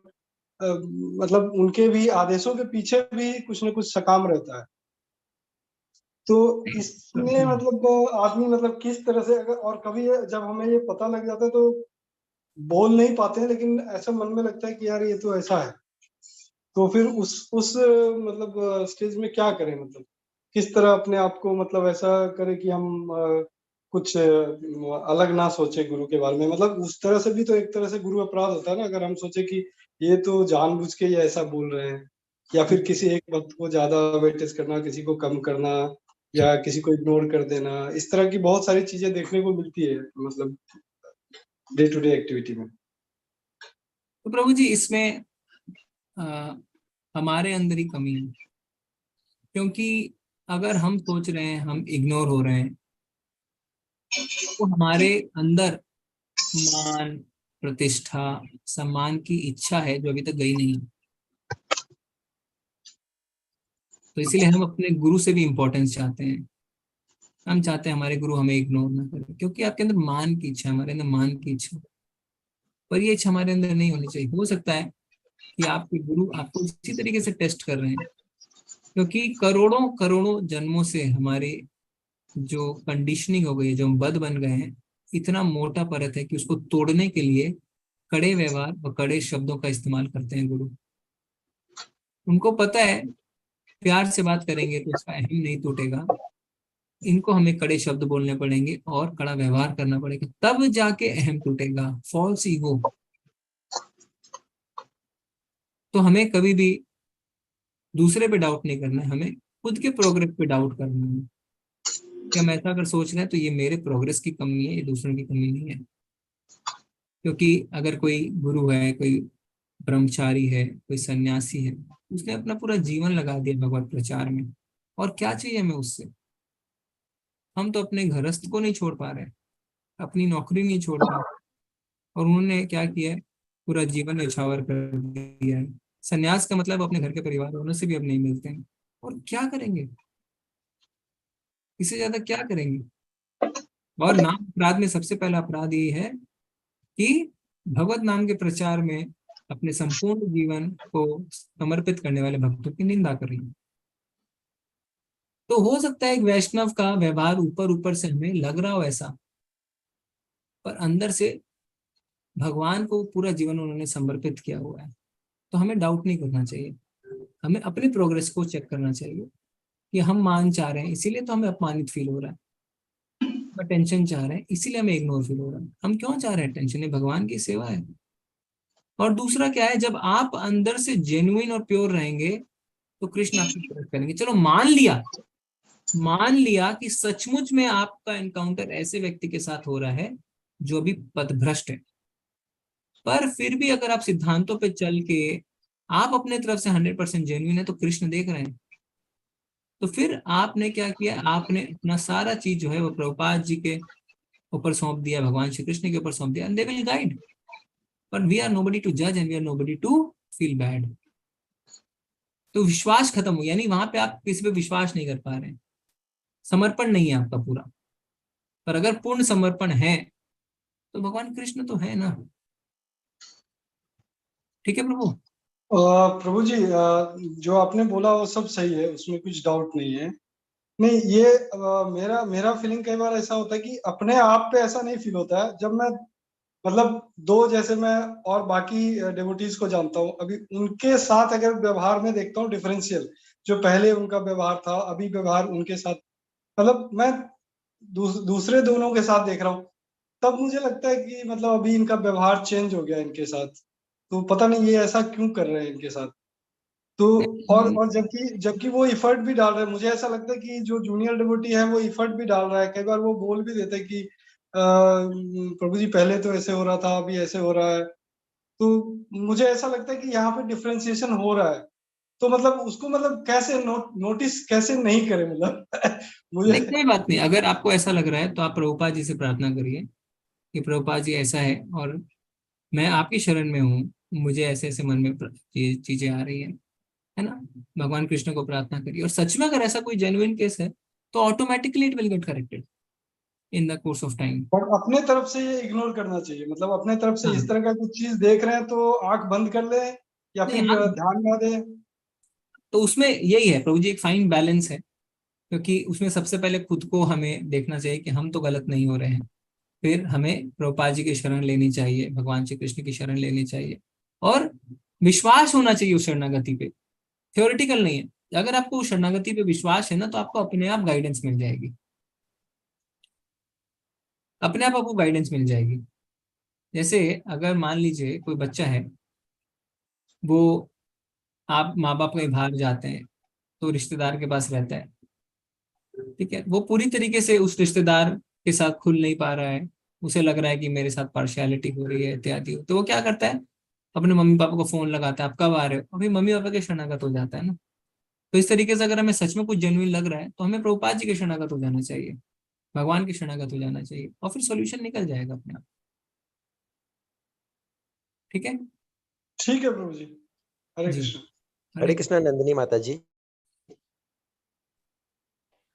मतलब उनके भी आदेशों के पीछे भी कुछ न कुछ सकाम रहता है। तो इसमें मतलब आदमी मतलब किस तरह से, अगर और कभी जब हमें ये पता लग जाता है तो बोल नहीं पाते हैं, लेकिन ऐसा मन में लगता है कि यार ये तो ऐसा है, तो फिर उस मतलब स्टेज में क्या करें? मतलब किस तरह अपने आप को मतलब ऐसा करें कि हम कुछ अलग ना सोचे गुरु के बारे में। मतलब उस तरह से भी तो एक तरह से गुरु अपराध होता है ना, अगर हम सोचे कि ये तो जानबूझ के ये ऐसा बोल रहे हैं, या फिर किसी एक भक्त को ज्यादा वेटेज करना, किसी को कम करना, या किसी को इग्नोर कर देना। इस तरह की बहुत सारी चीजें देखने को मिलती है मतलब डे टू डे एक्टिविटी में। तो प्रभु जी इसमें हमारे अंदर ही कमी है, क्योंकि अगर हम सोच रहे हैं हम इग्नोर हो रहे हैं, तो हमारे अंदर मान, प्रतिष्ठा, सम्मान की इच्छा है जो अभी तक गई नहीं। तो इसीलिए हम अपने गुरु से भी इम्पोर्टेंस चाहते हैं। हम चाहते हैं हमारे गुरु हमें इग्नोर ना करें, क्योंकि आपके अंदर मान की इच्छा, हमारे अंदर मान की इच्छा, पर ये इच्छा हमारे अंदर नहीं होनी चाहिए। हो सकता है कि आपके गुरु आपको इसी तरीके से टेस्ट कर रहे हैं, क्योंकि करोड़ों करोड़ों जन्मों से हमारे जो कंडीशनिंग हो गई है, जो हम बद बन गए हैं, इतना मोटा परत है कि उसको तोड़ने के लिए कड़े व्यवहार और कड़े शब्दों का इस्तेमाल करते हैं गुरु। उनको पता है प्यार से बात करेंगे तो उसका अहम नहीं टूटेगा, इनको हमें कड़े शब्द बोलने पड़ेंगे और कड़ा व्यवहार करना पड़ेगा, तब जाके अहम टूटेगा। False ego. तो हमें कभी भी दूसरे पे डाउट नहीं करना है, हमें खुद के प्रोग्रेस पे डाउट करना है कि हम ऐसा अगर सोच रहे हैं तो ये मेरे प्रोग्रेस की कमी है, ये दूसरों की कमी नहीं है। क्योंकि अगर कोई गुरु है, कोई ब्रह्मचारी है, कोई सन्यासी है, उसने अपना पूरा जीवन लगा दिया भगवत प्रचार में, और क्या चाहिए हमें उससे? हम तो अपने घरस्थ को नहीं छोड़ पा रहे, अपनी नौकरी नहीं छोड़ पा रहे, और उन्होंने क्या किया है, पूरा जीवन न्यौछावर कर दिया है। सन्यास का मतलब अपने घर के परिवार वालों से भी अब नहीं मिलते हैं, और क्या करेंगे? इससे ज्यादा क्या करेंगे? और नाम अपराध में सबसे पहला अपराध ये है कि भगवत नाम के प्रचार में अपने संपूर्ण जीवन को समर्पित करने वाले भक्तों की निंदा कर रही है। तो हो सकता है एक वैष्णव का व्यवहार ऊपर ऊपर से हमें लग रहा हो ऐसा, पर अंदर से भगवान को पूरा जीवन उन्होंने समर्पित किया हुआ है। तो हमें डाउट नहीं करना चाहिए, हमें अपनी प्रोग्रेस को चेक करना चाहिए कि हम मान चाह रहे हैं इसीलिए तो हमें अपमानित फील हो रहा है, हम टेंशन चाह रहे हैं इसीलिए हमें इग्नोर फील हो रहा है। हम क्यों चाह रहे हैं टेंशन? ये भगवान की सेवा है। और दूसरा क्या है, जब आप अंदर से जेन्युइन और प्योर रहेंगे तो कृष्ण आपकी मदद करेंगे। चलो मान लिया कि सचमुच में आपका एनकाउंटर ऐसे व्यक्ति के साथ हो रहा है जो अभी पथभ्रष्ट है, पर फिर भी अगर आप सिद्धांतों पे चल के आप अपने तरफ से 100% जेन्युइन है तो कृष्ण देख रहे हैं। तो फिर आपने क्या किया, आपने अपना सारा चीज जो है वो प्रभुपाद जी के ऊपर सौंप दिया, भगवान श्री कृष्ण के ऊपर सौंप दिया, and they will guide. But we are nobody to जज and we are nobody to feel bad. तो विश्वास खत्म हो, यानी वहां पे आप किसी पे विश्वास नहीं कर पा रहे हैं, समर्पण नहीं है आपका पूरा। पर अगर पूर्ण समर्पण है तो भगवान कृष्ण तो है ना। ठीक है प्रभु? प्रभु जी, जो आपने बोला वो सब सही है, उसमें कुछ डाउट नहीं है। नहीं, ये मेरा फीलिंग कई बार ऐसा होता है कि अपने आप पे ऐसा नहीं फील होता है। जब मैं मतलब दो, जैसे मैं और बाकी डेवोटीज को जानता हूँ, अभी उनके साथ अगर व्यवहार में देखता हूँ डिफरेंशियल, जो पहले उनका व्यवहार था अभी व्यवहार उनके साथ, मतलब मैं दूसरे दोनों के साथ देख रहा हूँ, तब मुझे लगता है कि मतलब अभी इनका व्यवहार चेंज हो गया इनके साथ। तो पता नहीं ये ऐसा क्यों कर रहे हैं इनके साथ। तो और जबकि वो इफर्ट भी डाल रहे हैं, मुझे ऐसा लगता है कि जो जूनियर डिवोटी है वो इफर्ट भी डाल रहा है। कई बार वो बोल भी देते हैं कि प्रभु जी पहले तो ऐसे हो रहा था, अभी ऐसे हो रहा है। तो मुझे ऐसा लगता है कि यहाँ पे डिफरेंशिएशन हो रहा है। तो मतलब उसको मतलब कैसे नोटिस कैसे नहीं करे, मतलब मुझे कोई बात नहीं, अगर आपको ऐसा लग रहा है तो आप प्रभुपाद जी से प्रार्थना करिए कि प्रभुपाद जी ऐसा है और मैं आपकी शरण में हूँ, मुझे ऐसे ऐसे मन में चीजें आ रही है ना। भगवान कृष्ण को प्रार्थना करिए, और सच में अगर ऐसा कोई जेन्युइन केस है तो automatically it will get corrected in the course of time. और अपने तरफ से ये इग्नोर करना चाहिए, मतलब अपने तरफ से इस तरह का कुछ चीज देख रहे हैं तो आंख बंद कर ले या फिर ध्यान ना दे। तो उसमें यही है प्रभु जी, एक फाइन बैलेंस है, क्योंकि उसमें सबसे पहले खुद को हमें देखना चाहिए कि हम तो गलत नहीं हो रहे हैं, फिर हमें प्रभुपाद जी की शरण लेनी चाहिए, भगवान श्री कृष्ण की शरण लेनी चाहिए, और विश्वास होना चाहिए उस शरणागति पे, थ्योरेटिकल नहीं है। अगर आपको उस शरणागति पे विश्वास है ना तो आपको अपने आप गाइडेंस मिल जाएगी, अपने आप आपको गाइडेंस मिल जाएगी। जैसे अगर मान लीजिए कोई बच्चा है, वो आप माँ बाप कहीं बाहर जाते हैं तो रिश्तेदार के पास रहता है, ठीक है, वो पूरी तरीके से उस रिश्तेदार के साथ खुल नहीं पा रहा है, उसे लग रहा है कि मेरे साथ पार्शियलिटी हो रही है इत्यादि, तो वो क्या करता है, अपने मम्मी पापा को फोन लगाता है, आप कब आ रहे हो, अभी मम्मी पापा के शरणागत हो जाता है ना। तो इस तरीके से अगर हमें सच में कुछ जेन्युइन लग रहा है तो हमें प्रभुपाद जी के शरणागत हो जाना चाहिए, भगवान के शरणागत हो जाना चाहिए, और फिर सॉल्यूशन निकल जाएगा अपने आप। ठीक है? ठीक है प्रभु जी, हरे कृष्ण। हरे कृष्णा नंदिनी माता जी।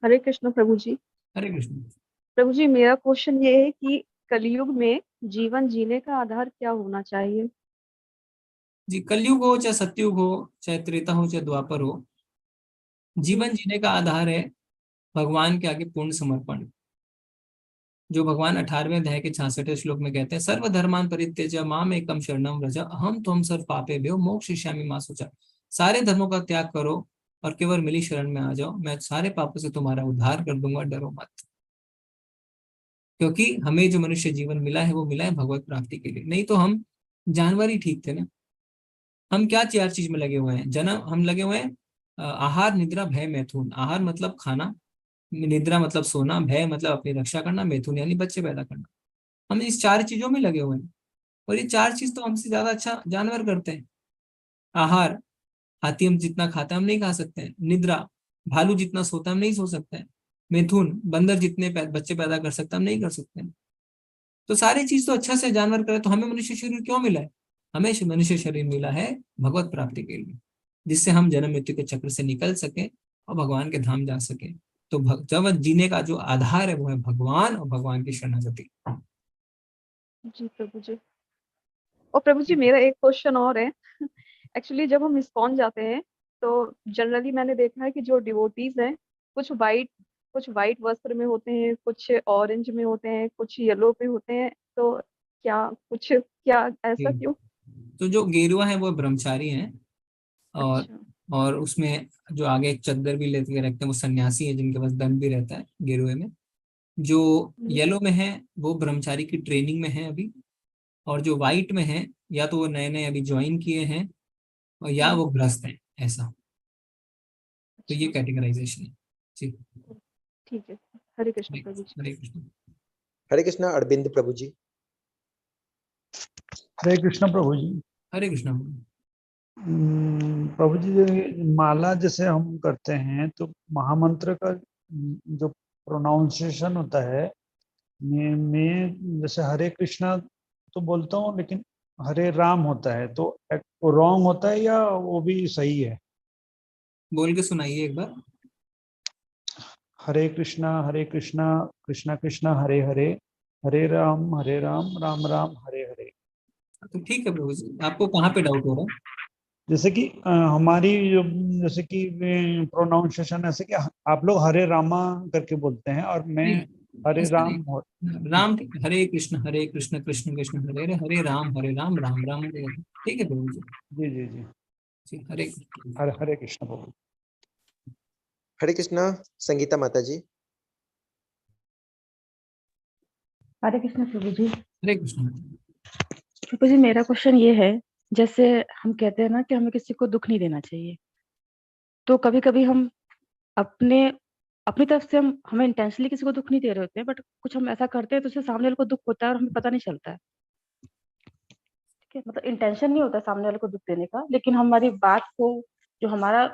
हरे कृष्ण प्रभु जी। हरे कृष्ण प्रभु जी, मेरा क्वेश्चन ये है कि कलयुग में जीवन जीने का आधार क्या होना चाहिए? जी, कलयुग हो चाहे सतयुग हो, चाहे त्रेता हो चाहे द्वापर हो, जीवन जीने का आधार है भगवान के आगे पूर्ण समर्पण। जो भगवान 18वें अध्याय के 66वें श्लोक में कहते हैं, सर्वधर्मान परित्यज्य माम एकम शरणम व्रज अहम त्वं सर्व पापेभ्यो मोक्षयिष्यामि मा शुचः। सारे धर्मों का त्याग करो और केवल मेरी शरण में आ जाओ, मैं सारे पापों से तुम्हारा उद्धार कर दूंगा, डरो मत। क्योंकि हमें जो मनुष्य जीवन मिला है वो मिला है भगवत प्राप्ति के लिए, नहीं तो हम जानवर ही ठीक थे ना। हम क्या 4 चीज में लगे हुए हैं, जन्म हम लगे हुए हैं आहार निद्रा भय मैथुन। आहार मतलब खाना, निद्रा मतलब सोना, भय मतलब अपनी रक्षा करना, मैथुन यानी बच्चे पैदा करना। हम इस 4 चीजों में लगे हुए हैं और ये 4 चीज तो हमसे ज्यादा अच्छा जानवर करते हैं। आहार, हाथी हम जितना खाता है हम नहीं खा सकते हैं। निद्रा, भालू जितना सोता है हम नहीं सो सकते हैं। मिथुन, बंदर जितने बच्चे पैदा कर सकते हम नहीं कर सकते हैं। तो सारी चीज तो अच्छा से जानवर करे, तो हमें मनुष्य शरीर क्यों मिला है? हमें मनुष्य शरीर मिला है भगवत प्राप्ति के लिए, जिससे हम जन्म मृत्यु के चक्र से निकल सके और भगवान के धाम जा सके। तो जब जीने का जो आधार है वो है भगवान और भगवान की शरणागति। जी प्रभु जी। और प्रभु जी मेरा एक क्वेश्चन और है। एक्चुअली जब हम इस्कॉन जाते हैं तो जनरली मैंने देखा है कि जो डिवोटीज हैं कुछ वाइट वस्त्र में होते हैं, कुछ ऑरेंज में होते हैं, कुछ येलो पे होते हैं। तो क्या ऐसा क्यों? तो जो गेरुआ है वो ब्रह्मचारी हैं और अच्छा। और उसमें जो आगे एक चद्दर भी लेके रखते हैं वो सन्यासी है, जिनके पास दंड भी रहता है गेरुए में। जो येलो में है वो ब्रह्मचारी की ट्रेनिंग में है अभी, और जो व्हाइट में है या तो वो नए नए अभी ज्वाइन किए हैं और या वो ग्रस्त हैं, ऐसा। तो ये कैटेगराइजेशन है जी। ठीक है, हरे कृष्ण प्रभु जी। हरे कृष्ण। हरे कृष्णा अरविंद प्रभु जी। हरे कृष्ण प्रभु जी। हरे कृष्ण प्रभु जी, माला जैसे हम करते हैं तो महामंत्र का जो प्रोनाउंसिएशन होता है, मैं जैसे हरे कृष्णा तो बोलता हूँ लेकिन हरे राम होता है, तो रॉन्ग होता है या वो भी सही है? बोल के सुनाइए एक बार। हरे कृष्णा कृष्णा कृष्णा हरे हरे, हरे राम राम राम हरे हरे। तो ठीक है प्रभु जी, आपको कहाँ पे डाउट हो रहा है? जैसे कि हमारी जैसे कि प्रोनाउंसिएशन ऐसे कि आप लोग हरे रामा करके बोलते हैं और मैं हरे राम हरे कृष्ण कृष्ण कृष्ण हरे हरे, हरे राम राम राम हरे हरे। ठीक है प्रभु जी। जी जी जी जी हरे हरे कृष्ण प्रभु। हरे कृष्णा संगीता माता जी। हरे कृष्ण प्रभु जी। हरे कृष्ण प्रभु जी, मेरा क्वेश्चन ये है, जैसे हम कहते हैं ना कि हमें किसी को दुख नहीं देना चाहिए, तो कभी कभी हम अपनी तरफ से हमें इंटेंशनली किसी को दुख नहीं दे रहे होते हैं, बट कुछ हम ऐसा करते हैं तो उससे सामने वाले को दुख होता है और हमें पता नहीं चलता है। ठीक है, मतलब इंटेंशन नहीं होता सामने वाले को दुख देने का, लेकिन हमारी बात को, जो हमारा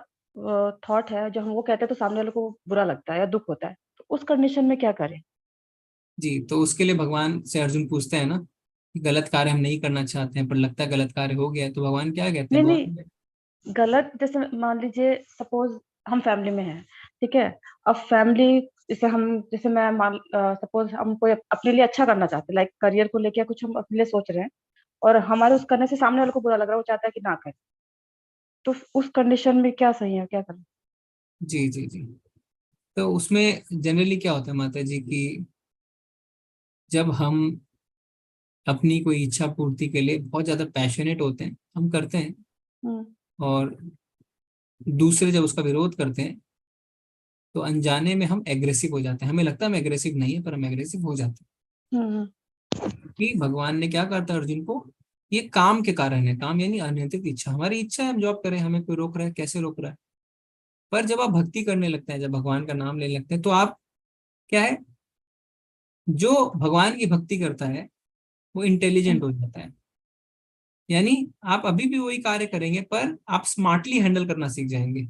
थॉट है, जो हम वो कहते हैं तो सामने वाले को बुरा लगता है या दुख होता है, तो उस कंडीशन में क्या करें? जी। तो उसके लिए भगवान से अर्जुन पूछते हैं ना, गलत कार्य हम नहीं करना चाहते हैं पर लगता है गलत कार्य हो गया, तो भगवान क्या कहते हैं? नहीं, गलत जैसे मान लीजिए सपोज हम फैमिली में हैं, ठीक है, अब फैमिली जैसे मैं सपोज हम कोई अपने लिए अच्छा करना चाहते हैं, लाइक करियर को लेके कुछ हम अपने लिए सोच रहे हैं और हमारे उस करने से सामने वाले को बुरा लग रहा है, वो चाहता है कि ना करें, तो उस कंडीशन में क्या सही है, क्या करें? जी जी जी। तो उसमें जनरली क्या होता है माता जी की, जब हम अपनी कोई इच्छा पूर्ति के लिए बहुत ज्यादा पैशनेट होते हैं, हम करते हैं, और दूसरे जब उसका विरोध करते हैं तो अनजाने में हम एग्रेसिव हो जाते हैं। हमें लगता है हम एग्रेसिव नहीं है पर हम एग्रेसिव हो जाते हैं। कि भगवान ने क्या कहा था अर्जुन को, ये काम के कारण है। काम यानी अनियंत्रित इच्छा। हमारी इच्छा है हम जॉब करें, हमें कोई रोक रहा है, कैसे रोक रहा है? पर जब आप भक्ति करने लगते हैं, जब भगवान का नाम लेने लगते हैं, तो आप क्या है, जो भगवान की भक्ति करता है वो इंटेलिजेंट हो जाता है। यानी आप अभी भी वही कार्य करेंगे पर आप स्मार्टली हैंडल करना सीख जाएंगे।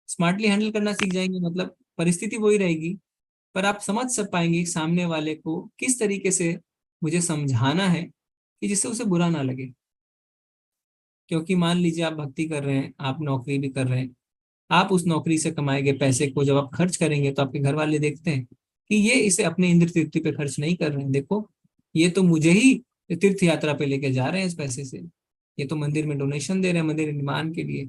स्मार्टली हैंडल करना सीख जाएंगे मतलब परिस्थिति वही रहेगी पर आप समझ सब पाएंगे सामने वाले को किस तरीके से मुझे समझाना है कि जिससे उसे बुरा ना लगे। क्योंकि मान लीजिए आप भक्ति कर रहे हैं, आप नौकरी भी कर रहे हैं, आप उस नौकरी से कमाए गए पैसे को जब आप खर्च करेंगे तो आपके घर वाले देखते हैं कि ये इसे अपने इंद्र तृप्ति पे खर्च नहीं कर रहे हैं, देखो ये तो मुझे ही तीर्थ यात्रा पे लेके जा रहे हैं इस पैसे से, ये तो मंदिर में डोनेशन दे रहे हैं मंदिर निर्माण के लिए,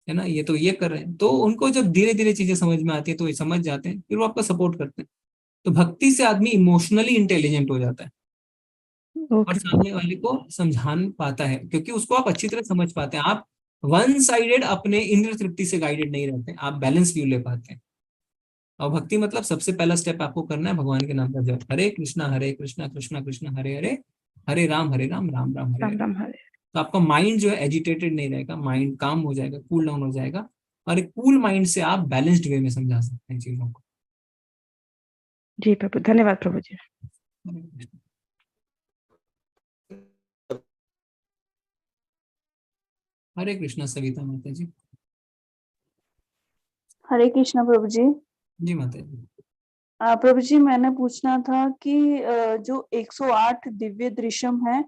है ना, ये तो ये कर रहे हैं। तो उनको जब धीरे धीरे चीजें समझ में आती है तो ये समझ जाते हैं, फिर वो आपका सपोर्ट करते हैं। तो भक्ति से आदमी इमोशनली इंटेलिजेंट हो जाता है और ओके सामने वाले को समझा पाता है, क्योंकि उसको आप अच्छी तरह समझ पाते हैं। आप वन साइडेड अपने इंद्र तृप्ति से गाइडेड नहीं रहते, आप बैलेंस व्यू ले पाते हैं। और भक्ति मतलब सबसे पहला स्टेप आपको करना है भगवान के नाम का जप, हरे कृष्णा कृष्णा कृष्णा हरे हरे, हरे राम राम राम हरे राम हरे। राम हरे। तो आपका माइंड जो है एजिटेटेड नहीं रहेगा, माइंड काम हो जाएगा, कूल डाउन हो जाएगा, और एक कूल माइंड से आप बैलेंस्ड वे में समझा सकते हैं चीजों को। जी प्रभु, धन्यवाद प्रभु जी। हरे कृष्णा सविता माता जी। हरे कृष्णा प्रभु जी। जी माता जी। प्रभु जी, मैंने पूछना था कि जो 108 दिव्य दृश्यम है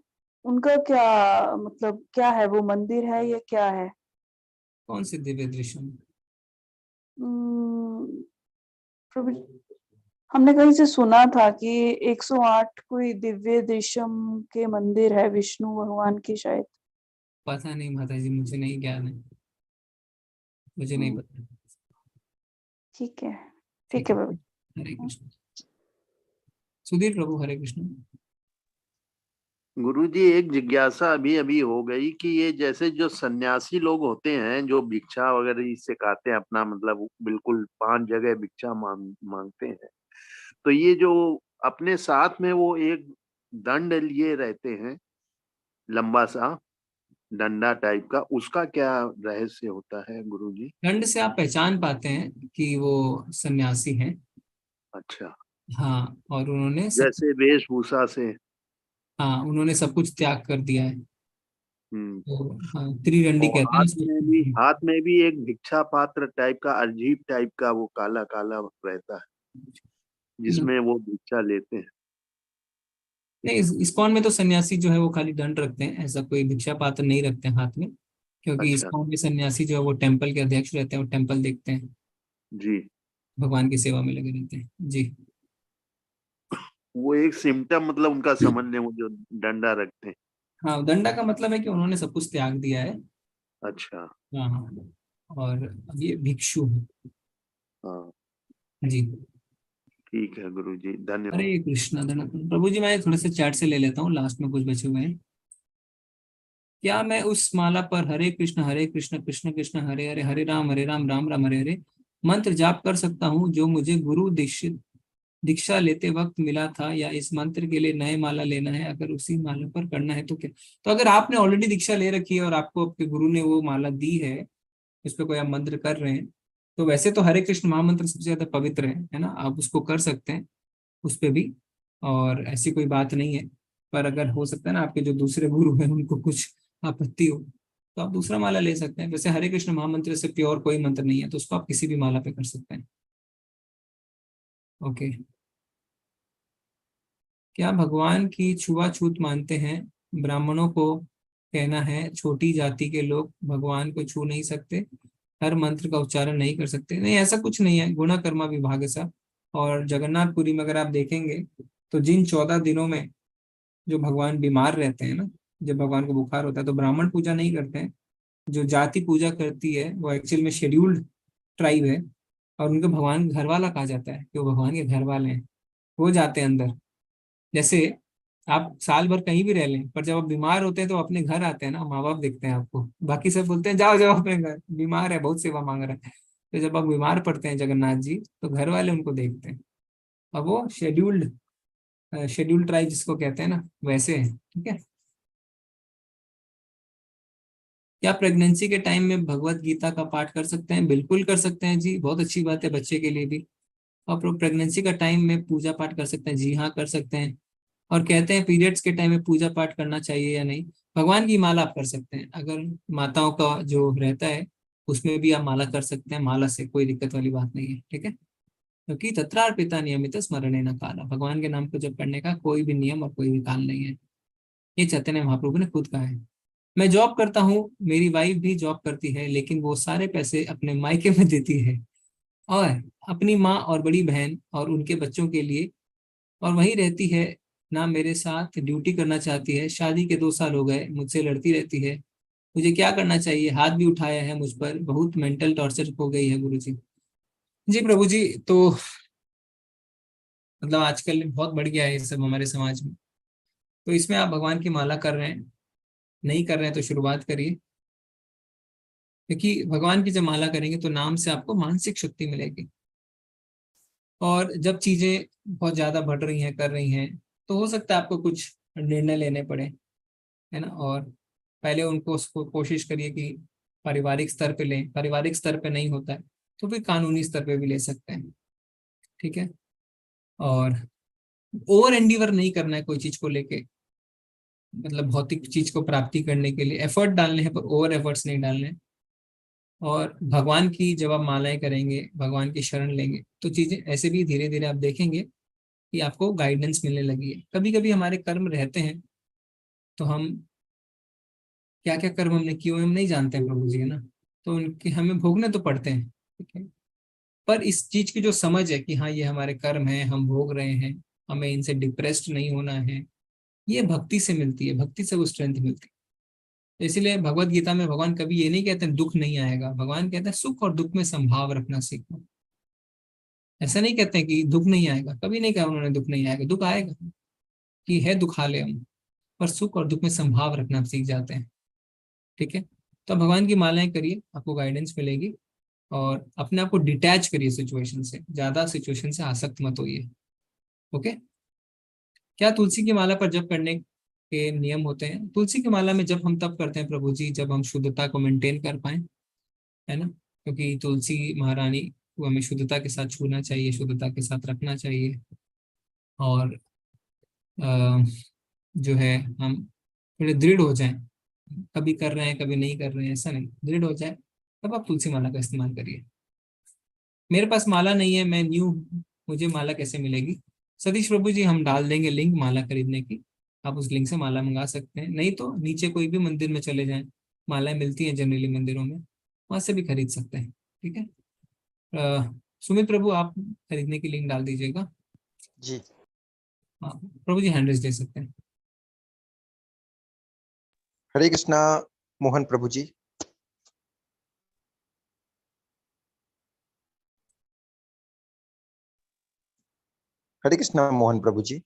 उनका क्या मतलब, क्या है वो, मंदिर है या क्या है? कौन से दिव्य दृश्यम? प्रभु जी, हमने कहीं से सुना था कि 108 कोई दिव्य दृश्यम के मंदिर है विष्णु भगवान की शायद। पता नहीं माता जी, मुझे नहीं ज्ञान है, मुझे नहीं पता। ठीक है, ठीक है प्रभु। हरे कृष्ण। सुधीर प्रभु हरे कृष्ण। गुरुजी, एक जिज्ञासा अभी अभी हो गई कि ये जैसे जो सन्यासी लोग होते हैं जो भिक्षा वगैरह इससे खाते हैं, अपना मतलब बिल्कुल 5 जगह भिक्षा मांगते हैं, तो ये जो अपने साथ में वो एक दंड लिए रहते हैं, लंबा सा डंडा टाइप का, उसका क्या रहस्य होता है गुरुजी? दंड से आप पहचान पाते हैं कि वो सन्यासी हैं। अच्छा। हाँ, और उन्होंने जैसे वेशभूषा से। हाँ, उन्होंने सब कुछ त्याग कर दिया है। तो हाँ, त्रिदंडी और कहते हैं। हाथ में भी एक भिक्षा पात्र टाइप का, अजीब टाइप का वो काला काला रहता है जिसमें वो भिक्षा लेते हैं। नहीं, इस्कॉन में तो सन्यासी जो है वो खाली दंड रखते हैं, ऐसा कोई भिक्षा पात्र नहीं रखते हैं हाथ में, क्योंकि अच्छा। इस्कॉन में सन्यासी जो है वो टेम्पल के अध्यक्ष रहते हैं और टेम्पल देखते हैं, जी, भगवान की सेवा में लगे रहते हैं। जी, वो एक सिम्टम मतलब उनका समझ लें, वो जो डंडा रखते हैं। हाँ, दंडा का मतलब है कि उन्होंने सब कुछ त्याग दिया है। अच्छा। हाँ हाँ, और अब ये भिक्षु है। हाँ, जी, ठीक है गुरुजी, धन्यवाद। हरे कृष्णा। धन्यवाद प्रभु जी। मैं थोड़े से चैट से ले लेता हूँ, लास्ट में कुछ बचे हुए हैं। क्या मैं उस माला पर हरे कृष्ण कृष्ण कृष्ण हरे हरे, हरे राम राम राम हरे हरे मंत्र जाप कर सकता हूँ जो मुझे गुरु दीक्षा लेते वक्त मिला था, या इस मंत्र के लिए नए माला लेना है? अगर उसी माला पर करना है तो क्या? तो अगर आपने ऑलरेडी दीक्षा ले रखी है और आपको आपके गुरु ने वो माला दी है, उस पर कोई आप मंत्र कर रहे हैं, तो वैसे तो हरे कृष्ण महामंत्र सबसे ज्यादा पवित्र है ना, आप उसको कर सकते हैं उस पे भी, और ऐसी कोई बात नहीं है। पर अगर हो सकता है ना आपके जो दूसरे गुरु हैं उनको कुछ आपत्ति हो, तो आप दूसरा माला ले सकते हैं। वैसे हरे कृष्ण महामंत्र से प्योर कोई मंत्र नहीं है, तो उसको आप किसी भी माला पे कर सकते हैं। ओके। क्या भगवान की छुआछूत मानते हैं? ब्राह्मणों को कहना है छोटी जाति के लोग भगवान को छू नहीं सकते, हर मंत्र का उच्चारण नहीं कर सकते। नहीं, ऐसा कुछ नहीं है, गुणा कर्मा विभाग ऐसा। और जगन्नाथपुरी में अगर आप देखेंगे तो जिन 14 दिनों में जो भगवान बीमार रहते हैं ना, जब भगवान को बुखार होता है, तो ब्राह्मण पूजा नहीं करते हैं। जो जाति पूजा करती है वो एक्चुअल में शेड्यूल्ड ट्राइब है, और उनको भगवान घर वाला कहा जाता है कि वो भगवान के घर वाले हैं, वो जाते हैं अंदर। जैसे आप साल भर कहीं भी रह लें, पर जब आप बीमार होते हैं तो अपने घर आते हैं ना, माँ बाप देखते हैं आपको, बाकी सब बोलते हैं जाओ जाओ अपने घर, बीमार है बहुत सेवा मांग रहा है। तो जब आप बीमार पड़ते हैं जगन्नाथ जी, तो घर वाले उनको देखते हैं। अब वो शेड्यूल्ड ट्राइब जिसको कहते हैं ना, वैसे है। ठीक है। क्या प्रेगनेंसी के टाइम में भगवत गीता का पाठ कर सकते हैं? बिल्कुल कर सकते हैं जी, बहुत अच्छी बात है बच्चे के लिए भी। और प्रेगनेंसी का टाइम में पूजा पाठ कर सकते हैं? जी हाँ, कर सकते हैं। और कहते हैं पीरियड्स के टाइम में पूजा पाठ करना चाहिए या नहीं? भगवान की माला आप कर सकते हैं, अगर माताओं का जो रहता है उसमें भी आप माला कर सकते हैं, माला से कोई दिक्कत वाली बात नहीं है। ठीक है, क्योंकि तत्रार्पिता नियमित स्मरणे न काला, भगवान के नाम को जप करने का कोई भी नियम और कोई भी काल नहीं है, ये चैतन्य महाप्रभु ने खुद कहा है। मैं जॉब करता हूँ, मेरी वाइफ भी जॉब करती है, लेकिन वो सारे पैसे अपने मायके में देती है और अपनी माँ और बड़ी बहन और उनके बच्चों के लिए, और वहीं रहती है ना, मेरे साथ ड्यूटी करना चाहती है। शादी के 2 साल हो गए, मुझसे लड़ती रहती है, मुझे क्या करना चाहिए? हाथ भी उठाया है मुझ पर, बहुत मेंटल टॉर्चर हो गई है गुरुजी। जी प्रभु जी, तो मतलब आजकल बहुत बढ़ गया है ये सब हमारे समाज में। तो इसमें आप भगवान की माला कर रहे हैं, नहीं कर रहे हैं तो शुरुआत करिए, क्योंकि भगवान की जब माला करेंगे तो नाम से आपको मानसिक शक्ति मिलेगी। और जब चीजें बहुत ज्यादा बढ़ रही हैं, कर रही हैं, तो हो सकता है आपको कुछ निर्णय लेने पड़े, है ना। और पहले उनको उसको कोशिश करिए कि पारिवारिक स्तर पे लें, पारिवारिक स्तर पे नहीं होता है तो फिर कानूनी स्तर पे भी ले सकते हैं, ठीक है। और ओवर एंडीवर नहीं करना है कोई चीज को लेके, मतलब भौतिक चीज को प्राप्ति करने के लिए एफर्ट डालने हैं पर ओवर एफर्ट्स नहीं डालने हैं। और भगवान की जब आप मालाएं करेंगे, भगवान की शरण लेंगे, तो चीजें ऐसे भी धीरे धीरे आप देखेंगे कि आपको गाइडेंस मिलने लगी है। कभी कभी हमारे कर्म रहते हैं तो हम क्या क्या कर्म हमने किए हुए हम नहीं जानते हैं प्रभु जी, है ना, तो उनके हमें भोगने तो पड़ते हैं, ठीक है। पर इस चीज की जो समझ है कि हाँ ये हमारे कर्म है, हम भोग रहे हैं, हमें इनसे डिप्रेस्ड नहीं होना है, ये भक्ति से मिलती है, भक्ति से वो स्ट्रेंथ मिलती है। इसीलिए भगवत गीता में भगवान कभी ये नहीं कहते दुख नहीं आएगा, भगवान कहते हैं सुख और दुख में संभाव रखना सीखो। ऐसा नहीं कहते हैं कि दुख नहीं आएगा, कभी नहीं कहा उन्होंने दुख नहीं आएगा, दुख आएगा कि है दुखालय हम, पर सुख और दुख में संभाव रखना सीख जाते हैं, ठीक है। तो भगवान की मालाएं करिए, आपको गाइडेंस मिलेगी। और अपने आप को डिटैच करिए सिचुएशन से, ज्यादा सिचुएशन से आसक्त मत होइए, ओके। क्या तुलसी की माला पर जप करने के नियम होते हैं? तुलसी की माला में जब हम तब करते हैं प्रभु जी जब हम शुद्धता को मेंटेन कर पाए, है ना, क्योंकि तुलसी महारानी को हमें शुद्धता के साथ छूना चाहिए, शुद्धता के साथ रखना चाहिए। और जो है हम थोड़े दृढ़ हो जाएं, कभी कर रहे हैं कभी नहीं कर रहे हैं ऐसा नहीं, दृढ़ हो जाए तब आप तुलसी माला का इस्तेमाल करिए। मेरे पास माला नहीं है, मैं न्यू हूँ, मुझे माला कैसे मिलेगी? सतीश प्रभु जी हम डाल देंगे लिंक माला खरीदने की, आप उस लिंक से माला मंगा सकते हैं, नहीं तो नीचे कोई भी मंदिर में चले जाएं, मालाएं मिलती हैं जनरली मंदिरों में, वहां से भी खरीद सकते हैं, ठीक है। सुमित प्रभु आप खरीदने की लिंक डाल दीजिएगा जी। हाँ प्रभु जी हैंड रेज दे सकते हैं। हरे कृष्णा मोहन प्रभु जी। हरे कृष्णा मोहन प्रभु जी।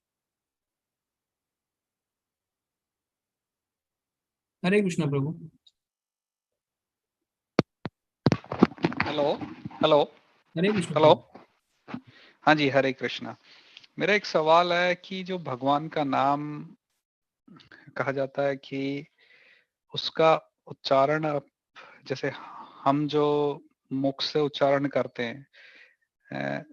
हरे कृष्णा प्रभु। हेलो हेलो हरे कृष्णा। हेलो, हाँ जी, हरे कृष्णा। मेरा एक सवाल है कि जो भगवान का नाम कहा जाता है कि उसका उच्चारण जैसे हम जो मुख से उच्चारण करते हैं,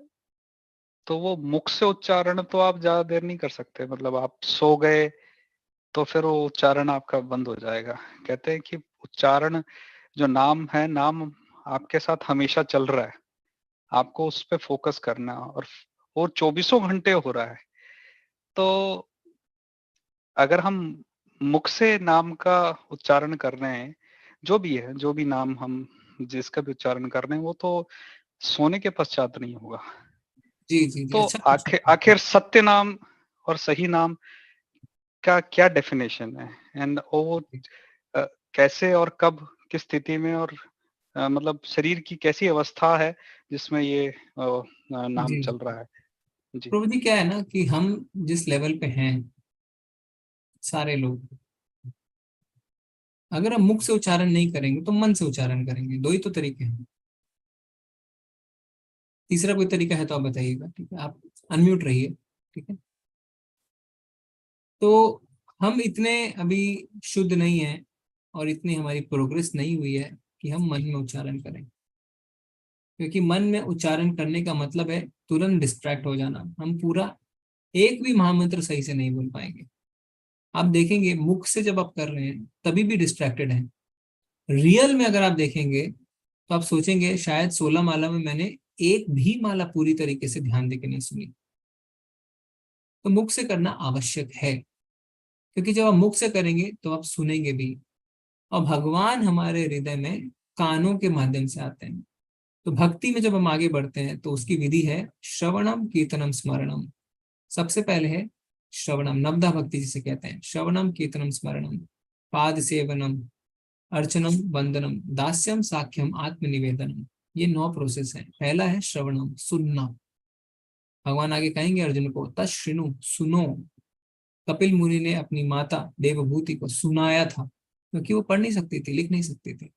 तो वो मुख से उच्चारण तो आप ज्यादा देर नहीं कर सकते, मतलब आप सो गए तो फिर वो उच्चारण आपका बंद हो जाएगा। कहते हैं कि उच्चारण जो नाम है, नाम आपके साथ हमेशा चल रहा है, आपको उस पर फोकस करना, और 24 घंटे हो रहा है। तो अगर हम मुख से नाम का उच्चारण कर रहे हैं, जो भी है, जो भी नाम हम जिसका भी उच्चारण कर रहे हैं, वो तो सोने के पश्चात नहीं होगा। जी जी, तो अच्छा आखिर सत्य नाम और सही नाम का क्या डेफिनेशन है, एंड वो कैसे और कब किस स्थिति में, और मतलब शरीर की कैसी अवस्था है जिसमें ये नाम जी चल रहा है? जी प्रभु जी क्या है ना कि हम जिस लेवल पे हैं सारे लोग, अगर हम मुख से उच्चारण नहीं करेंगे तो मन से उच्चारण करेंगे, दो ही तो तरीके हैं, तीसरा कोई तरीका है तो आप बताइएगा, ठीक है। आप अनम्यूट रहिए, ठीक है। तो हम इतने अभी शुद्ध नहीं है और इतनी हमारी प्रोग्रेस नहीं हुई है कि हम मन में उच्चारण करें, क्योंकि मन में उच्चारण करने का मतलब है तुरंत डिस्ट्रैक्ट हो जाना, हम पूरा एक भी महामंत्र सही से नहीं बोल पाएंगे। आप देखेंगे मुख से जब आप कर रहे हैं तभी भी डिस्ट्रैक्टेड हैं, रियल में अगर आप देखेंगे तो आप सोचेंगे शायद 16 माला में मैंने एक भी माला पूरी तरीके से ध्यान देके नहीं सुनी। तो मुख से करना आवश्यक है, क्योंकि जब आप मुख से करेंगे तो आप सुनेंगे भी, और भगवान हमारे हृदय में कानों के माध्यम से आते हैं। तो भक्ति में जब हम आगे बढ़ते हैं तो उसकी विधि है श्रवणम कीर्तनम स्मरणम। सबसे पहले है श्रवणम, नवदा भक्ति जिसे कहते हैं, श्रवणम कीर्तनम स्मरणम, पाद सेवनम, अर्चनम, वंदनम, दास्यम, साख्यम, आत्मनिवेदनम। ये 9 प्रोसेस है। पहला है श्रवणम, सुनना, भगवान आगे कहेंगे अर्जुन को, तच्छृणु, सुनो, कपिल मुनि ने अपनी माता देवभूति को सुनाया था, क्योंकि वो पढ़ नहीं सकती थी, लिख नहीं सकती थी।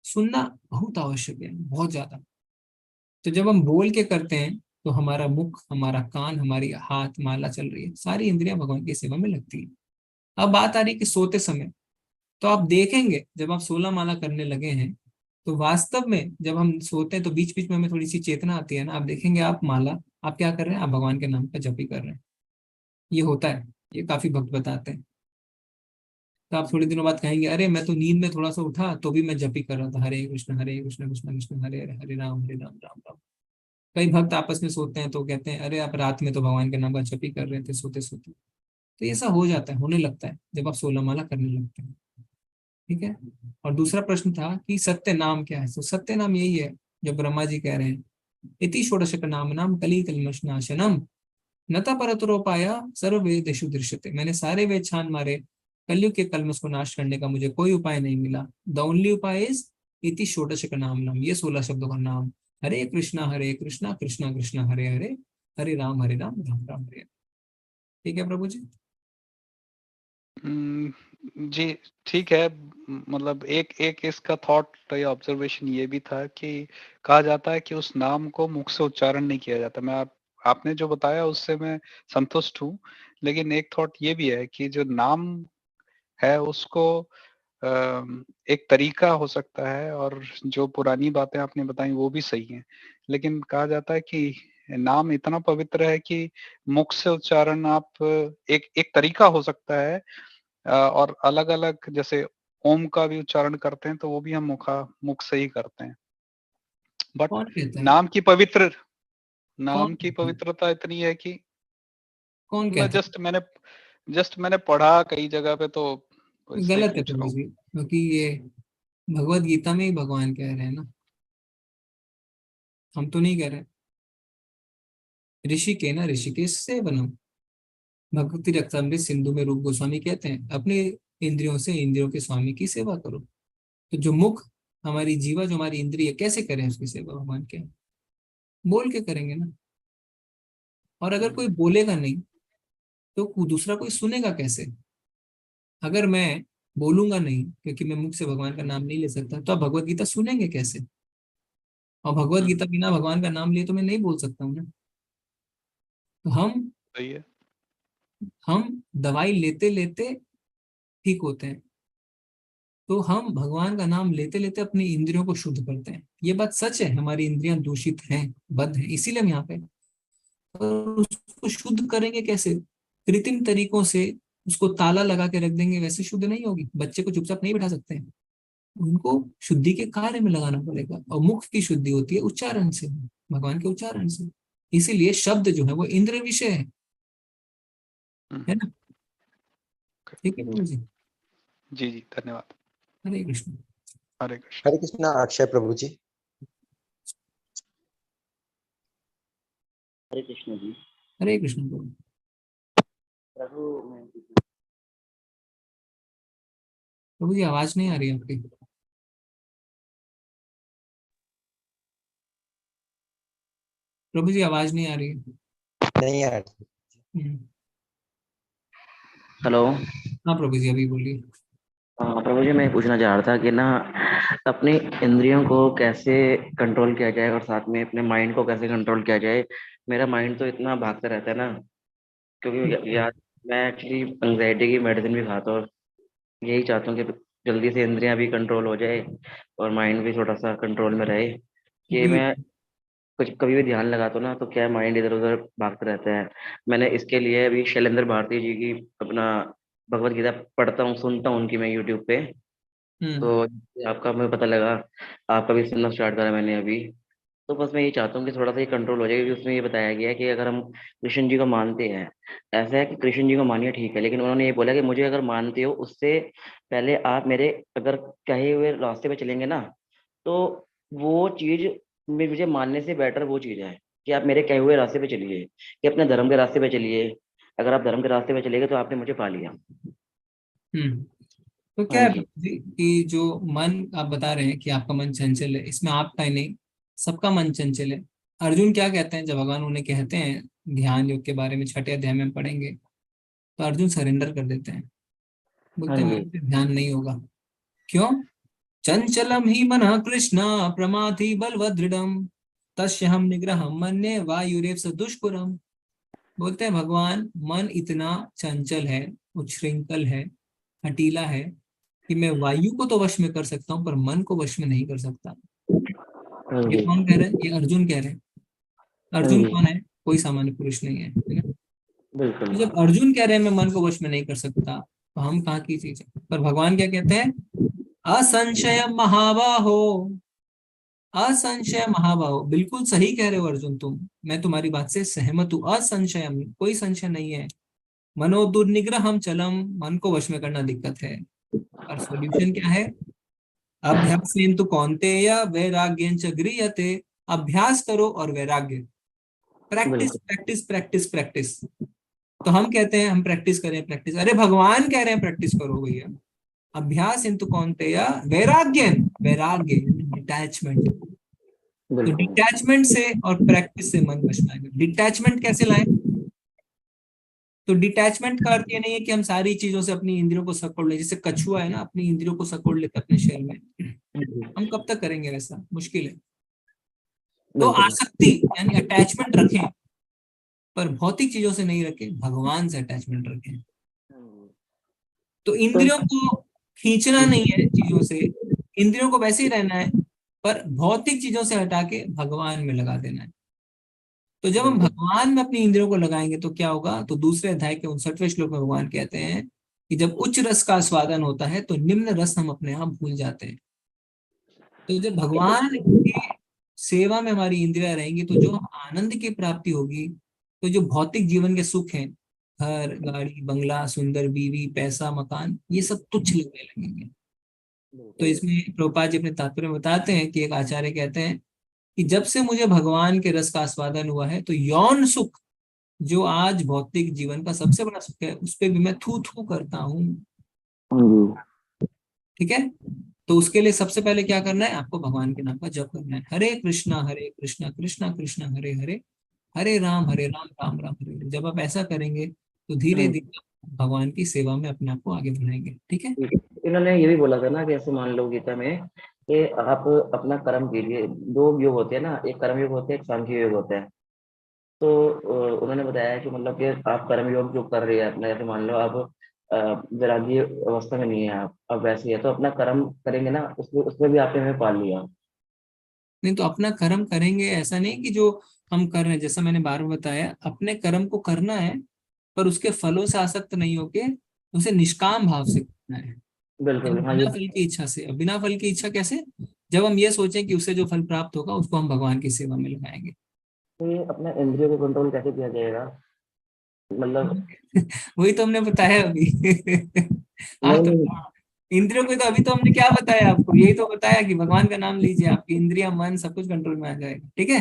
सुनना बहुत आवश्यक है, बहुत ज्यादा। तो जब हम बोल के करते हैं तो हमारा मुख, हमारा कान, हमारी हाथ माला चल रही है, सारी इंद्रियां भगवान की सेवा में लगती है। अब बात आ रही है कि सोते समय, तो आप देखेंगे जब आप 16 माला करने लगे हैं तो वास्तव में जब हम सोते हैं तो बीच बीच में हमें थोड़ी सी चेतना आती है ना, आप देखेंगे आप माला, आप क्या कर रहे हैं, आप भगवान के नाम का जप ही कर रहे हैं। ये होता है, ये काफी भक्त बताते हैं। तो आप थोड़े दिनों बाद कहेंगे, अरे मैं तो नींद में थोड़ा सा उठा तो भी मैं जप ही कर रहा था, हरे कृष्ण कृष्ण कृष्ण हरे हरे, हरे राम राम राम। कई भक्त आपस में सोते हैं तो कहते हैं, अरे आप रात में तो भगवान के नाम का जप ही कर रहे थे सोते सोते। तो ऐसा हो जाता है, होने लगता है जब आप 16 माला करने लगते हैं। ठीक है। और दूसरा प्रश्न था कि सत्य नाम क्या है। तो सत्य नाम यही है जो ब्रह्मा जी कह रहे हैं, इति षोडशक नाम नाम कली कलमशनाशनम नता परतरोपाया सर्ववेदेषु दृश्यते। मैंने सारे वेद छान मारे, कलयुग के कलमश को नाश करने का मुझे कोई उपाय नहीं मिला। द ओनली उपाय इज इति षोडशक नाम नाम, ये 16 शब्दों का नाम, हरे कृष्णा कृष्णा कृष्णा हरे हरे, हरे राम राम राम हरे। ठीक है प्रभु जी। जी ठीक है। मतलब एक इसका थॉट या ऑब्जर्वेशन ये भी था कि कहा जाता है कि उस नाम को मुख से उच्चारण नहीं किया जाता। मैं आपने जो बताया उससे मैं संतुष्ट हूँ, लेकिन एक थॉट ये भी है कि जो नाम है उसको एक तरीका हो सकता है, और जो पुरानी बातें आपने बताई वो भी सही हैं, लेकिन कहा जाता है कि नाम इतना पवित्र है कि मुख से उच्चारण आप एक तरीका हो सकता है, और अलग अलग जैसे ओम का भी उच्चारण करते हैं तो वो भी हम मुख से ही करते हैं। बट कौन कहता है? नाम की पवित्रता इतनी है कि कौन कहता है? मैंने पढ़ा कई जगह पे, तो इसलिए गलत है पूछ रहा प्रभु हूँ। जी, क्योंकि ये भगवत गीता में ही भगवान कह रहे हैं ना, हम तो नहीं कह रहे। ऋषि के ना, ऋषिकेश से बनो, भक्ति रक्तामृत सिंधु में रूप गोस्वामी कहते हैं, अपने इंद्रियों से इंद्रियों के स्वामी की सेवा करो। तो जो मुख, हमारी जीवा, जो हमारी इंद्रिय, कैसे करें उसकी सेवा? भगवान के बोल के करेंगे ना। और अगर कोई बोलेगा नहीं तो दूसरा कोई सुनेगा कैसे? अगर मैं बोलूंगा नहीं, क्योंकि मैं मुख से भगवान का नाम नहीं ले सकता, तो आप भगवत गीता सुनेंगे कैसे? और भगवत गीता बिना भगवान का नाम लिए तो मैं नहीं बोल सकता हूँ ना। तो सही है। हम दवाई लेते लेते ठीक होते हैं, तो हम भगवान का नाम लेते लेते अपनी इंद्रियों को शुद्ध करते हैं। ये बात सच है, हमारी इंद्रियां दूषित हैं, बद्ध हैं, इसीलिए हम यहाँ पे। और उसको शुद्ध करेंगे कैसे? कृत्रिम तरीकों से उसको ताला लगा के रख देंगे, वैसे शुद्ध नहीं होगी। बच्चे को चुपचाप नहीं बैठा सकते हैं, उनको शुद्धि के कार्य में लगाना पड़ेगा। और मुख की शुद्धि होती है उच्चारण से, भगवान के उच्चारण से। इसीलिए शब्द जो है वो इंद्र विषय है ना। ठीक है प्रभु जी। जी जी, धन्यवाद। हरे कृष्ण। हरे कृष्ण। हरे कृष्णा अक्षय प्रभु जी। हरे कृष्ण जी। हरे कृष्ण प्रभु। प्रभु जी आवाज नहीं आ रही आपकी। प्रभु जी आवाज नहीं आ रही है। नहीं आ रही। हेलो। हाँ प्रभु जी अभी बोलिए। प्रभु जी मैं पूछना चाह रहा था कि ना अपनी इंद्रियों को कैसे कंट्रोल किया जाए और साथ में अपने माइंड को कैसे कंट्रोल किया जाए। मेरा माइंड तो इतना भागता रहता है ना, क्योंकि यार मैं एक्चुअली एंग्जाइटी की मेडिसिन भी खाता हूँ। यही चाहता हूँ कि जल्दी से इंद्रियां भी कंट्रोल हो जाए और माइंड भी थोड़ा सा कंट्रोल में रहे। कि मैं कुछ कभी भी ध्यान लगाता हूँ ना तो क्या माइंड इधर उधर भागता रहता है। मैंने इसके लिए अभी शैलेंद्र भारती जी की अपना भगवत गीता पढ़ता हूँ, सुनता हूँ उनकी मैं यूट्यूब पे। तो आपका मुझे पता लगा, आपका भी सुनना स्टार्ट करा मैंने अभी। तो बस मैं ये चाहता हूँ कि थोड़ा सा ये कंट्रोल हो जाए, क्योंकि उसमें ये बताया गया है कि अगर हम कृष्ण जी को मानते हैं, ऐसा है कि कृष्ण जी को मानिए ठीक है, लेकिन उन्होंने ये बोला कि मुझे अगर मानते हो उससे पहले आप मेरे अगर कहे हुए रास्ते पे चलेंगे ना, तो वो चीज मुझे मानने से बेटर वो चीज है कि आप मेरे कहे हुए रास्ते पे चलिए, कि अपने धर्म के रास्ते पे चलिए। अगर आप धर्म के रास्ते पे चलेंगे तो आपने मुझे पा लिया। तो क्या है कि जो मन आप बता रहे हैं कि आपका मन चंचल है, इसमें आपका ही नहीं सबका मन चंचल है। अर्जुन क्या कहते हैं जब भगवान उन्हें कहते हैं ध्यान योग के बारे में, 6ठे अध्याय में पढ़ेंगे, तो अर्जुन सरेंडर कर देते हैं, बोलते हैं मेरे से ध्यान नहीं होगा। क्यों? चंचलम ही मनः कृष्ण प्रमाथि बलवदृढ़म तस्यहम निग्रहम मन्ये वायुरेव स दुष्कुरम। बोलते हैं भगवान मन इतना चंचल है, उच्छृंखल है, हठीला है कि मैं वायु को तो वश में कर सकता हूँ पर मन को वश में नहीं कर सकता। ये कौन कह रहे हैं? ये अर्जुन कह रहे हैं। अर्जुन कौन है? कोई सामान्य पुरुष नहीं है, है ना? तो जब अर्जुन कह रहे हैं मैं मन को वश में नहीं कर सकता, तो हम कहाँ की चीज है? पर भगवान क्या कहते हैं? असंशय महाबाहो, असंशय महाबाहो। बिल्कुल सही कह रहे हो अर्जुन तुम, मैं तुम्हारी बात से सहमत हूँ। असंशय, कोई संशय नहीं है। मनो दुर्निग्रहम चलम, मन को वश में करना दिक्कत है। और सॉल्यूशन क्या है? अभ्यासेन तु कौन्तेय वैराग्येन च गृह्यते। अभ्यास करो और वैराग्य, प्रैक्टिस प्रैक्टिस प्रैक्टिस प्रैक्टिस। तो हम कहते हैं हम प्रैक्टिस करें, प्रैक्टिस। अरे भगवान कह रहे हैं प्रैक्टिस करो भैया। अभ्यास इंतु कौन्तेय वैराग्येन, वैराग्य डिटैचमेंट। तो डिटैचमेंट से और प्रैक्टिस से मन वश में आएगा। डिटैचमेंट कैसे लाएं? तो डिटैचमेंट का अर्थ ये नहीं है कि हम सारी चीजों से अपनी इंद्रियों को सकड़ ले। जैसे कछुआ है ना, अपनी इंद्रियों को सकड़ लेता अपने शरीर में। हम कब तक करेंगे वैसा? मुश्किल है। तो आसक्ति यानी अटैचमेंट रखें, पर भौतिक चीजों से नहीं रखें, भगवान से अटैचमेंट रखें। तो इंद्रियों को खींचना नहीं है चीजों से, इंद्रियों को वैसे ही रहना है, पर भौतिक चीजों से हटा के भगवान में लगा देना है। तो जब हम भगवान में अपनी इंद्रियों को लगाएंगे तो क्या होगा? तो दूसरे अध्याय के 59वें श्लोक में भगवान कहते हैं कि जब उच्च रस का आस्वादन होता है तो निम्न रस हम अपने आप भूल जाते हैं। तो जब भगवान की सेवा में हमारी इंद्रियां रहेंगी तो जो आनंद की प्राप्ति होगी, तो जो भौतिक जीवन के सुख हैं, घर, गाड़ी, बंगला, सुंदर बीवी, पैसा, मकान, ये सब तुच्छ लगने लगेंगे। तो इसमें प्रभुपाद जी अपने तात्पर्य में बताते हैं कि एक आचार्य कहते हैं कि जब से मुझे भगवान के रस का आस्वादन हुआ है तो यौन सुख, जो आज भौतिक जीवन का सबसे बड़ा सुख है, उस पर भी मैं थू थू करता हूँ। ठीक है? तो उसके लिए सबसे पहले क्या करना है? आपको भगवान के नाम का जप करना है। हरे कृष्णा कृष्णा कृष्णा हरे हरे, हरे राम राम राम हरे हरे। जब आप ऐसा करेंगे तो धीरे धीरे भगवान की सेवा में अपने आप को आगे बढ़ाएंगे। ठीक है? इन्होंने ये भी बोला था ना कि ऐसे मान लो गीता में कि आप अपना कर्म कीजिए। दो योग होते हैं ना, एक कर्म योग होता है, एक सांख्य योग होता है। तो उन्होंने बताया कि मतलब कि आप कर्म योग जो कर रहे हैं अपना, जैसे मान लो आप वैराग्य अवस्था में नहीं है, आप अब वैसे है, तो अपना कर्म करेंगे ना, उसमें भी आपने हमें पाल लिया। नहीं तो अपना कर्म करेंगे, ऐसा नहीं कि जो हम कर रहे हैं, जैसा मैंने बार बार बताया, अपने कर्म को करना है पर उसके फलों से आसक्त नहीं होके उसे निष्काम भाव से करना है। बिल्कुल। बिना फल की इच्छा से। अब बिना फल की इच्छा कैसे? जब हम ये सोचें कि उससे जो फल प्राप्त होगा उसको हम भगवान की सेवा में लगाएंगे। तो ये अपना इंद्रियों को कंट्रोल कैसे किया जाएगा? मतलब वही तो हमने बताया अभी। इंद्रियों को तो अभी तो हमने क्या बताया आपको? यही तो बताया कि भगवान का नाम लीजिए, आपकी इंद्रिया, मन सब कुछ कंट्रोल में आ जाएगा। ठीक है?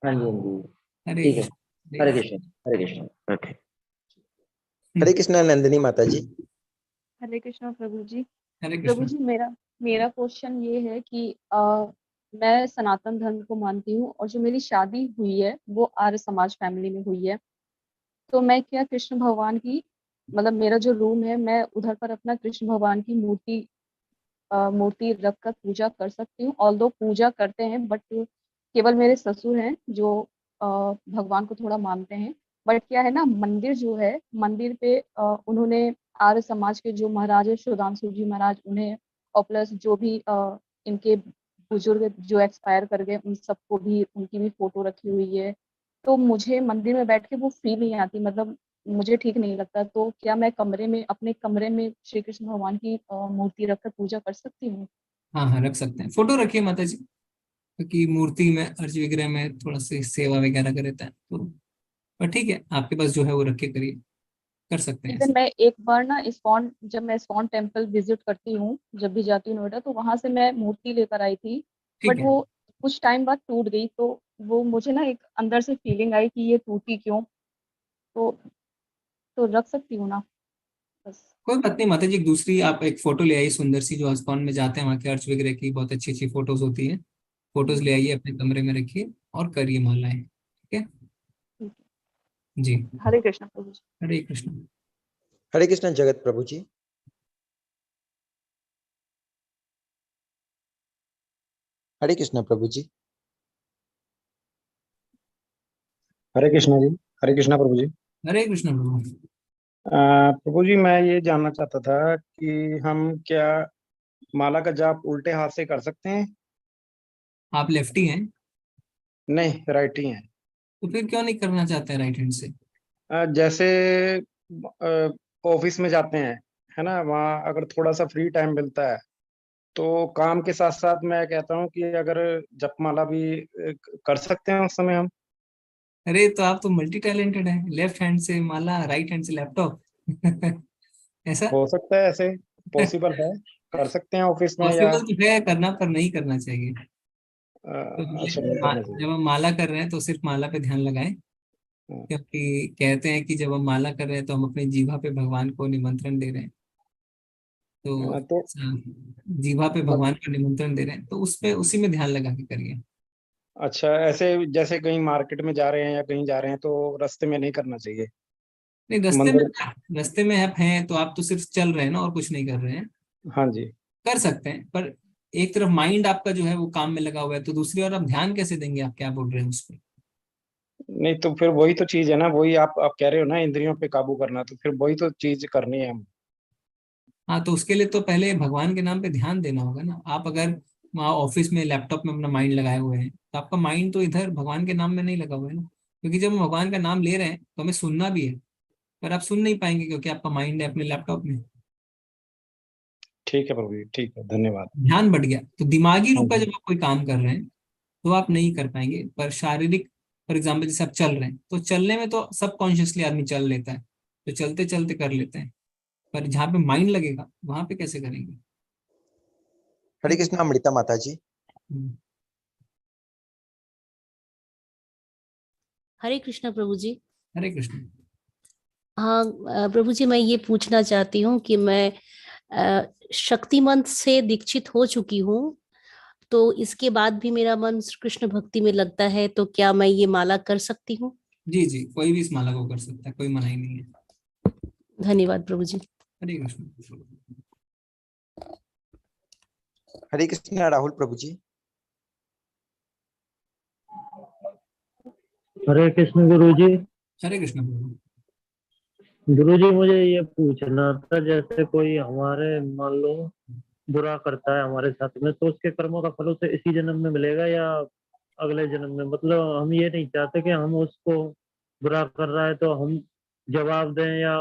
हाँ जी, हाँ जी। हरे ठीक है। हरे कृष्ण, हरे कृष्ण। ओके। हरे कृष्णा नंदिनी माता जी। हरे कृष्णा प्रभु जी। हरे प्रभु जी, मेरा क्वेश्चन ये है कि मैं सनातन धर्म को मानती हूँ और जो मेरी शादी हुई है वो आर्य समाज फैमिली में हुई है। तो मैं क्या कृष्ण भगवान की, मतलब मेरा जो रूम है, मैं उधर पर अपना कृष्ण भगवान की मूर्ति रख कर पूजा कर सकती हूँ? ऑल्दो पूजा करते हैं, बट केवल मेरे ससुर हैं जो भगवान को थोड़ा मानते हैं। बट क्या है ना, मंदिर जो है, मंदिर पे उन्होंने आर्य समाज के जो महाराज है, सुधांशु जी महाराज, उन्हें और प्लस जो भी इनके बुजुर्ग जो एक्सपायर कर गए, उन सबको भी, उनकी भी फोटो रखी हुई है। तो मुझे मंदिर में बैठ के वो फील नहीं आती, मतलब मुझे ठीक नहीं लगता। तो क्या मैं अपने कमरे में श्री कृष्ण भगवान की मूर्ति रखकर पूजा कर सकती हूँ? हाँ, रख सकते हैं। फोटो रखिए माता जी, क्योंकि मूर्ति में, अर्च विग्रह में थोड़ा सी सेवा वगैरह का रहता है, तो पर ठीक है, आपके पास जो है वो रख के करिए, कर सकते हैं। मैं एक बार ना जब मैं इस्कॉन टेम्पल विजिट करती हूँ, जब भी जाती हूँ नोएडा, तो वहां से मैं मूर्ति लेकर आई थी, बट वो कुछ टाइम बाद टूट गई। तो वो मुझे ना एक अंदर से फीलिंग आई कि ये टूटी क्यों। तो रख सकती हूँ ना? बस। कोई बात नहीं माता जी, एक दूसरी आप एक फोटो ले आइए सुंदर सी, जो इस्कॉन में जाते हैं वहाँ के अर्च विग्रह की बहुत अच्छी अच्छी फोटोज होती है। फोटोज ले आइए, अपने कमरे में रखिए, और करिए मालाएं, ठीक है जी। हरे कृष्ण प्रभु जी। हरे कृष्ण। हरे कृष्णा जगत प्रभु जी। हरे कृष्णा प्रभु जी। हरे कृष्णा जी। हरे कृष्णा प्रभु जी। हरे कृष्ण प्रभु। प्रभु जी, मैं ये जानना चाहता था कि हम क्या माला का जाप उल्टे हाथ से कर सकते हैं? आप लेफ्टी हैं? नहीं, राइटी हैं। तो फिर क्यों नहीं करना चाहते हैं राइट हैंड से? जैसे ऑफिस में जाते हैं, है ना, वहाँ अगर थोड़ा सा फ्री टाइम मिलता है तो काम के साथ साथ मैं कहता हूँ कि अगर जपमाला भी कर सकते हैं उस समय हम। अरे तो आप तो मल्टी टैलेंटेड हैं, लेफ्ट हैंड से माला, राइट हैंड से लैपटॉप। ऐसा हो सकता है, ऐसे पॉसिबल है, कर सकते हैं ऑफिस में या पॉसिबल तो है करना, पर नहीं करना चाहिए। तो अच्छा, नहीं करना चाहिए। जब हम माला कर रहे हैं तो सिर्फ माला पे ध्यान लगाएं, क्योंकि कहते हैं कि जब हम माला कर रहे हैं तो हम अपनी जीभा पे भगवान को निमंत्रण दे रहे हैं। तो तो जीभा पे भगवान को निमंत्रण दे रहे हैं, तो उस पे उसी में ध्यान लगा के करिए। अच्छा, ऐसे जैसे कहीं मार्केट में जा रहे हैं या कहीं जा रहे हैं तो रास्ते में नहीं करना चाहिए? नहीं, मंदिर। रास्ते में आप हैं तो आप तो सिर्फ चल रहे हैं ना, और कुछ नहीं कर रहे हैं। हाँ जी। कर सकते हैं, पर एक तरफ माइंड आपका जो है वो काम में लगा हुआ है, तो दूसरी ओर आप ध्यान कैसे देंगे? आप क्या बोल रहे हैं उस पर? नहीं तो फिर वही तो चीज है ना, वही आप कह रहे हो ना, इंद्रियों पे काबू करना, तो फिर वही तो चीज करनी है हम। हाँ, तो उसके लिए तो पहले भगवान के नाम पे ध्यान देना होगा ना। आप अगर वहाँ ऑफिस में लैपटॉप में अपना माइंड लगाए हुए हैं, तो आपका माइंड तो इधर भगवान के नाम में नहीं लगा हुआ है ना। क्योंकि जब हम भगवान का नाम ले रहे हैं तो हमें सुनना भी है, पर आप सुन नहीं पाएंगे क्योंकि आपका माइंड है अपने लैपटॉप में। ठीक है प्रभु जी, ठीक है, धन्यवाद। ध्यान बढ़ गया तो दिमागी हाँ रूप का जी। जब आप कोई काम कर रहे हैं तो आप नहीं कर पाएंगे। पर शारीरिक, फॉर एग्जाम्पल जैसे आप चल रहे हैं, तो चलने में तो सब कॉन्शियसली आदमी चल लेता है, तो चलते चलते कर लेते हैं। पर जहाँ पे माइंड लगेगा वहां पे कैसे करेंगे? हरे कृष्णा अमृता माता जी। हरे कृष्णा प्रभु जी। हरे कृष्ण। हाँ प्रभु जी, मैं ये पूछना चाहती हूँ कि मैं शक्ति मंत्र से दीक्षित हो चुकी हूँ, तो इसके बाद भी मेरा मन कृष्ण भक्ति में लगता है, तो क्या मैं ये माला कर सकती हूँ? जी जी, कोई भी इस माला को कर सकता है, कोई मनाही नहीं है। धन्यवाद प्रभु जी। हरे कृष्ण। हरे कृष्णा राहुल प्रभु जी। हरे कृष्ण गुरु जी। हरे कृष्ण प्रभु। गुरु जी, मुझे ये पूछना था, जैसे कोई हमारे मान लो बुरा करता है हमारे साथ में, तो उसके कर्मों का फल उसे इसी जन्म में मिलेगा या अगले जन्म में? मतलब हम ये नहीं चाहते कि हम उसको बुरा कर रहा है तो हम जवाब दें या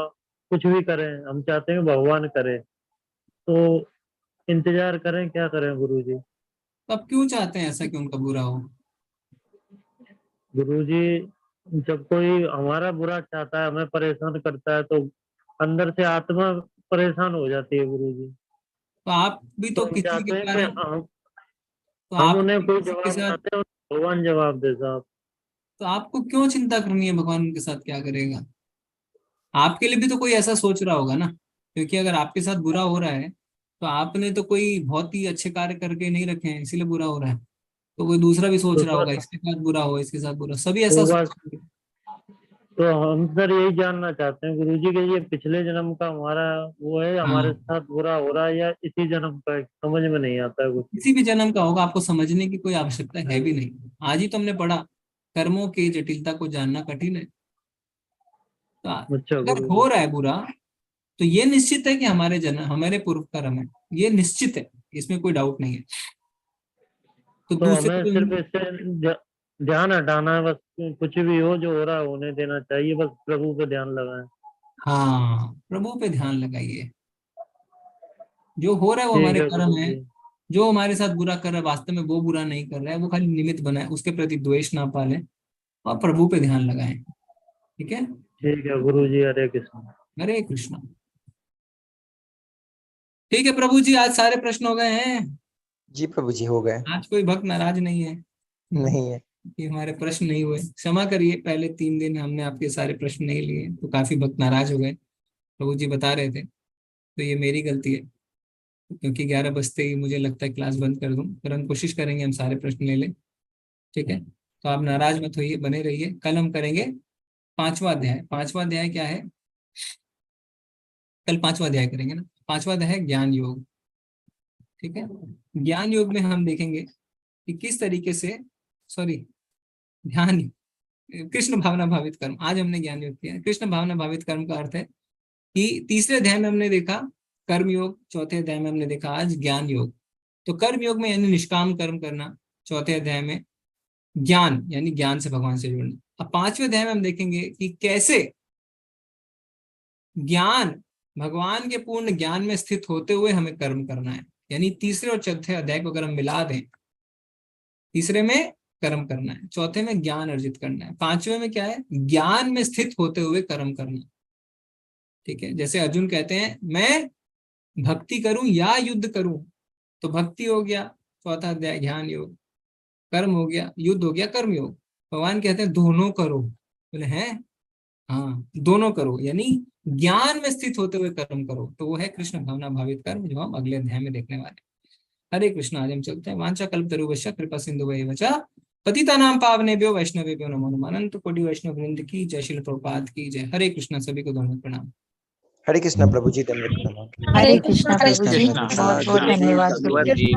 कुछ भी करें, हम चाहते हैं भगवान करे, तो इंतजार करें, क्या करें गुरु जी? तो आप क्यों चाहते हैं ऐसा कि उनका बुरा हो? गुरुजी, जब कोई हमारा बुरा चाहता है, हमें परेशान करता है, तो अंदर से आत्मा परेशान हो जाती है गुरुजी। तो आप भी तो तो हम किसी के चाहते हैं कि कारण, तो हम आप उन्हें कोई किसी के जवाब साथ, चाहते हैं, भगवान जवाब दे साहब। तो आपको क्यों चिंता करनी है भगवान उनके साथ क्या करेगा? आपके लिए भी तो कोई ऐसा सोच रहा होगा ना। क्योंकि अगर आपके साथ बुरा हो रहा है तो आपने तो कोई बहुत ही अच्छे कार्य करके नहीं रखे हैं, इसीलिए बुरा हो रहा है। तो कोई दूसरा भी सोच तो रहा होगा सर, इसके साथ बुरा हो, इसके साथ बुरा, सभी तो ऐसा बस, सोचेंगे। तो हम सर यही जानना चाहते हैं गुरुजी कि ये पिछले जन्म का हमारा वो है, हमारे हाँ, साथ बुरा हो रहा है, या इसी जन्म का है? समझ में नहीं आता है कुछ। किसी भी जन्म का होगा, आपको समझने की कोई आवश्यकता है भी नहीं। आज ही तो हमने पढ़ा, कर्मों की जटिलता को जानना कठिन है। तो अच्छा अगर गुरुजी। हो रहा है बुरा, तो ये निश्चित है कि हमारे जन्म, हमारे पूर्व कर्म है, ये निश्चित है, इसमें कोई डाउट नहीं है। तो तो दूसरे हमें को, सिर्फ इससे ध्यान हटाना है बस, कुछ भी हो जो हो रहा है होने देना चाहिए, बस प्रभु पे ध्यान लगाएं। हाँ, प्रभु पे ध्यान लगाइए। जो हो रहा है वो ठीक हमारे है कर्म है। गुरुजी। जो हमारे साथ बुरा कर रहा है वास्तव में वो बुरा नहीं कर रहा है, वो खाली निमित्त बना है, उसके प्रति द्वेष ना पालें और प्रभु पे ध्यान लगाएं। ठीक है। ठीक है गुरुजी। हरे कृष्ण। हरे कृष्ण। ठीक है प्रभु जी, आज सारे प्रश्न हो गए हैं। जी प्रभु जी, हो गए। आज कोई भक्त नाराज नहीं है नहीं है। कि हमारे प्रश्न नहीं हुए। क्षमा करिए, पहले 3 दिन हमने आपके सारे प्रश्न नहीं लिए तो काफी भक्त नाराज हो गए। प्रभु जी बता रहे थे, तो ये मेरी गलती है, क्योंकि 11 बजते ही मुझे लगता है क्लास बंद कर दूं, पर हम कोशिश करेंगे हम सारे प्रश्न ले लें। ठीक है। तो आप नाराज मत होइए, बने रहिए। कल हम करेंगे 5वां अध्याय। 5वां अध्याय क्या है? कल 5वां अध्याय करेंगे ना। 5वां अध्याय ज्ञान योग, ठीक है। ज्ञान योग में हम देखेंगे कि किस तरीके से, सॉरी, ध्यान, कृष्ण भावना भावित कर्म। आज हमने ज्ञान योग किया। कृष्ण भावना भावित कर्म का अर्थ है कि तीसरे अध्याय में हमने देखा कर्म योग, चौथे अध्याय में हमने देखा आज ज्ञान योग। तो कर्म योग में यानी निष्काम कर्म करना, चौथे अध्याय में ज्ञान यानी ज्ञान से भगवान से जुड़ना। अब 5वें अध्याय में हम देखेंगे कि कैसे ज्ञान, भगवान के पूर्ण ज्ञान में स्थित होते हुए हमें कर्म करना है। यानी तीसरे और चौथे अध्याय को अगर हम मिला दें, तीसरे में कर्म करना है, चौथे में ज्ञान अर्जित करना है, 5वें में क्या है? ज्ञान में स्थित होते हुए कर्म करना, ठीक है। जैसे अर्जुन कहते हैं मैं भक्ति करूं या युद्ध करूं, तो भक्ति हो गया चौथा अध्याय ज्ञान योग, कर्म हो गया, युद्ध हो गया कर्म योग। भगवान कहते हैं दोनों करो, बोले हैं हाँ दोनों करो, यानी ज्ञान में स्थित होते हुए कर्म करो। तो वो है कृष्ण भावना भावित कर्म, जो हम अगले अध्याय में देखने वाले हैं। हरे कृष्ण। आज हम चलते हैं। वांछा कल्पतरुभ्यश्च कृपा सिंधुभ्यैव च पतितानां पावनेभ्यो वैष्णवेभ्यो नमो नमः। अनंत कोटि वैष्णव वृंद की जय, श्रील प्रभुपाद की जय। हरे कृष्ण। सभी को धन्यवाद, प्रणाम। हरे कृष्णा प्रभु जी, धन्यवाद प्रणाम। हरे कृष्णा प्रभु जी, बहुत बहुत धन्यवाद प्रभु जी।